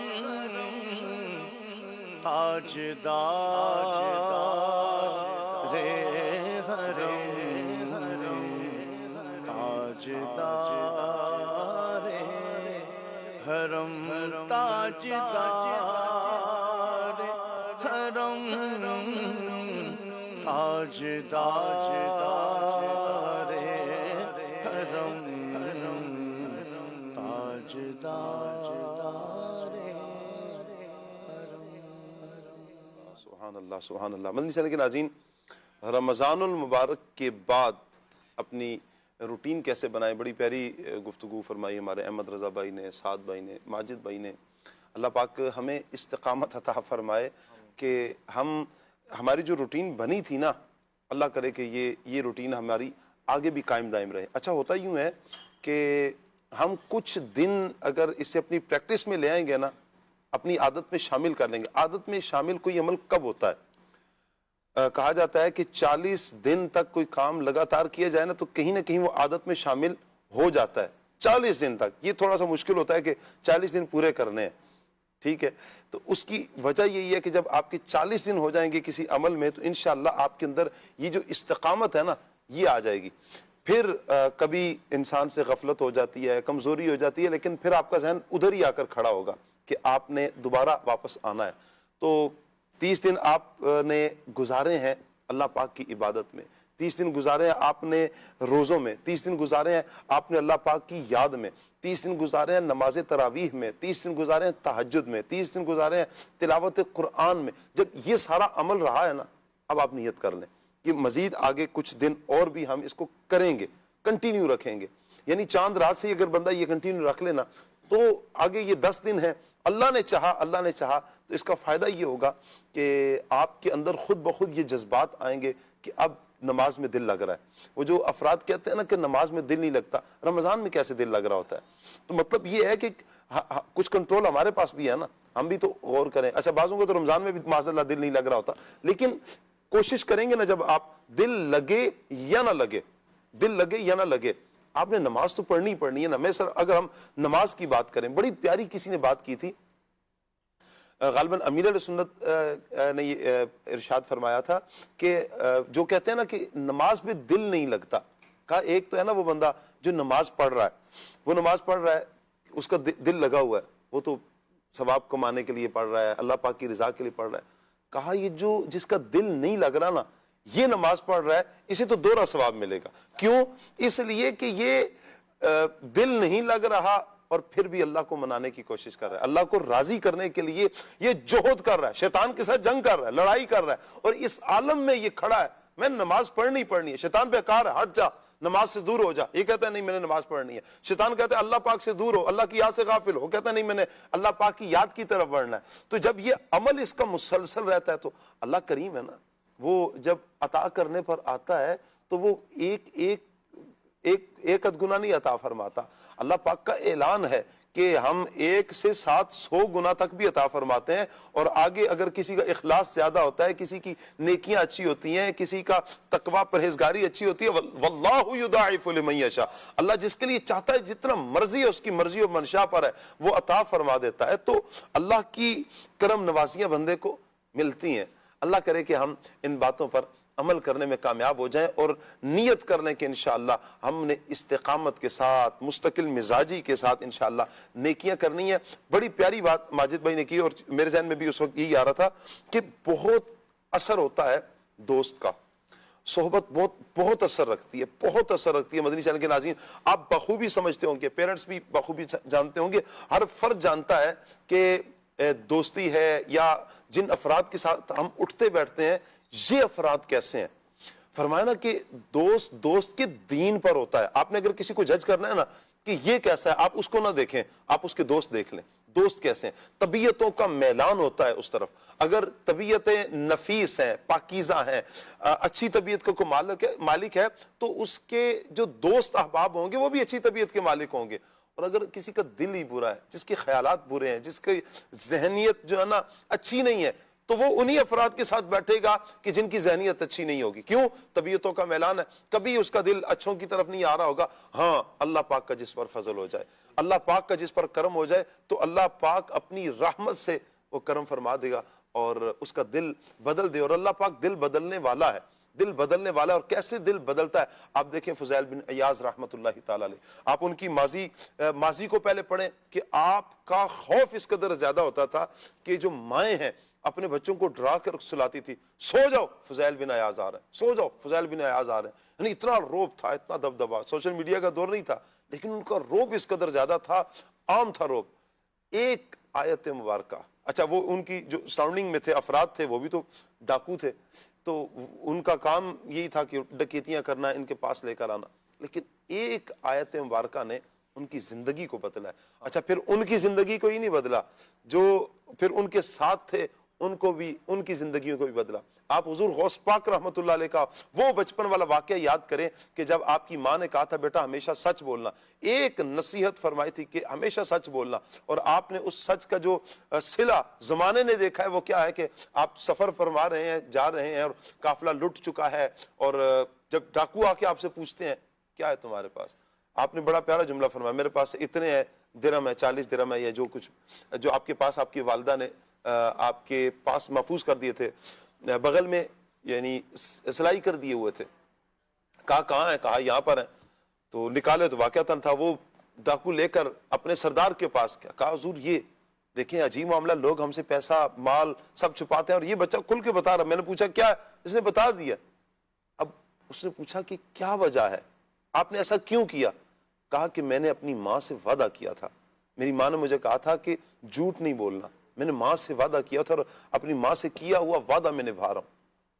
تاجدار حرم تاجدار حرم تاجدار حرم تاجدار حرم تاجدار
سبحان اللہ سبحان اللہ۔ مدنی چینل کے ناظرین، رمضان المبارک کے بعد اپنی روٹین کیسے بنائیں، بڑی پیاری گفتگو فرمائی ہمارے احمد رضا بھائی نے، سعد بھائی نے، ماجد بھائی نے۔ اللہ پاک ہمیں استقامت عطا فرمائے کہ ہماری جو روٹین بنی تھی نا، اللہ کرے کہ یہ روٹین ہماری آگے بھی قائم دائم رہے۔ اچھا ہوتا یوں ہے کہ ہم کچھ دن اگر اسے اپنی پریکٹس میں لے آئیں گے نا، اپنی عادت میں شامل کر لیں گے۔ عادت میں شامل کوئی عمل کب ہوتا ہے؟ کہا جاتا ہے کہ 40 دن تک کوئی کام لگاتار کیا جائے نا تو کہیں نہ کہیں وہ عادت میں شامل ہو جاتا ہے۔ 40 دن تک، یہ تھوڑا سا مشکل ہوتا ہے کہ 40 دن پورے کرنے ہیں، ٹھیک ہے. تو اس کی وجہ یہی ہے کہ جب آپ کے 40 دن ہو جائیں گے کسی عمل میں تو انشاءاللہ آپ کے اندر یہ جو استقامت ہے نا یہ آ جائے گی. پھر کبھی انسان سے غفلت ہو جاتی ہے, کمزوری ہو جاتی ہے, لیکن پھر آپ کا ذہن ادھر ہی آ کر کھڑا ہوگا کہ آپ نے دوبارہ واپس آنا ہے. تو 30 دن آپ نے گزارے ہیں اللہ پاک کی عبادت میں, 30 دن گزارے ہیں آپ نے روزوں میں, 30 دن گزارے ہیں آپ نے اللہ پاک کی یاد میں, 30 دن گزارے ہیں نماز تراویح میں, 30 دن گزارے ہیں تہجد میں, 30 دن گزارے ہیں تلاوت قرآن میں. جب یہ سارا عمل رہا ہے نا, اب آپ نیت کر لیں کہ مزید آگے کچھ دن اور بھی ہم اس کو کریں گے, کنٹینیو رکھیں گے. یعنی چاند رات سے اگر بندہ یہ کنٹینیو رکھ لینا تو آگے یہ 10 دن ہے, اللہ نے چاہا تو اس کا فائدہ یہ ہوگا کہ آپ کے اندر خود بخود یہ جذبات آئیں گے کہ اب نماز میں دل لگ رہا ہے. وہ جو افراد کہتے ہیں نا کہ نماز میں دل نہیں لگتا, رمضان میں کیسے دل لگ رہا ہوتا ہے؟ تو مطلب یہ ہے کہ کچھ کنٹرول ہمارے پاس بھی ہے نا, ہم بھی تو غور کریں. اچھا بعضوں کو تو رمضان میں بھی معاذ اللہ دل نہیں لگ رہا ہوتا, لیکن کوشش کریں گے نا جب آپ دل لگے یا نہ لگے آپ نے نماز تو پڑھنی ہی پڑھنی ہے نا. میں سر اگر ہم نماز کی بات کریں, بڑی پیاری کسی نے بات کی تھی, غالباً امیر علیہ سنت نے یہ ارشاد فرمایا تھا کہ جو کہتے ہیں نا کہ نماز میں دل نہیں لگتا, کہا ایک تو ہے نا وہ بندہ جو نماز پڑھ رہا ہے, اس کا دل لگا ہوا ہے, وہ تو ثواب کمانے کے لیے پڑھ رہا ہے, اللہ پاک کی رضا کے لیے پڑھ رہا ہے. کہا یہ جو جس کا دل نہیں لگ رہا نا, یہ نماز پڑھ رہا ہے, اسے تو دوہرا ثواب ملے گا. کیوں؟ اس لیے کہ یہ دل نہیں لگ رہا اور پھر بھی اللہ کو منانے کی کوشش کر رہا ہے, اللہ کو راضی کرنے کے لیے یہ جہد کر رہا ہے, شیطان کے ساتھ جنگ کر رہا ہے, لڑائی کر رہا ہے, اور اس عالم میں یہ کھڑا ہے میں نماز پڑھنی ہے. شیطان پہ کہا ہے ہٹ جا, نماز سے دور ہو جا, یہ کہتا ہے نہیں میں نے نماز پڑھنی ہے. شیطان کہتا ہے اللہ پاک سے دور ہو, اللہ کی یاد سے غافل ہو, کہتا ہے نہیں میں نے اللہ پاک کی یاد کی طرف بڑھنا ہے. تو جب یہ عمل اس کا مسلسل رہتا ہے تو اللہ کریم ہے نا, وہ جب عطا کرنے پر آتا ہے تو وہ ایک ادگنا نہیں عطا فرماتا. اللہ پاک کا اعلان ہے کہ ہم 1 سے 700 گنا تک بھی عطا فرماتے ہیں, اور آگے اگر کسی کا اخلاص زیادہ ہوتا ہے, کسی کی نیکیاں اچھی ہوتی ہیں, کسی کا تقوی پرہیزگاری اچھی ہوتی ہے, واللہ یضاعف لمن یشاء, اللہ جس کے لیے چاہتا ہے جتنا مرضی ہے اس کی مرضی و منشا پر ہے وہ عطا فرما دیتا ہے. تو اللہ کی کرم نوازیاں بندے کو ملتی ہیں. اللہ کرے کہ ہم ان باتوں پر عمل کرنے میں کامیاب ہو جائیں اور نیت کر لیں کہ انشاءاللہ ہم نے استقامت کے ساتھ, مستقل مزاجی کے ساتھ انشاءاللہ نیکیاں کرنی ہے. بڑی پیاری بات ماجد بھائی نے کی, اور میرے ذہن میں بھی اس وقت یہی آ رہا تھا کہ بہت اثر ہوتا ہے دوست کا, صحبت بہت اثر رکھتی ہے. مدنی چینل کے ناظرین آپ بخوبی سمجھتے ہوں گے, پیرنٹس بھی بخوبی جانتے ہوں گے, ہر فرد جانتا ہے کہ دوستی ہے یا جن افراد کے ساتھ ہم اٹھتے بیٹھتے ہیں یہ افراد کیسے ہیں. فرمایا نا کہ دوست کے دین پر ہوتا ہے. آپ نے اگر کسی کو جج کرنا ہے نا کہ یہ کیسا ہے, آپ اس کو نہ دیکھیں, آپ اس کے دوست دیکھ لیں. دوست کیسے ہیں؟ طبیعتوں کا میلان ہوتا ہے اس طرف. اگر طبیعتیں نفیس ہیں, پاکیزہ ہیں, اچھی طبیعت کا کوئی مالک ہے تو اس کے جو دوست احباب ہوں گے وہ بھی اچھی طبیعت کے مالک ہوں گے. اور اگر کسی کا دل ہی برا ہے, جس کے خیالات برے ہیں, جس کی ذہنیت جو ہے نا اچھی نہیں ہے, تو وہ انہی افراد کے ساتھ بیٹھے گا کہ جن کی ذہنیت اچھی نہیں ہوگی. کیوں؟ طبیعتوں کا میلان ہے. کبھی اس کا دل اچھوں کی طرف نہیں آ رہا ہوگا. ہاں اللہ پاک کا جس پر فضل ہو جائے, اللہ پاک کا جس پر کرم ہو جائے تو اللہ پاک اپنی رحمت سے وہ کرم فرما دے گا اور اس کا دل بدل دے. اور اللہ پاک دل بدلنے والا ہے. اور کیسے دل بدلتا ہے آپ دیکھیں. فضیل بن عیاض رحمت اللہ تعالی علیہ, آپ ان کی ماضی کو پہلے پڑھیں کہ آپ کا خوف اس قدر زیادہ ہوتا تھا کہ جو مائیں ہیں اپنے بچوں کو ڈرا کر سلاتی تھی, سو جاؤ فضیل بن عیاض آ رہے ہیں, سو جاؤ فضیل بن عیاض آ رہے ہیں. یعنی اتنا روب تھا, اتنا دبدبا, سوشل میڈیا کا دور نہیں تھا, لیکن ان کا روب اس قدر زیادہ تھا, عام تھا روب. ایک آیت مبارکہ, اچھا وہ ان کی جو سراؤنڈنگ میں تھے افراد تھے وہ بھی تو ڈاکو تھے, تو ان کا کام یہی تھا کہ ڈکیتیاں کرنا, ان کے پاس لے کر آنا, لیکن ایک آیت مبارکہ نے ان کی زندگی کو بدلا ہے. اچھا پھر ان کی زندگی کو ہی نہیں بدلا, جو پھر ان کے ساتھ تھے ان کو بھی, ان کی زندگیوں کو بھی بدلا. آپ حضور غوث پاک رحمت اللہ علیہ کا وہ بچپن والا واقعہ یاد کریں کہ جب آپ کی ماں نے کہا تھا بیٹا ہمیشہ سچ بولنا, ایک نصیحت فرمائی تھی کہ ہمیشہ سچ بولنا, اور آپ نے اس سچ کا جو صلہ زمانے نے دیکھا ہے وہ کیا ہے کہ آپ سفر فرما رہے ہیں, جا رہے ہیں اور قافلہ لٹ چکا ہے, اور جب ڈاکو آ کے آپ سے پوچھتے ہیں کیا ہے تمہارے پاس, آپ نے بڑا پیارا جملہ فرمایا, میرے پاس اتنے ہیں درہم ہے 40 درہم ہے یا جو کچھ جو آپ کے پاس آپ کی والدہ نے آپ کے پاس محفوظ کر دیے تھے بغل میں یعنی سلائی کر دیے ہوئے تھے. کہا کہاں ہے؟ کہا یہاں پر ہیں. تو نکالے تو واقعتاً تھا وہ ڈاکو لے کر اپنے سردار کے پاس گیا. کہا حضور یہ دیکھیں عجیب معاملہ, لوگ ہم سے پیسہ مال سب چھپاتے ہیں اور یہ بچہ کھل کے بتا رہا. میں نے پوچھا کیا؟ اس نے بتا دیا. اب اس نے پوچھا کہ کیا وجہ ہے, آپ نے ایسا کیوں کیا؟ کہا کہ میں نے اپنی ماں سے وعدہ کیا تھا, میری ماں نے مجھے کہا تھا کہ جھوٹ نہیں بولنا, میں نے ماں سے وعدہ کیا تھا اور اپنی ماں سے کیا ہوا وعدہ میں نبھا رہا ہوں.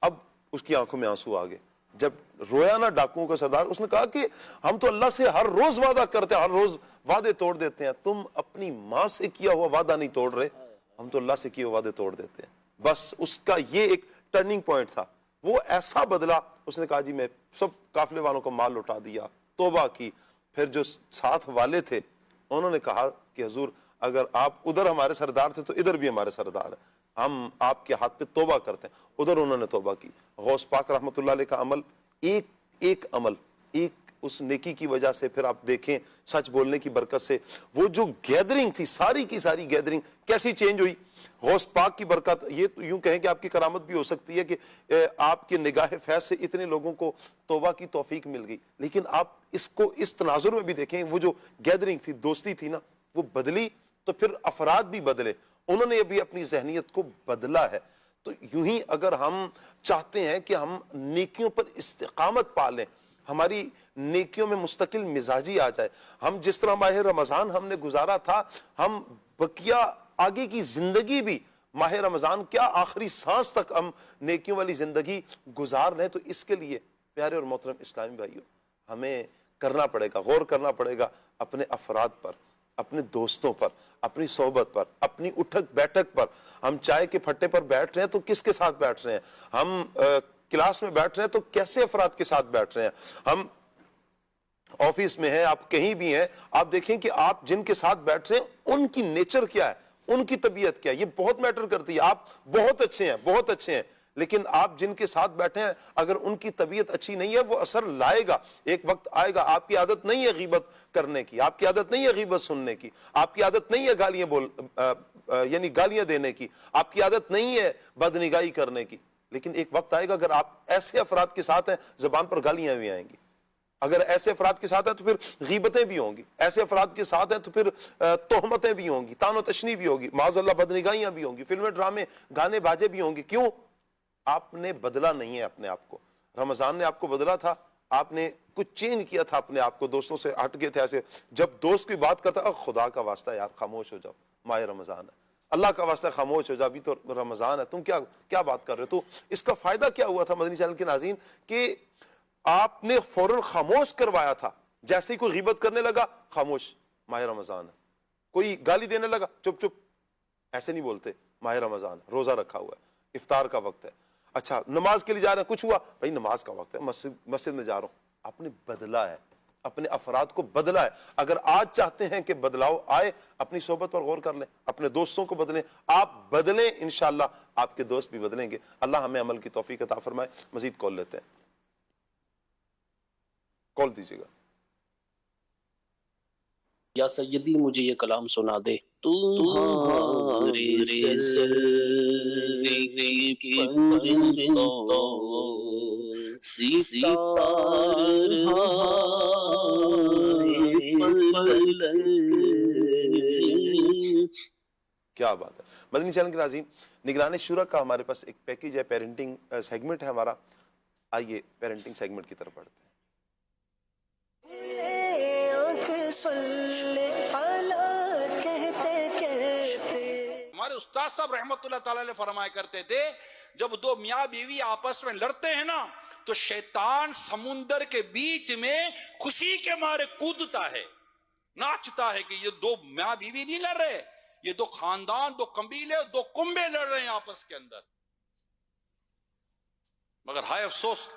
اب اس کی آنکھوں میں آنسو آ گئے جب رویا نا ڈاکوؤں کا سردار. اس نے کہا کہ ہم تو اللہ سے ہر روز وعدہ کرتے ہیں, ہر روز وعدے توڑ دیتے ہیں, تم اپنی ماں سے کیا ہوا وعدہ نہیں توڑ رہے, ہم تو اللہ سے کیے وعدے توڑ دیتے ہیں. بس اس کا یہ ایک ٹرننگ پوائنٹ تھا, وہ ایسا بدلا. اس نے کہا جی میں سب قافلے والوں کو مال لوٹا دیا, توبہ کی. پھر جو ساتھ والے تھے انہوں نے کہا کہ حضور اگر آپ ادھر ہمارے سردار تھے تو ادھر بھی ہمارے سردار ہیں, ہم آپ کے ہاتھ پہ توبہ کرتے ہیں. ادھر انہوں نے توبہ کی. غوث پاک رحمۃ اللہ علیہ کا عمل ایک عمل ایک اس نیکی کی وجہ سے, پھر آپ دیکھیں سچ بولنے کی برکت سے وہ جو گیدرنگ تھی ساری کی ساری گیدرنگ کیسی چینج ہوئی. غوث پاک کی برکت, یہ یوں کہیں کہ آپ کی کرامت بھی ہو سکتی ہے کہ آپ کے نگاہ فیض سے اتنے لوگوں کو توبہ کی توفیق مل گئی. لیکن آپ اس کو اس تناظر میں بھی دیکھیں, وہ جو گیدرنگ تھی, دوستی تھی نا, وہ بدلی تو پھر افراد بھی بدلے, انہوں نے بھی اپنی ذہنیت کو بدلا ہے. تو یوں ہی اگر ہم چاہتے ہیں کہ ہم نیکیوں پر استقامت پالیں, ہماری نیکیوں میں مستقل مزاجی آ جائے, ہم جس طرح ماہ رمضان ہم نے گزارا تھا, ہم بقیہ آگے کی زندگی بھی ماہ رمضان کیا آخری سانس تک ہم نیکیوں والی زندگی گزار لیں. تو اس کے لیے پیارے اور محترم اسلامی بھائیوں ہمیں کرنا پڑے گا, غور کرنا پڑے گا اپنے افراد پر, اپنے دوستوں پر, اپنی صحبت پر, اپنی اٹھک بیٹھک پر. ہم چائے کے پھٹے پر بیٹھ رہے ہیں تو کس کے ساتھ بیٹھ رہے ہیں, ہم کلاس میں بیٹھ رہے ہیں تو کیسے افراد کے ساتھ بیٹھ رہے ہیں, ہم آفس میں ہیں, آپ کہیں بھی ہیں, آپ دیکھیں کہ آپ جن کے ساتھ بیٹھ رہے ہیں ان کی نیچر کیا ہے, ان کی طبیعت کیا ہے, یہ بہت میٹر کرتی ہے. آپ بہت اچھے ہیں, بہت اچھے ہیں, لیکن آپ جن کے ساتھ بیٹھے ہیں اگر ان کی طبیعت اچھی نہیں ہے وہ اثر لائے گا. ایک وقت آئے گا, آپ کی عادت نہیں ہے غیبت کرنے کی, آپ کی عادت نہیں ہے غیبت سننے کی, آپ کی عادت نہیں ہے یعنی گالیاں دینے کی, آپ کی عادت نہیں ہے بدنگاہی کرنے کی. لیکن ایک وقت آئے گا اگر آپ ایسے افراد کے ساتھ ہیں زبان پر گالیاں بھی آئیں گی, اگر ایسے افراد کے ساتھ ہیں تو پھر غیبتیں بھی ہوں گی, ایسے افراد کے ساتھ ہیں تو پھر تہمتیں بھی ہوں گی, تان و تشنی بھی ہوگی, معاذ اللہ بدنگاہیاں بھی ہوں گی, فلمیں ڈرامے گانے باجے بھی ہوں گی. کیوں؟ آپ نے بدلا نہیں ہے اپنے آپ کو. رمضان نے آپ کو بدلا تھا, آپ نے کچھ چینج کیا تھا اپنے آپ کو, دوستوں سے ہٹ گئے تھے. ایسے جب دوست کی بات کرتا خدا کا واسطہ یار خاموش ہو جاؤ, ماہ رمضان ہے, اللہ کا واسطہ خاموش ہو جا, ابھی تو رمضان ہے, تم کیا بات کر رہے ہو. تو اس کا فائدہ کیا ہوا تھا مدنی چینل کے ناظرین کہ آپ نے فوراً خاموش کروایا تھا. جیسے ہی کوئی غیبت کرنے لگا خاموش, ماہ رمضان ہے. کوئی گالی دینے لگا چپ چپ, ایسے نہیں بولتے, ماہ رمضان روزہ رکھا ہوا ہے, افطار کا وقت ہے. اچھا نماز کے لیے جا رہے ہیں, کچھ ہوا بھائی نماز کا وقت ہے, مسجد میں جا رہا ہوں. آپ نے بدلا ہے, اپنے افراد کو بدلا ہے. اگر آج چاہتے ہیں کہ بدلاؤ آئے, اپنی صحبت پر غور کر لیں, اپنے دوستوں کو بدلیں. آپ بدلیں انشاءاللہ آپ کے دوست بھی بدلیں گے. اللہ ہمیں عمل کی توفیق عطا فرمائے. مزید کال لیتے ہیں, کال دیجیے گا.
یا سیدی مجھے یہ کلام سنا دے. تمہارے سر کی پرندوں ستارہ فلک.
کیا بات ہے. مدنی چینل کے ناظرین, نگران شورا کا ہمارے پاس ایک پیکیج ہے, پیرنٹنگ سیگمنٹ ہے ہمارا. آئیے پیرنٹنگ سیگمنٹ کی طرف بڑھتے ہیں.
ہمارے استاد صاحب رحمت اللہ تعالی علیہ فرمایا کرتے تھے جب دو میاں بیوی آپس میں لڑتے ہیں نا تو شیطان سمندر کے بیچ میں خوشی کے مارے کودتا ہے, ناچتا ہے کہ یہ دو میاں بیوی نہیں لڑ رہے, یہ دو خاندان, دو قبیلے, دو کنبے لڑ رہے ہیں آپس کے اندر. مگر ہائے افسوس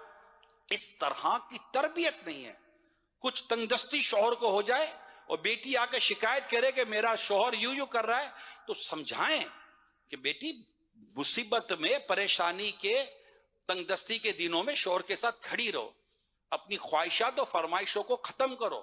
اس طرح کی تربیت نہیں ہے. کچھ تنگدستی شوہر کو ہو جائے اور بیٹی آ کے شکایت کرے کہ میرا شوہر یوں کر رہا ہے, تو سمجھائیں کہ بیٹی مصیبت میں, پریشانی کے, تنگدستی کے دنوں میں شوہر کے ساتھ کھڑی رہو, اپنی خواہشات و فرمائشوں کو ختم کرو.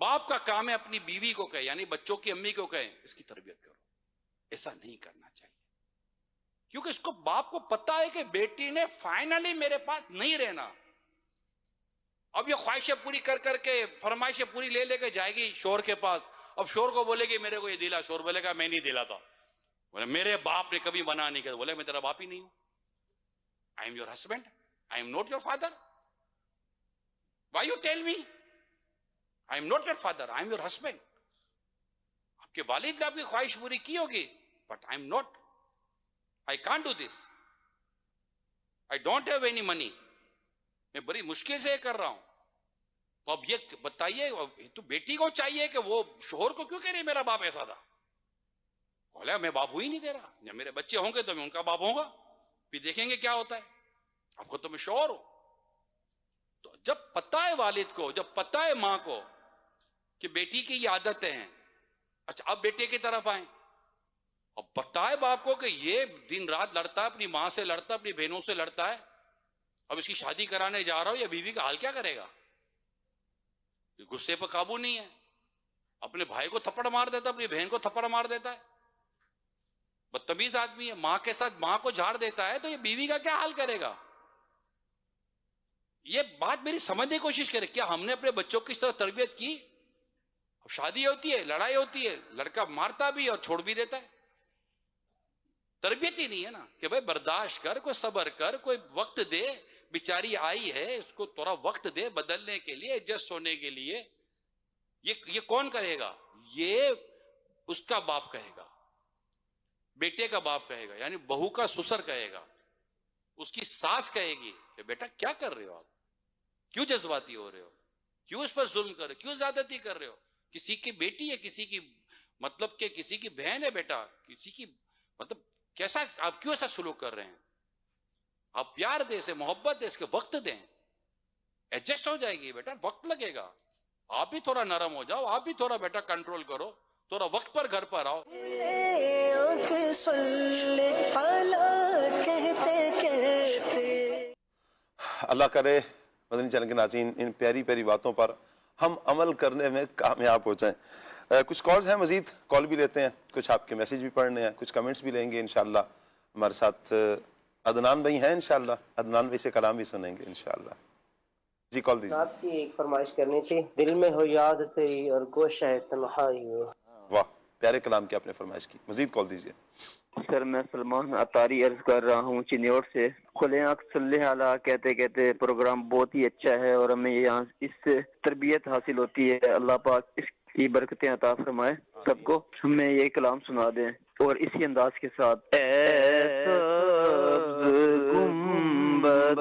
باپ کا کام ہے اپنی بیوی کو کہے، یعنی بچوں کی امی کو کہے اس کی تربیت کرو. ایسا نہیں کرنا چاہیے، کیونکہ اس کو باپ کو پتا ہے کہ بیٹی نے فائنلی میرے پاس نہیں رہنا. اب یہ خواہشیں پوری کر کر کے، فرمائشیں پوری لے لے کے جائے گی شوہر کے پاس. اب شوہر کو بولے گی میرے کو یہ دلا، شوہر بولے گا میں نہیں دلاتا. بولے میرے باپ نے کبھی منع نہیں کیا. بولے میں تیرا باپ ہی نہیں ہوں. I am your husband. I am not your father. Why you tell me? I am not your father. I am your husband. آپ کے والد نے آپ کی خواہش پوری کی ہوگی، but I am not. I can't do this. I don't have any money. میں بڑی مشکل سے یہ کر رہا ہوں. تو اب یہ بتائیے تو بیٹی کو چاہیے کہ وہ شوہر کو کیوں کہہ رہی میرا باپ ایسا تھا. بولا میں باپ ہی نہیں دے رہا. جب میرے بچے ہوں گے تو میں ان کا باپ ہوں گا، پھر دیکھیں گے کیا ہوتا ہے. آپ کو تو میں شوہر ہوں. تو جب پتہ ہے والد کو، جب پتہ ہے ماں کو کہ بیٹی کی یہ عادتیں ہیں، اچھا اب بیٹے کی طرف آئیں. اب پتہ ہے باپ کو کہ یہ دن رات لڑتا ہے، اپنی ماں سے لڑتا ہے، اپنی بہنوں سے لڑتا ہے. اب اس کی شادی کرانے جا رہا ہوں، یا بیوی کا حال کیا کرے گا؟ غصے پہ قابو نہیں ہے، اپنے بھائی کو تھپڑ مار دیتا ہے، اپنی بہن کو تھپڑ مار دیتا ہے. بدتمیز آدمی ہے. ماں کے ساتھ ماں کو جھاڑ دیتا ہے، تو یہ بیوی کا کیا حال کرے گا؟ یہ بات میری سمجھنے کی کوشش کرے. کیا ہم نے اپنے بچوں کی اس طرح تربیت کی؟ اب شادی ہوتی ہے، لڑائی ہوتی ہے، لڑکا مارتا بھی اور چھوڑ بھی دیتا ہے. تربیت ہی نہیں ہے نا کہ بھائی برداشت کر، کوئی صبر کر، کوئی وقت دے. بیچاری آئی ہے، اس کو تھوڑا وقت دے بدلنے کے لیے، ایڈجسٹ ہونے کے لیے. یہ کون کہے گا؟ یہ اس کا باپ کہے گا، بیٹے کا باپ کہے گا، یعنی بہو کا سسر کہے گا. اس کی ساس کہے گی کہ بیٹا کیا کر رہے ہو آپ؟ کیوں جذباتی ہو رہے ہو؟ کیوں اس پر ظلم کر رہے ہو؟ کیوں زیادتی کر رہے ہو؟ کسی کی بیٹی ہے، کسی کی مطلب کہ کسی کی بہن ہے بیٹا، کسی کی مطلب کیسا آپ کیوں ایسا سلوک کر رہے ہیں؟ آپ پیار دیں، اسے محبت دیں، اس کے وقت دیں. ایڈجسٹ ہو جائے گی بیٹا، وقت لگے گا. آپ بھی تھوڑا نرم ہو جاؤ، آپ بھی تھوڑا بیٹا کنٹرول کرو، تھوڑا وقت پر گھر پر آؤ.
اللہ کرے مدنی چینل کے ناظرین ان پیاری پیاری باتوں پر ہم عمل کرنے میں کامیاب ہو جائیں. کچھ کالز ہیں، مزید کال بھی لیتے ہیں، کچھ آپ کے میسیج بھی پڑھنے ہیں، کچھ کمنٹس بھی لیں گے انشاءاللہ. ہمارے ساتھ عدنان بھائی ہیں انشاءاللہ، عدنان بھائی سے کلام بھی سنیں گے انشاءاللہ. جی کال دیجیے.
آپ کی ایک فرمائش کرنی تھی، دل میں ہو یاد تیری اور گوشہ تنہائی ہو.
واہ، پیارے کلام کی آپ نے فرمائش کی. مزید کال دیجیے.
سر میں سلمان اطاری عرض کر رہا ہوں چنیوٹ سے. کھلے آنکھ صلی علیہ کہتے کہتے پروگرام بہت ہی اچھا ہے اور ہمیں یہاں اس سے تربیت حاصل ہوتی ہے. اللہ پاک اس کی برکتیں عطا فرمائے سب کو. ہمیں یہ کلام سنا دیں اور اسی انداز کے ساتھ. اے سبز گنبد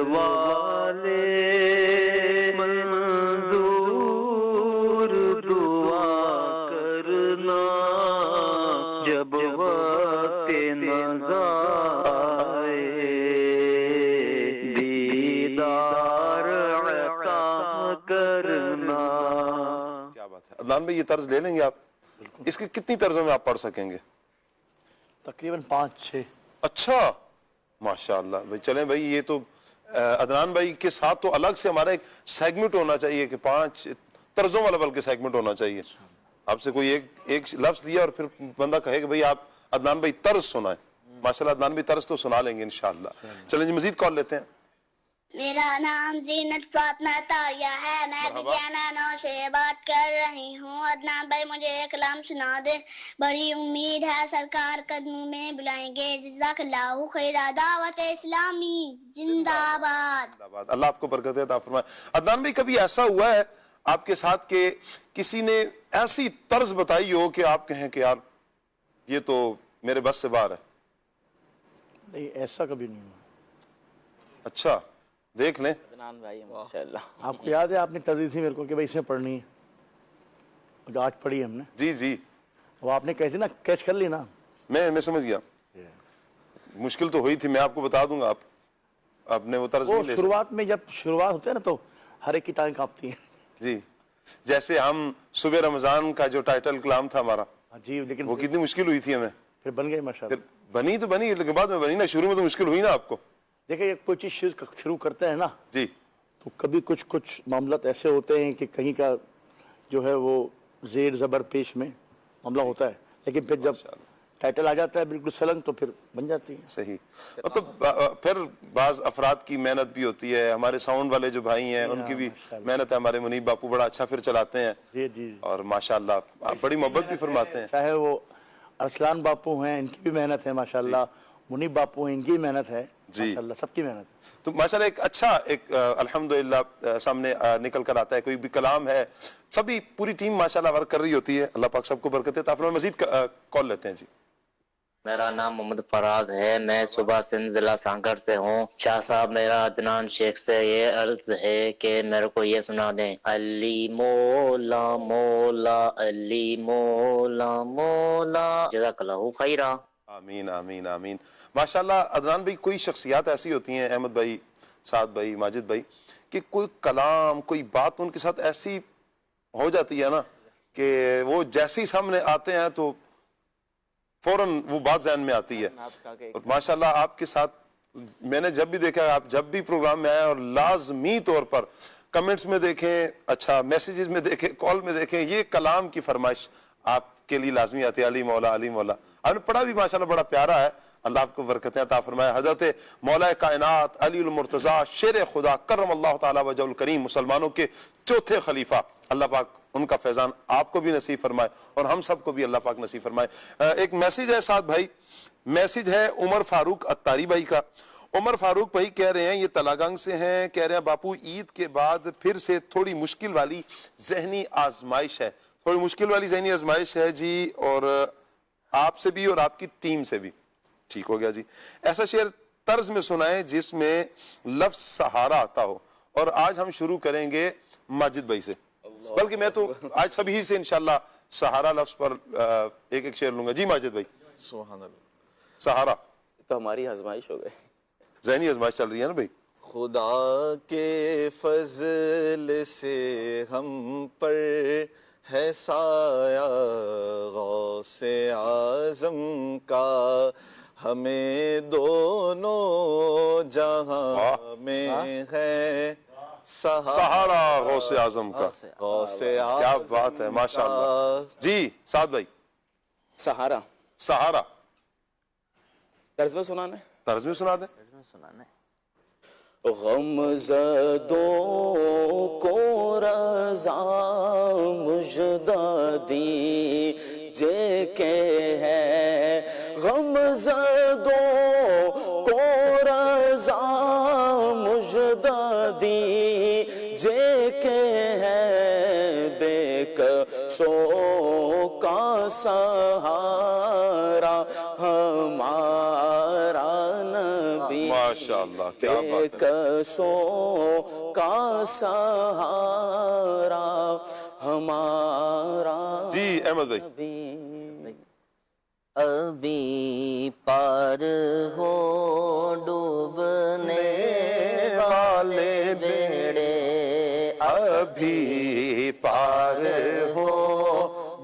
والے منظور دعا کرنا جب وقت نظر آئے دیدار عطا کرنا.
کیا بات ہے عدنان بھائی، یہ طرز لے لیں گے آپ؟ اس کی کتنی طرزوں میں آپ پڑھ سکیں گے؟
تقریباً 5-6.
اچھا ماشاءاللہ بھائی. چلیں بھائی، یہ تو عدنان بھائی کے ساتھ تو الگ سے ہمارا ایک سیگمنٹ ہونا چاہیے کہ 5 طرزوں والا بلکہ سیگمنٹ ہونا چاہیے. آپ سے کوئی ایک لفظ دیا اور پھر بندہ کہے کہ بھئی آپ عدنان بھائی طرز سنائیں. ماشاءاللہ عدنان بھائی طرز تو سنا لیں گے انشاءاللہ. چلیں جی مزید کال لیتے ہیں.
میرا نام زینت فاطمہ طاہیہ ہے، میں وجانا 9 سے بات کر رہی ہوں. عدنان بھائی مجھے ایک کلام سنا دیں، بڑی امید ہے سرکار قدموں میں بلائیں گے. جزاک اللہ خیر. دعوت اسلامی زندہ باد.
اللہ آپ کو برکت عطا فرمائے. عدنان بھائی کبھی ایسا ہوا ہے آپ کے ساتھ کہ کسی نے ایسی طرز بتائی ہو کہ آپ کہیں کہ یار یہ تو میرے بس سے باہر ہے؟
نہیں، ایسا کبھی نہیں ہوا.
اچھا دیکھ لیں.
عدنان بھائی ماشاءاللہ.
آپ کو یاد ہے آپ نے ترجیح تھی میرے کو کہ بھائی اسے پڑھنی ہے، آج پڑھی ہم نے.
جی جی
وہ آپ نے کیسے نا کیچ کر لی نا.
میں سمجھ گیا. مشکل تو ہوئی تھی، میں آپ کو بتا دوں گا. آپ نے وہ طرز نہیں لے.
شروعات میں جب شروعات ہوتے ہیں نا تو ہر ایک کی ٹانگ کانپتی ہیں.
جی جیسے ہم صبح رمضان کا جو ٹائٹل کلام تھا ہمارا،
جی لیکن
وہ کتنی مشکل ہوئی تھی ہمیں.
پھر بن گئی ماشاءاللہ.
بنی تو بنی لیکن بعد میں بنی نا. شروع میں تو مشکل ہوئی نا آپ کو.
دیکھیں کوئی چیز شروع کرتے ہیں نا
جی
تو کبھی کچھ معاملات ایسے ہوتے ہیں کہ کہیں کا جو ہے وہ زیر زبر پیش میں معاملہ ہوتا ہے، لیکن پھر جب ٹائٹل آ جاتا ہے بالکل سلنگ تو پھر بن جاتی ہے.
صحیح. مطلب پھر بعض افراد کی محنت بھی ہوتی ہے. ہمارے ساؤنڈ والے جو بھائی ہیں ان کی بھی محنت ہے. ہمارے منیب باپو بڑا اچھا پھر چلاتے ہیں.
جی جی.
اور ماشاءاللہ آپ بڑی محبت بھی فرماتے ہیں.
چاہے وہ ارسلان باپو ہیں، ان کی بھی محنت ہے ماشاءاللہ، منیب باپو ہیں، ان کی محنت ہے ماشاءاللہ، سب کی محنت ہے.
تو ماشاءاللہ ایک اچھا ایک الحمدللہ سامنے نکل کر آتا ہے. کوئی بھی کلام ہے، سبھی پوری ٹیم ماشاءاللہ ورک کر رہی ہوتی ہے. اللہ پاک سب کو برکت دے. آپ مزید کال لیتے ہیں. جی
میرا نام محمد فراز ہے، میں صوبہ سندھ ضلع سانکر سے ہوں. شاہ صاحب میرا عدنان شیخ سے یہ عرض ہے کہ میرے کو یہ سنا دیں، علی مولا مولا علی مولا مولا. جزاک اللہ خیرہ.
آمین آمین آمین. ماشاءاللہ عدنان بھائی، کوئی شخصیات ایسی ہوتی ہیں، احمد بھائی، سعد بھائی، ماجد بھائی، کہ کوئی کلام کوئی بات ان کے ساتھ ایسی ہو جاتی ہے نا کہ وہ جیسے ہی سامنے آتے ہیں تو فوراً وہ بات ذہن میں آتی ہے. اور ماشاءاللہ آپ کے ساتھ میں نے جب بھی دیکھا، آپ جب بھی پروگرام میں آئے اور لازمی طور پر کمنٹس میں دیکھیں، اچھا میسیجز میں دیکھیں، کال میں دیکھیں، یہ کلام کی فرمائش آپ کے لیے لازمی آتی ہے. علی مولا علی مولا آپ نے پڑھا بھی ماشاءاللہ بڑا پیارا ہے. اللہ آپ کو برکتیں عطا فرمائے. حضرت مولا کائنات علی المرتضیٰ شیر خدا کرم اللہ تعالیٰ وجہ الکریم، مسلمانوں کے چوتھے خلیفہ، اللہ پاک ان کا فیضان آپ کو بھی نصیب فرمائے اور ہم سب کو بھی اللہ پاک نصیب فرمائے. ایک میسیج ہے ساتھ بھائی، میسیج ہے عمر فاروق اتاری بھائی کا. عمر فاروق بھائی کہہ رہے ہیں، یہ تلاگنگ سے ہیں، کہہ رہے ہیں باپو عید کے بعد پھر سے تھوڑی مشکل والی ذہنی آزمائش ہے. تھوڑی مشکل والی ذہنی آزمائش ہے جی، اور آپ سے بھی اور آپ کی ٹیم سے بھی. ٹھیک ہو گیا جی. ایسا شعر طرز میں سنائیں جس میں لفظ سہارا آتا ہو. اور آج ہم شروع کریں گے ماجد بھائی سے، بلکہ میں تو آج سبھی سے انشاءاللہ سہارا لفظ پر ایک ایک شعر لوں گا. جی ماجد بھائی.
سبحان اللہ.
سہارا
تو ہماری آزمائش ہو گئی،
ذہنی آزمائش چل رہی ہے نا بھائی.
خدا کے فضل سے ہم پر ہے سایہ غوث اعظم کا، ہمیں دونوں جہاں میں ہے
سہارا غوث اعظم کا.
غوث
کیا بات ہے ماشاءاللہ. جی سعد بھائی.
سہارا
سہارا
طرز میں سنانا ہے.
طرز میں سنا دیں.
غم زدوں کو رضا مجدہ دیجے کہ ہے، غم زدوں کو رضا مجدہ دیجے کہ ہے، بے کسوں کا سہارا ہمارا نبی،
ماشاءاللہ کیا بات ہے.
کسوں کا سہارا ہمارا.
جی احمد بھائی.
ابھی پار ہو ڈوبنے والے بیڑے،
ابھی پار ہو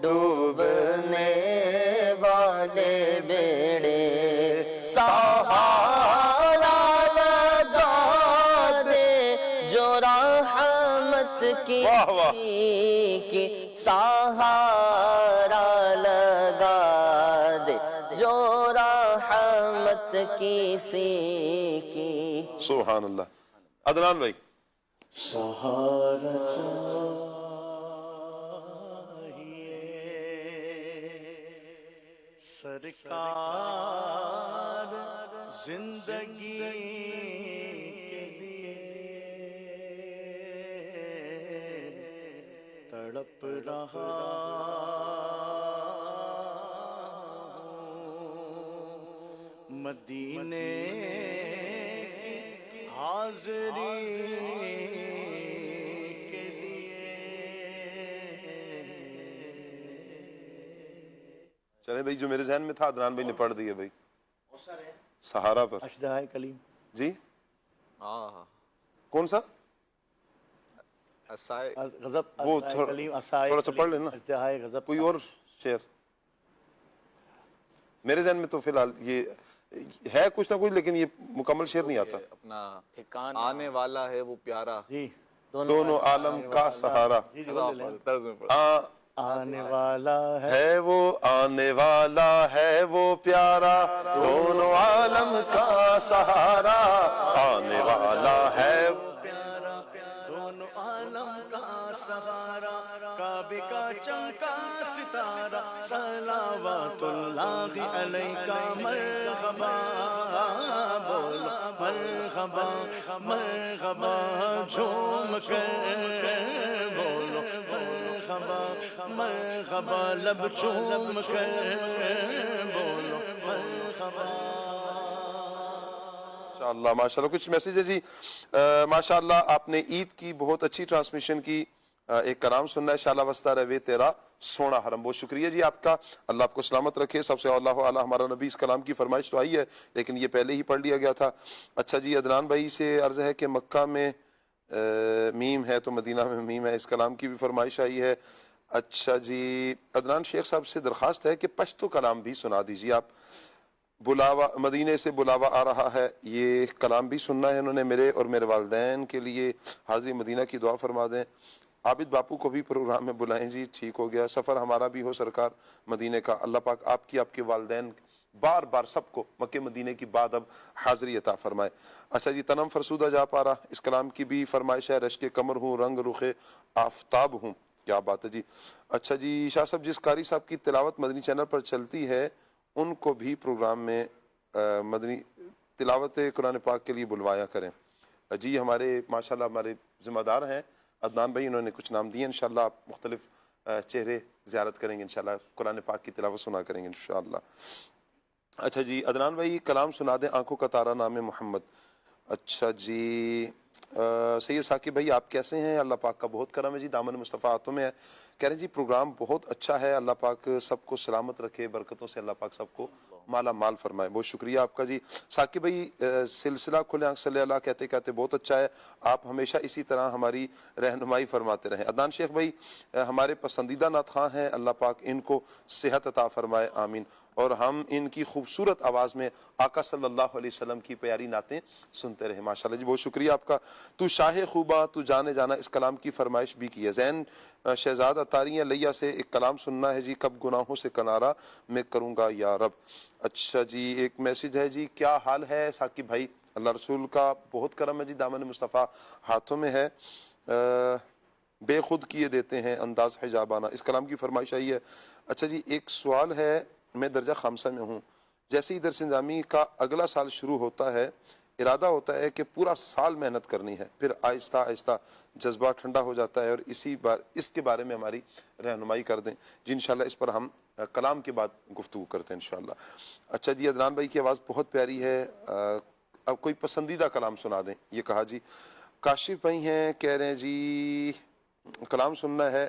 ڈوبنے والے بیڑے، سہارا لگا دے جو رحمت کی سہارا لگا دے جو رحمت کسی کی.
سبحان اللہ. عدنان بھائی.
سہارا سرکار زندگی کے لیے تڑپ رہا ہوں، مدینے کی حاضری کے لیے.
چلے بھائی، جو میرے ذہن میں تھا عدنان بھائی نے پڑھ دیا بھائی. سہارا پر
اشدہائے کلیم.
جی
ہاں
کون سا
غضب
وہ تھوڑا سا پڑھ لینا.
اشدہائے غضب.
کوئی اور شعر میرے ذہن میں تو فی الحال یہ ہے کچھ نہ کچھ، لیکن یہ مکمل شعر نہیں آتا.
اپنا آنے والا ہے وہ پیارا،
جی
دونوں عالم کا سہارا،
آنے والا
ہے وہ آنے والا ہے وہ پیارا، دونوں عالم کا سہارا، آنے والا ہے
پیارا، دونوں عالم کا سہارا، کعبے کا چمکا ستارہ، صلوات اللہ علیکہ مرحبا، بولو مرحبا مرحبا، جھوم کر بولو مرحبا مرحبا، لب چوم کر بولو مرحبا۔
ماشاءاللہ ماشاءاللہ، کچھ میسیج ہے جی۔ ماشاءاللہ آپ نے عید کی بہت اچھی ٹرانسمیشن کی، ایک کلام سننا ہے، شالا وسطہ روے تیرا سونا حرم۔ بہت شکریہ جی آپ کا، اللہ آپ کو سلامت رکھے۔ سب سے اللہ اعلیٰ ہمارا نبی، اس کلام کی فرمائش تو آئی ہے لیکن یہ پہلے ہی پڑھ لیا گیا تھا۔ اچھا جی، عدنان بھائی سے عرض ہے کہ مکہ میں میم ہے تو مدینہ میں میم ہے، اس کلام کی بھی فرمائش آئی ہے۔ اچھا جی، عدنان شیخ صاحب سے درخواست ہے کہ پشتو کلام بھی سنا دیجیے آپ۔ بلاوا، مدینے سے بلاوا آ رہا ہے، یہ کلام بھی سننا ہے انہوں نے، میرے اور میرے والدین کے لیے حاضری مدینہ کی دعا فرما دیں۔ عابد باپو کو بھی پروگرام میں بلائیں جی، ٹھیک ہو گیا، سفر ہمارا بھی ہو سرکار مدینے کا، اللہ پاک آپ کی، آپ کے والدین، بار بار سب کو مکہ مدینے کی بعد اب حاضری عطا فرمائے۔ اچھا جی، تنم فرسودہ جا پارا، اس کلام کی بھی فرمائش ہے، رشک کمر ہوں رنگ رخ آفتاب ہوں، کیا بات ہے جی۔ اچھا جی، شاہ صاحب جس قاری صاحب کی تلاوت مدنی چینل پر چلتی ہے ان کو بھی پروگرام میں مدنی تلاوت قرآن پاک کے لیے بلوایا کریں۔ جی ہمارے ماشاءاللہ ہمارے ذمہ دار ہیں عدنان بھائی، انہوں نے کچھ نام دیے، انشاءاللہ آپ مختلف چہرے زیارت کریں گے، انشاءاللہ قرآن پاک کی تلاوت سنا کریں گے انشاءاللہ۔ اچھا جی، عدنان بھائی کلام سنا دیں، آنکھوں کا تارا نام محمد۔ اچھا جی، سید ثاقب بھائی آپ کیسے ہیں؟ اللہ پاک کا بہت کرم ہے جی، دامن مصطفیٰ ہاتھوں میں ہے۔ کہہ رہے ہیں جی پروگرام بہت اچھا ہے، اللہ پاک سب کو سلامت رکھے، برکتوں سے اللہ پاک سب کو مالا مال فرمائے۔ بہت شکریہ آپ کا جی۔ ثاقب بھائی سلسلہ کھلے آنکھ صلی اللہ کہتے کہتے بہت اچھا ہے، آپ ہمیشہ اسی طرح ہماری رہنمائی فرماتے رہیں۔ عدنان شیخ بھائی ہمارے پسندیدہ نعت خواں ہیں، اللہ پاک ان کو صحت عطا فرمائے، آمین۔ اور ہم ان کی خوبصورت آواز میں آقا صلی اللہ علیہ وسلم کی پیاری نعتیں سنتے رہیں، ماشاءاللہ جی، بہت شکریہ آپ کا۔ تو شاہ خوباں تو جانے جانا، اس کلام کی فرمائش بھی کی ہے۔ زین شہزاد اطاریہ لیا سے ایک کلام سننا ہے جی، کب گناہوں سے کنارہ میں کروں گا یا رب۔ اچھا جی، ایک میسیج ہے جی، کیا حال ہے ثاقب بھائی؟ اللہ رسول کا بہت کرم ہے جی، دامن مصطفیٰ ہاتھوں میں ہے، بے خود کیے دیتے ہیں انداز حجابانہ، اس کلام کی فرمائش آئی ہے۔ اچھا جی، ایک سوال ہے، میں درجہ خامسہ میں ہوں، جیسے ہی درس نظامی کا اگلا سال شروع ہوتا ہے ارادہ ہوتا ہے کہ پورا سال محنت کرنی ہے، پھر آہستہ آہستہ جذبہ ٹھنڈا ہو جاتا ہے، اور اس کے بارے میں ہماری رہنمائی کر دیں جی، انشاءاللہ اس پر ہم کلام کے بعد گفتگو کرتے ہیں انشاءاللہ۔ اچھا جی، عدنان بھائی کی آواز بہت پیاری ہے، اب کوئی پسندیدہ کلام سنا دیں، یہ کہا جی۔ کاشف بھائی ہیں، کہہ رہے ہیں جی کلام سننا ہے،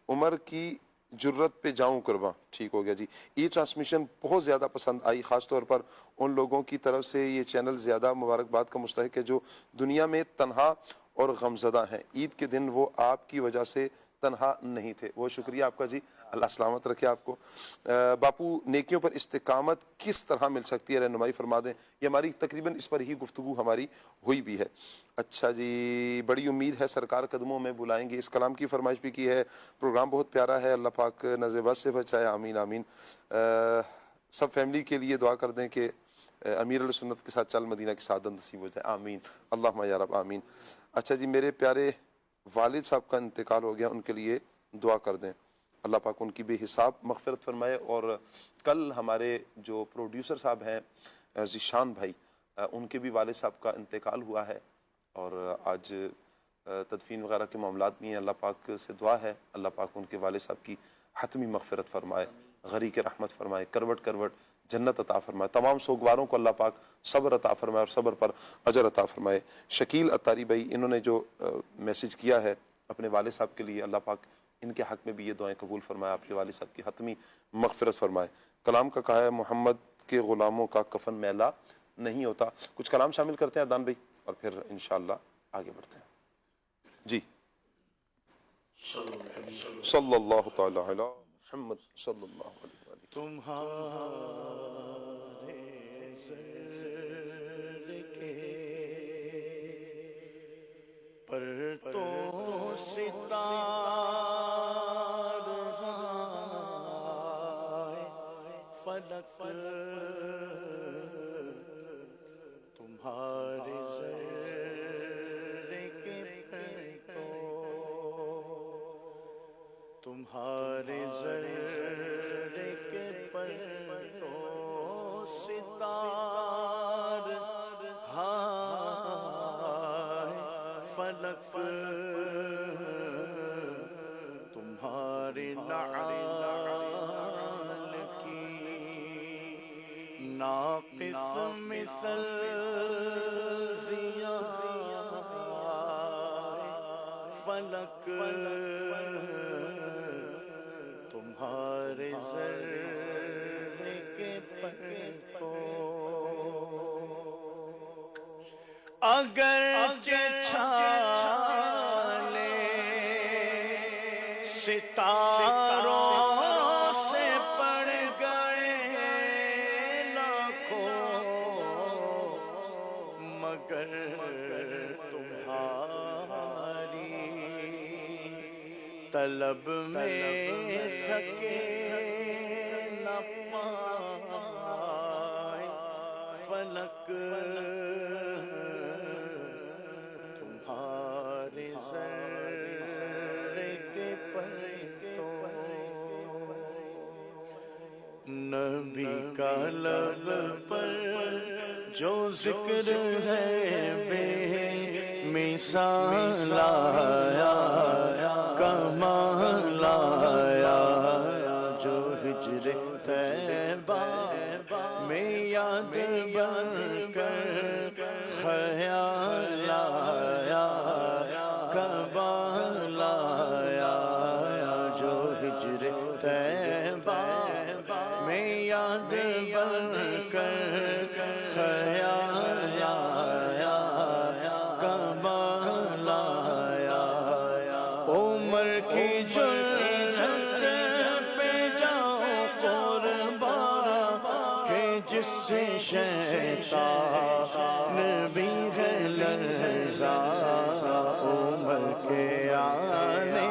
عمر کی جرت پہ جاؤں قرباں، ٹھیک ہو گیا جی۔ یہ ٹرانسمیشن بہت زیادہ پسند آئی، خاص طور پر ان لوگوں کی طرف سے یہ چینل زیادہ مبارکباد کا مستحق ہے جو دنیا میں تنہا اور غمزدہ ہیں، عید کے دن وہ آپ کی وجہ سے تنہا نہیں تھے۔ بہت شکریہ آپ کا جی، اللہ سلامت رکھے آپ کو۔ باپو نیکیوں پر استقامت کس طرح مل سکتی ہے، رہنمائی فرما دیں، یہ ہماری تقریباً اس پر ہی گفتگو ہماری ہوئی بھی ہے۔ اچھا جی، بڑی امید ہے سرکار قدموں میں بلائیں گے، اس کلام کی فرمائش بھی کی ہے، پروگرام بہت پیارا ہے، اللہ پاک نظر بد سے بچائے، آمین آمین۔ سب فیملی کے لیے دعا کر دیں کہ امیر علیہ سنت کے ساتھ چل مدینہ کی سعادت نصیب ہو جائے، آمین اللہم یا رب آمین۔ اچھا جی، میرے پیارے والد صاحب کا انتقال ہو گیا، ان کے لیے دعا کر دیں، اللہ پاک ان کی بے حساب مغفرت فرمائے۔ اور کل ہمارے جو پروڈیوسر صاحب ہیں ذیشان بھائی، ان کے بھی والد صاحب کا انتقال ہوا ہے، اور آج تدفین وغیرہ کے معاملات بھی ہیں، اللہ پاک سے دعا ہے اللہ پاک ان کے والد صاحب کی حتمی مغفرت فرمائے، غریق رحمت فرمائے، کروٹ کروٹ جنت عطا فرمائے، تمام سوگواروں کو اللہ پاک صبر عطا فرمائے اور صبر پر اجر عطا فرمائے۔ شکیل اطاری بھائی انہوں نے جو میسیج کیا ہے اپنے والد صاحب کے لیے، اللہ پاک ان کے حق میں بھی یہ دعائیں قبول فرمائے، آپ کے والد صاحب کی حتمی مغفرت فرمائے۔ کلام کا کہا ہے محمد کے غلاموں کا کفن میلا نہیں ہوتا، کچھ کلام شامل کرتے ہیں عدنان بھائی اور پھر انشاءاللہ آگے بڑھتے ہیں جی۔ صلی اللہ تعالی علی محمد صلی اللہ علیہ وآلہ۔
تمہارے سر کے
پر تو ستار فلک تمہارے ذرے کے پرتو تمہارے ذرے کے پرتو ستار فلک تمہارے نعال کی ناقص مثل ضیاء فلک تمہارے ذرے کے پرتو اگر چھالے ستاروں سے پڑ گئے لاکھوں مگر تمہاری طلب میں تھکے نہ پائے فلک تمہارے ذرے کے پرتو نبی کا لب پر جو ذکر ہے بے مثال آیا کمال آیا جو ہجر طیبہ میں یاد بن کر خیال آیا کمال آیا جو ہجر طیبہ میں یاد بن کر خیال آیا کمال آیا عمر کی جرت پہ جاؤ قربان کہ جس سے شیطان بھی ہے لرزا عمر کے آنے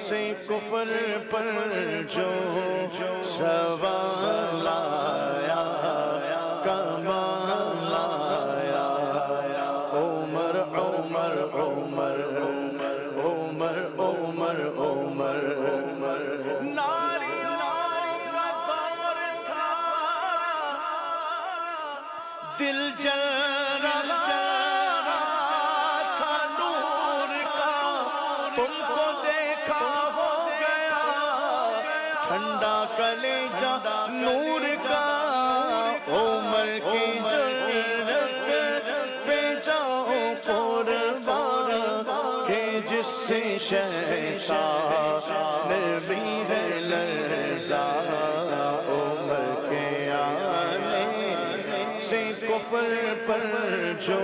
سے کفر پر جو سوال آیا کمال آیا عمر عمر عمر عمر عمر عمر عمر ناریوں کا دور تھا دل جل رہا تھا نور کا تم کو دیکھا ہو گیا ٹھنڈا کلیجہ نور کا عمر کی جرت پہ جاؤ قربان کہ جس سے شیطان بھی ہے لرزا عمر کے آنے سے کفر پر جو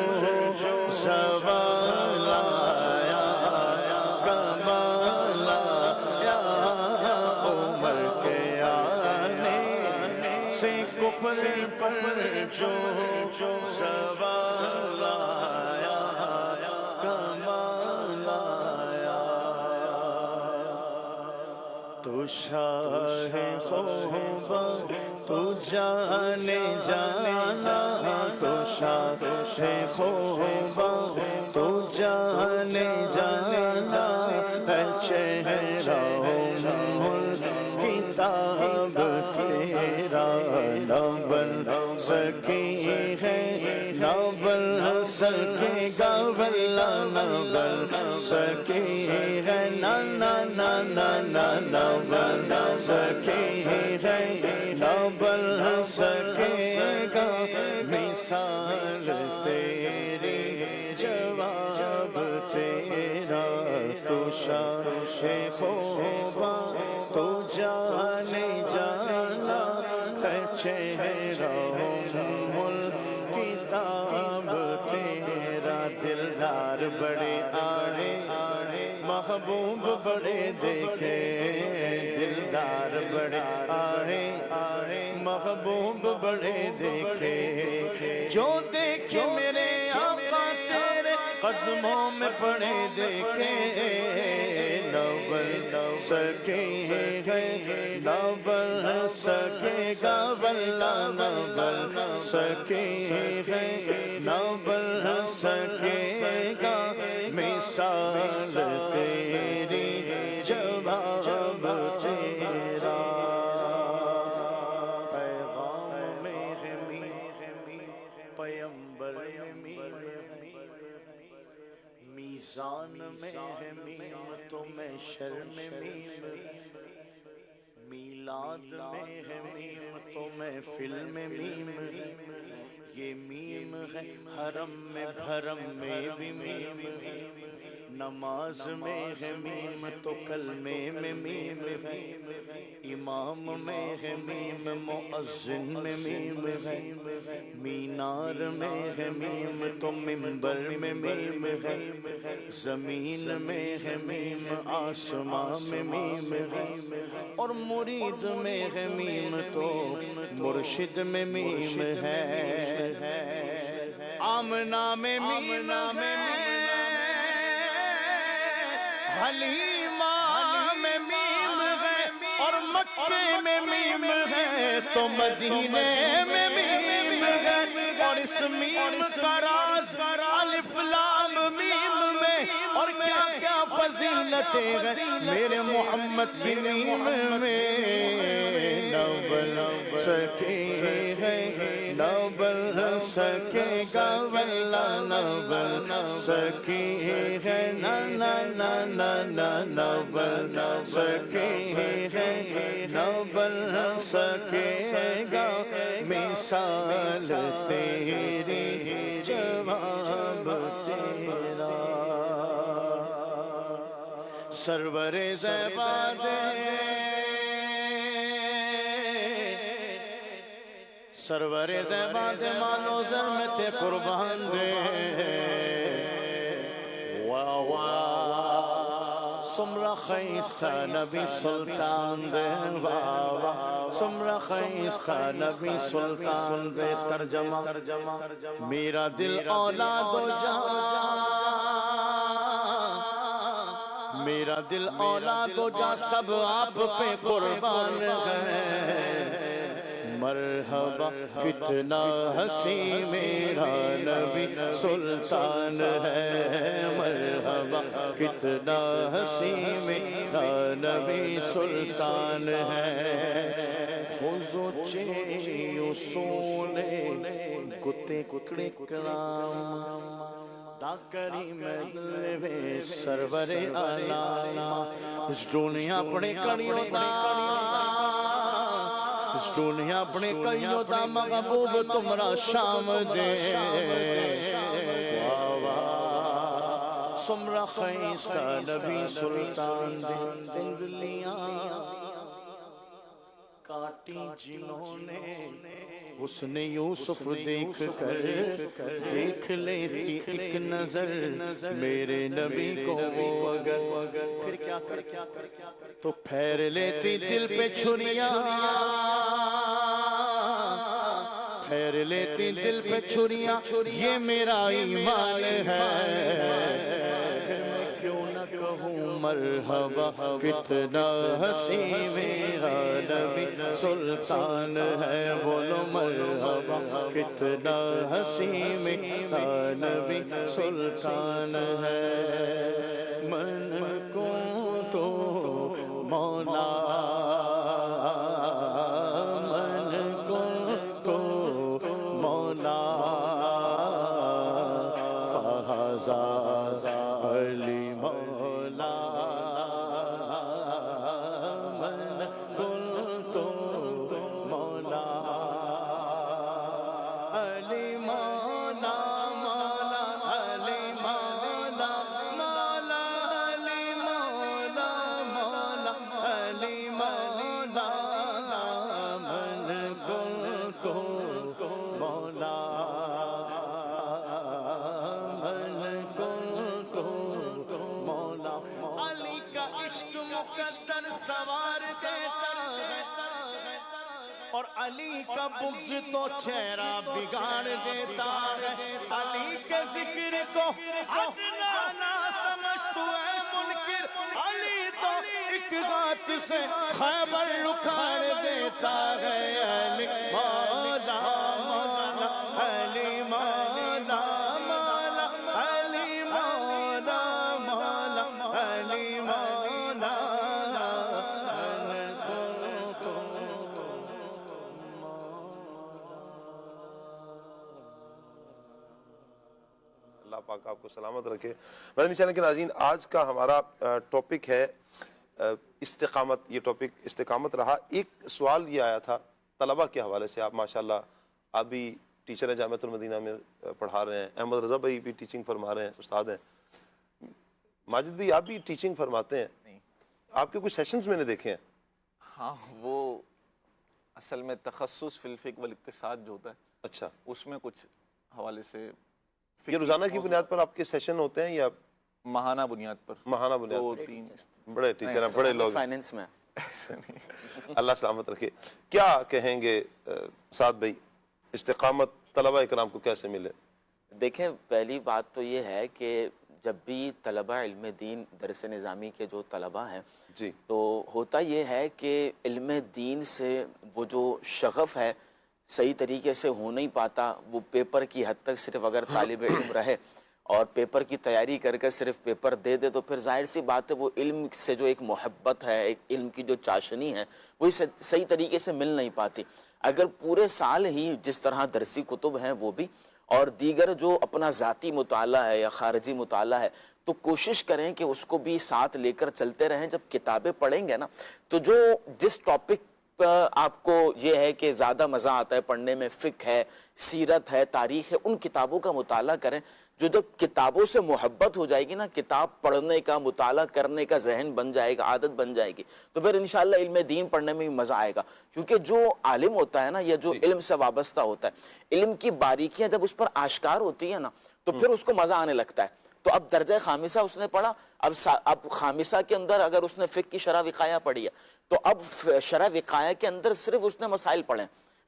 سوال آیا کمال آیا عمر کے آنے سے کفر پر جو سوال آیا کمال آیا تو شاہ خوبا تو جانے جانا تو شاہ خوبا تو جانے جانا چہرہ کتاب تیرا نہ بن سکی ہے نہ بن سکے گا بلا نہ بن سکی ہے نہ بن سکی ہے نہ بن سکے گا مثال تیری جواب تیرا تو شاہ خوبا تو جانے جانا چہرہ کتاب تیرا دلدار بڑے آئے محبوب بڑے دیکھے دلدار بڑے آئے محبوب بڑے دیکھے جو دیکھے میرے آقا تیرے قدموں میں پڑے دیکھے نہ بن سکے نہ بن سکے گا واللہ نہ بن سکے نہ بن سکے گا مثال تیری جواب تیرا پیغام میں ہے پیمبر میزان میں ہے میم تو محشر میں میم میلاد میں ہے میم تو محفل میں میم یہ میم ہے حرم میں بھرم میں بھی میم نماز میں ہے میم تو کلمے میں میم ہے امام میں ہے میم مؤذن میں میم ہے مینار میں ہے میم تو منبر میں میم ہے زمین میں ہے میم آسمان میں میم ہے اور مرید میں ہے میم تو مرشد میں میم ہے آمنہ میں میم ہے حلیمہ میں میم ہے اور مکے میں میم ہے تو مدینے میں میم ہے اور اس میم کا راز الف لام میم میں اور کیا کیا فضیلتیں ہیں میرے محمد کی میم میں نہ بن سکے نہ بن سکے گا واللہ نہ بن سکے نہ نہ نہ نہ نہ نہ بن سکے نہ بن سکے گا مثال تیری جواب تیرا سرور زیباد سرور زیباد مالو زر میں تھے قربان دے واہ واہ سمرہ خیستہ نبی سلطان دے واہ واہ سمرہ خیستہ نبی سلطان دے ترجمہ میرا دل اولاد و جان میرا دل اولاد و جان سب آپ پہ قربان ہے مرحبا کتنا حسین میرا نبی سلطان ہے مرحبا کتنا حسین میرا نبی سلطان ہے خوزو چی اصول کتے کتے کرام دا کریم دلوے سرور علامہ اس دنیا پڑے کریو دا اس دنیا پڑے کریو دا مغبوب تمرا شام دے سمرہ خیستہ نبی سلطان دے انگلیاں کاٹی جنہوں نے حسن یوسف دیکھ کر دیکھ لیتی ایک نظر میرے نبی کو وہ اگر پھر کیا کر تو پھیر لیتی دل پہ چھریاں پھیر لیتی دل پہ چھریاں یہ میرا ایمان ہے کیوں نہ کہوں مرحبا کتنا حسین میرا نبی سلطان ہے بولو مرحبا کتنا حسین میرا نبی سلطان ہے من کو تو مولا من کو تو مولا فہذا علی مولا من کنتو مولا علی مولا مولا علی مولا مولا علی مولا مولا علی مولا من کنتو مولا علی کا عشق مقدر سوار دیتا ہے اور علی کا بغض تو چہرہ بگاڑ دیتا ہے. علی کے ذکر کو عدنان نہ سمجھ تو اے منکر, علی تو ایک بات سے خیبر اکھاڑ دیتا ہے. علی مولا مولا علی مولا مولا علی مولا مولا علی مولا.
اللہ پاک آپ کو سلامت رکھے. مدنی چینل کے ناظرین, آج کا ہمارا ٹاپک ہے استقامت. یہ ٹاپک استقامت رہا. ایک سوال یہ آیا تھا طلبہ کے حوالے سے. آپ ماشاءاللہ آپ بھی ٹیچر ہیں, جامعۃ المدینہ میں پڑھا رہے ہیں. احمد رضا بھائی بھی ٹیچنگ فرما رہے ہیں, استاد ہیں. ماجد بھائی آپ بھی ٹیچنگ فرماتے ہیں, آپ کے کچھ سیشنز میں نے دیکھے ہیں.
ہاں, وہ اصل میں تخصص فی الفقہ والاقتصاد جو ہوتا ہے,
اچھا,
اس میں کچھ حوالے سے
یہ روزانہ کی بنیاد پر آپ کے سیشن ہوتے ہیں یا
ماہانہ بنیاد پر؟
ماہانہ بنیاد
دو
پر.
تین
بڑے ٹیچر ہیں, بڑے لوگ.
فائننس میں.
اللہ سلامت رکھے. کیا کہیں گے سعد بھائی, استقامت طلبہ اکرام کو کیسے ملے؟
دیکھیں, پہلی بات تو یہ ہے کہ جب بھی طلبہ علم دین درس نظامی کے جو طلبہ ہیں,
جی,
تو ہوتا یہ ہے کہ علم دین سے وہ جو شغف ہے صحیح طریقے سے ہو نہیں پاتا. وہ پیپر کی حد تک صرف اگر طالب علم رہے اور پیپر کی تیاری کر کے صرف پیپر دے دے, تو پھر ظاہر سی بات ہے وہ علم سے جو ایک محبت ہے, ایک علم کی جو چاشنی ہے, وہ صحیح طریقے سے مل نہیں پاتی. اگر پورے سال ہی جس طرح درسی کتب ہیں وہ بھی, اور دیگر جو اپنا ذاتی مطالعہ ہے یا خارجی مطالعہ ہے, تو کوشش کریں کہ اس کو بھی ساتھ لے کر چلتے رہیں. جب کتابیں پڑھیں گے نا, تو جو جس ٹاپک آپ کو یہ ہے کہ زیادہ مزہ آتا ہے پڑھنے میں, فقہ ہے, سیرت ہے, تاریخ ہے, ان کتابوں کا مطالعہ کریں. جو جب کتابوں سے محبت ہو جائے گی نا, کتاب پڑھنے کا, مطالعہ کرنے کا ذہن بن جائے گا, عادت بن جائے گی, تو پھر انشاءاللہ علم دین پڑھنے میں بھی مزہ آئے گا. کیونکہ جو عالم ہوتا ہے نا, یا جو علم سے وابستہ ہوتا ہے, علم کی باریکیاں جب اس پر آشکار ہوتی ہیں نا, تو پھر اس کو مزہ آنے لگتا ہے. تو اب درجہ خامسہ اس نے پڑھا, اب خامسہ کے اندر اگر اس نے فقہ کی شرح وقایہ پڑھی ہے, تو اب شرح وقایہ کے اندر صرف اس نے مسائل پڑھیں,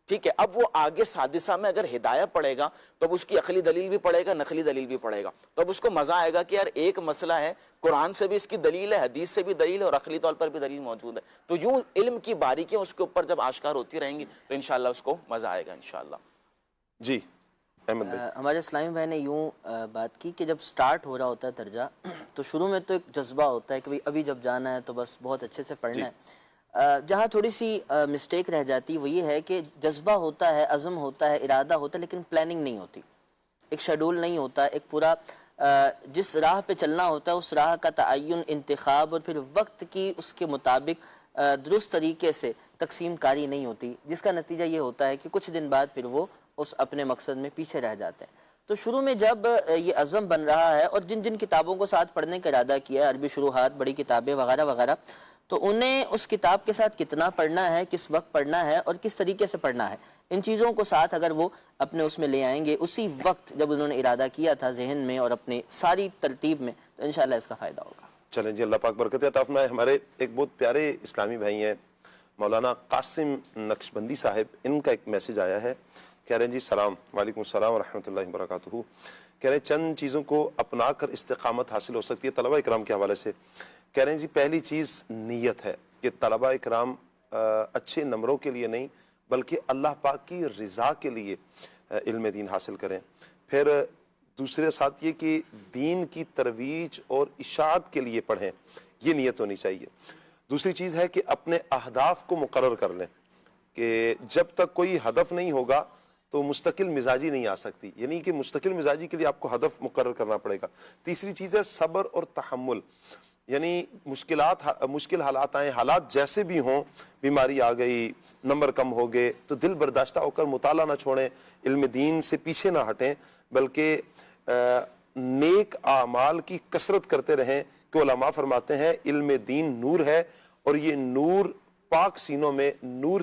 ٹھیک ہے. اب وہ آگے سادسہ میں اگر ہدایہ پڑھے گا, تو اب اس کی عقلی دلیل بھی پڑھے گا, نقلی دلیل بھی پڑھے گا. تو اب اس کو مزہ آئے گا کہ یار ایک مسئلہ ہے, قرآن سے بھی اس کی دلیل ہے, حدیث سے بھی دلیل ہے, اور عقلی طور پر بھی دلیل موجود ہے. تو یوں علم کی باریکیاں اس کے اوپر جب آشکار ہوتی رہیں گی, تو انشاءاللہ اس کو مزہ آئے گا انشاءاللہ.
جی احمد بھائی.
ہمارے اسلامی بھائی نے یوں بات کی کہ جب سٹارٹ ہو رہا ہوتا ہے درجہ, تو شروع میں تو ایک جذبہ ہوتا ہے کہ ابھی جب جانا ہے تو بس بہت اچھے سے پڑھنا ہے. جہاں تھوڑی سی مسٹیک رہ جاتی وہ یہ ہے کہ جذبہ ہوتا ہے, عزم ہوتا ہے, ارادہ ہوتا ہے, لیکن پلاننگ نہیں ہوتی, ایک شیڈول نہیں ہوتا, ایک پورا جس راہ پہ چلنا ہوتا ہے اس راہ کا تعین, انتخاب, اور پھر وقت کی اس کے مطابق درست طریقے سے تقسیم کاری نہیں ہوتی, جس کا نتیجہ یہ ہوتا ہے کہ کچھ دن بعد پھر وہ اس اپنے مقصد میں پیچھے رہ جاتے ہیں. تو شروع میں جب یہ عزم بن رہا ہے, اور جن جن کتابوں کو ساتھ پڑھنے کا ارادہ کیا ہے, عربی شروحات, بڑی کتابیں وغیرہ وغیرہ, تو انہیں اس کتاب کے ساتھ کتنا پڑھنا ہے, کس وقت پڑھنا ہے, اور کس طریقے سے پڑھنا ہے, ان چیزوں کو ساتھ اگر وہ اپنے اس میں لے آئیں گے اسی وقت جب انہوں نے ارادہ کیا تھا ذہن میں اور اپنی ساری ترتیب میں, تو انشاءاللہ اس کا فائدہ ہوگا.
چلیں جی, اللہ پاک برکت عطا فرمائے. ہمارے ایک بہت پیارے اسلامی بھائی ہیں مولانا قاسم نقشبندی صاحب, ان کا ایک میسج آیا ہے. کہہ رہے ہیں جی سلام, وعلیکم السلام ورحمۃ اللہ وبرکاتہ. کہہ رہے ہیں چند چیزوں کو اپنا کر استقامت حاصل ہو سکتی ہے طلبہ اکرام کے حوالے سے. کہہ رہے ہیں جی پہلی چیز نیت ہے کہ طلبہ اکرام اچھے نمبروں کے لیے نہیں بلکہ اللہ پاک کی رضا کے لیے علم دین حاصل کریں. پھر دوسرے ساتھ یہ کہ دین کی ترویج اور اشاعت کے لیے پڑھیں, یہ نیت ہونی چاہیے. دوسری چیز ہے کہ اپنے اہداف کو مقرر کر لیں کہ جب تک کوئی ہدف نہیں ہوگا تو مستقل مزاجی نہیں آ سکتی, یعنی کہ مستقل مزاجی کے لیے آپ کو ہدف مقرر کرنا پڑے گا. تیسری چیز ہے صبر اور تحمل, یعنی مشکل حالات آئیں, حالات جیسے بھی ہوں, بیماری آ گئی, نمبر کم ہو گئے, تو دل برداشتہ ہو کر مطالعہ نہ چھوڑیں, علم دین سے پیچھے نہ ہٹیں, بلکہ نیک اعمال کی کثرت کرتے رہیں. کہ علماء فرماتے ہیں علم دین نور ہے, اور یہ نور پاک سینوں میں نور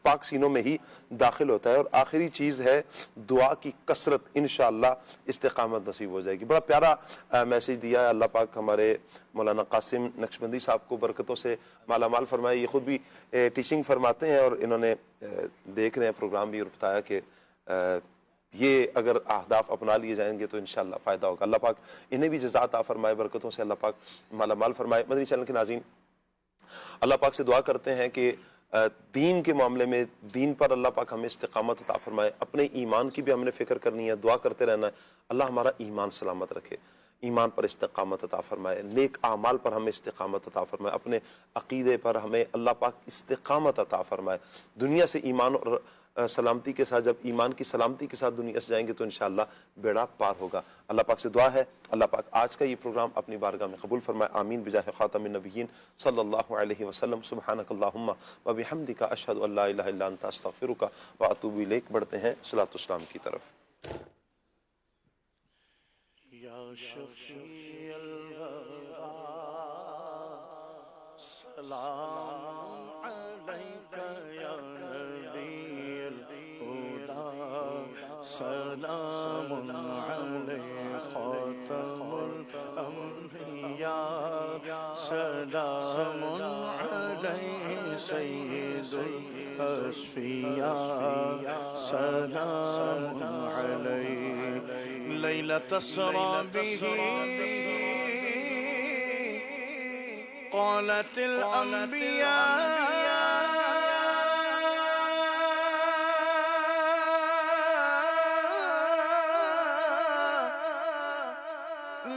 پاک سینوں میں ہی داخل ہوتا ہے. اور آخری چیز ہے دعا کی کثرت، انشاءاللہ استقامت نصیب ہو جائے گی. بڑا پیارا میسیج دیا ہے اللہ پاک ہمارے مولانا قاسم نقشبندی صاحب کو برکتوں سے مالا مال فرمائے. یہ خود بھی ٹیچنگ فرماتے ہیں اور انہوں نے دیکھ رہے ہیں پروگرام بھی اور بتایا کہ یہ اگر اہداف اپنا لیے جائیں گے تو انشاءاللہ فائدہ ہوگا. اللہ پاک انہیں بھی جزا عطا فرمائے، برکتوں سے اللہ پاک مالا مال فرمائے. مدنی چینل کے ناظرین، اللہ پاک سے دعا کرتے ہیں کہ دین کے معاملے میں دین پر اللہ پاک ہمیں استقامت عطا فرمائے. اپنے ایمان کی بھی ہم نے فکر کرنی ہے، دعا کرتے رہنا ہے اللہ ہمارا ایمان سلامت رکھے، ایمان پر استقامت عطا فرمائے، نیک اعمال پر ہمیں استقامت عطا فرمائے، اپنے عقیدے پر ہمیں اللہ پاک استقامت عطا فرمائے. دنیا سے ایمان اور سلامتی کے ساتھ، جب ایمان کی سلامتی کے ساتھ دنیا سے جائیں گے تو انشاءاللہ بیڑا پار ہوگا. اللہ پاک سے دعا ہے اللہ پاک آج کا یہ پروگرام اپنی بارگاہ میں قبول فرمائے. آمین بجاہ خاتم النبیین صلی اللہ علیہ وسلم. سبحانک اللہم و بحمدک اشہد ان لا الہ الا انت استغفرک و اتوب الیک. بڑھتے ہیں صلاۃ والسلام کی طرف.
یا شفیع الورا سلام علیک یا نبی الہدا سلام علیک خاتم الانبیاء سلام علیک سید الاشفیاء سلام علیک لیلۃ اسری به قالت الانبیاء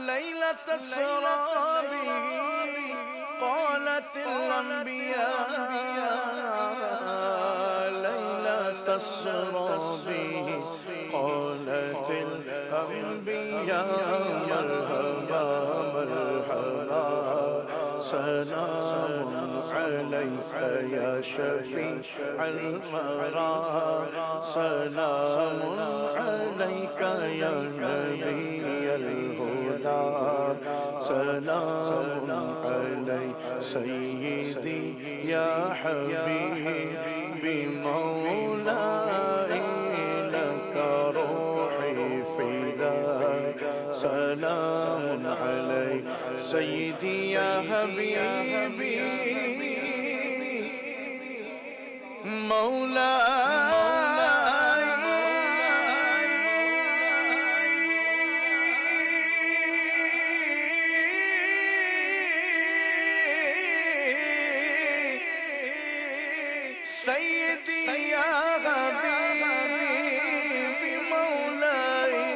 لیلۃ اسری به قالت الانبیاء لیلۃ اسری به قالت الانبیاء مرحبا مرحبا سلام علیک یا شفیع الورا سلام علیک یا نبی الہدا سلام علیک سیدی یا حبیبی مولائی لک روحی فداک سلام علیک سیدی یا حبیبی مولائی سیدی یا حبیبی مولائی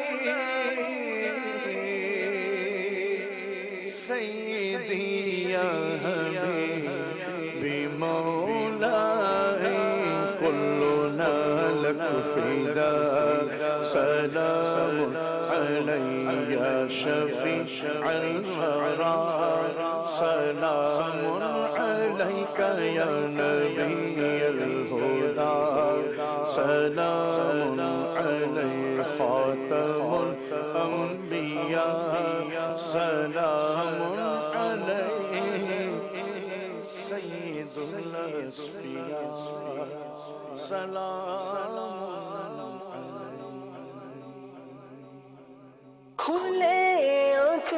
سیدی یا حبیبی مولائی کلنا لک فداک سلام علیک یا شفیع الورا سلام علیک یا نبی الہدا سلام علیک خاتم الانبیاء سلام علیک سید الاشفیاء سلام
کھلے آنکھ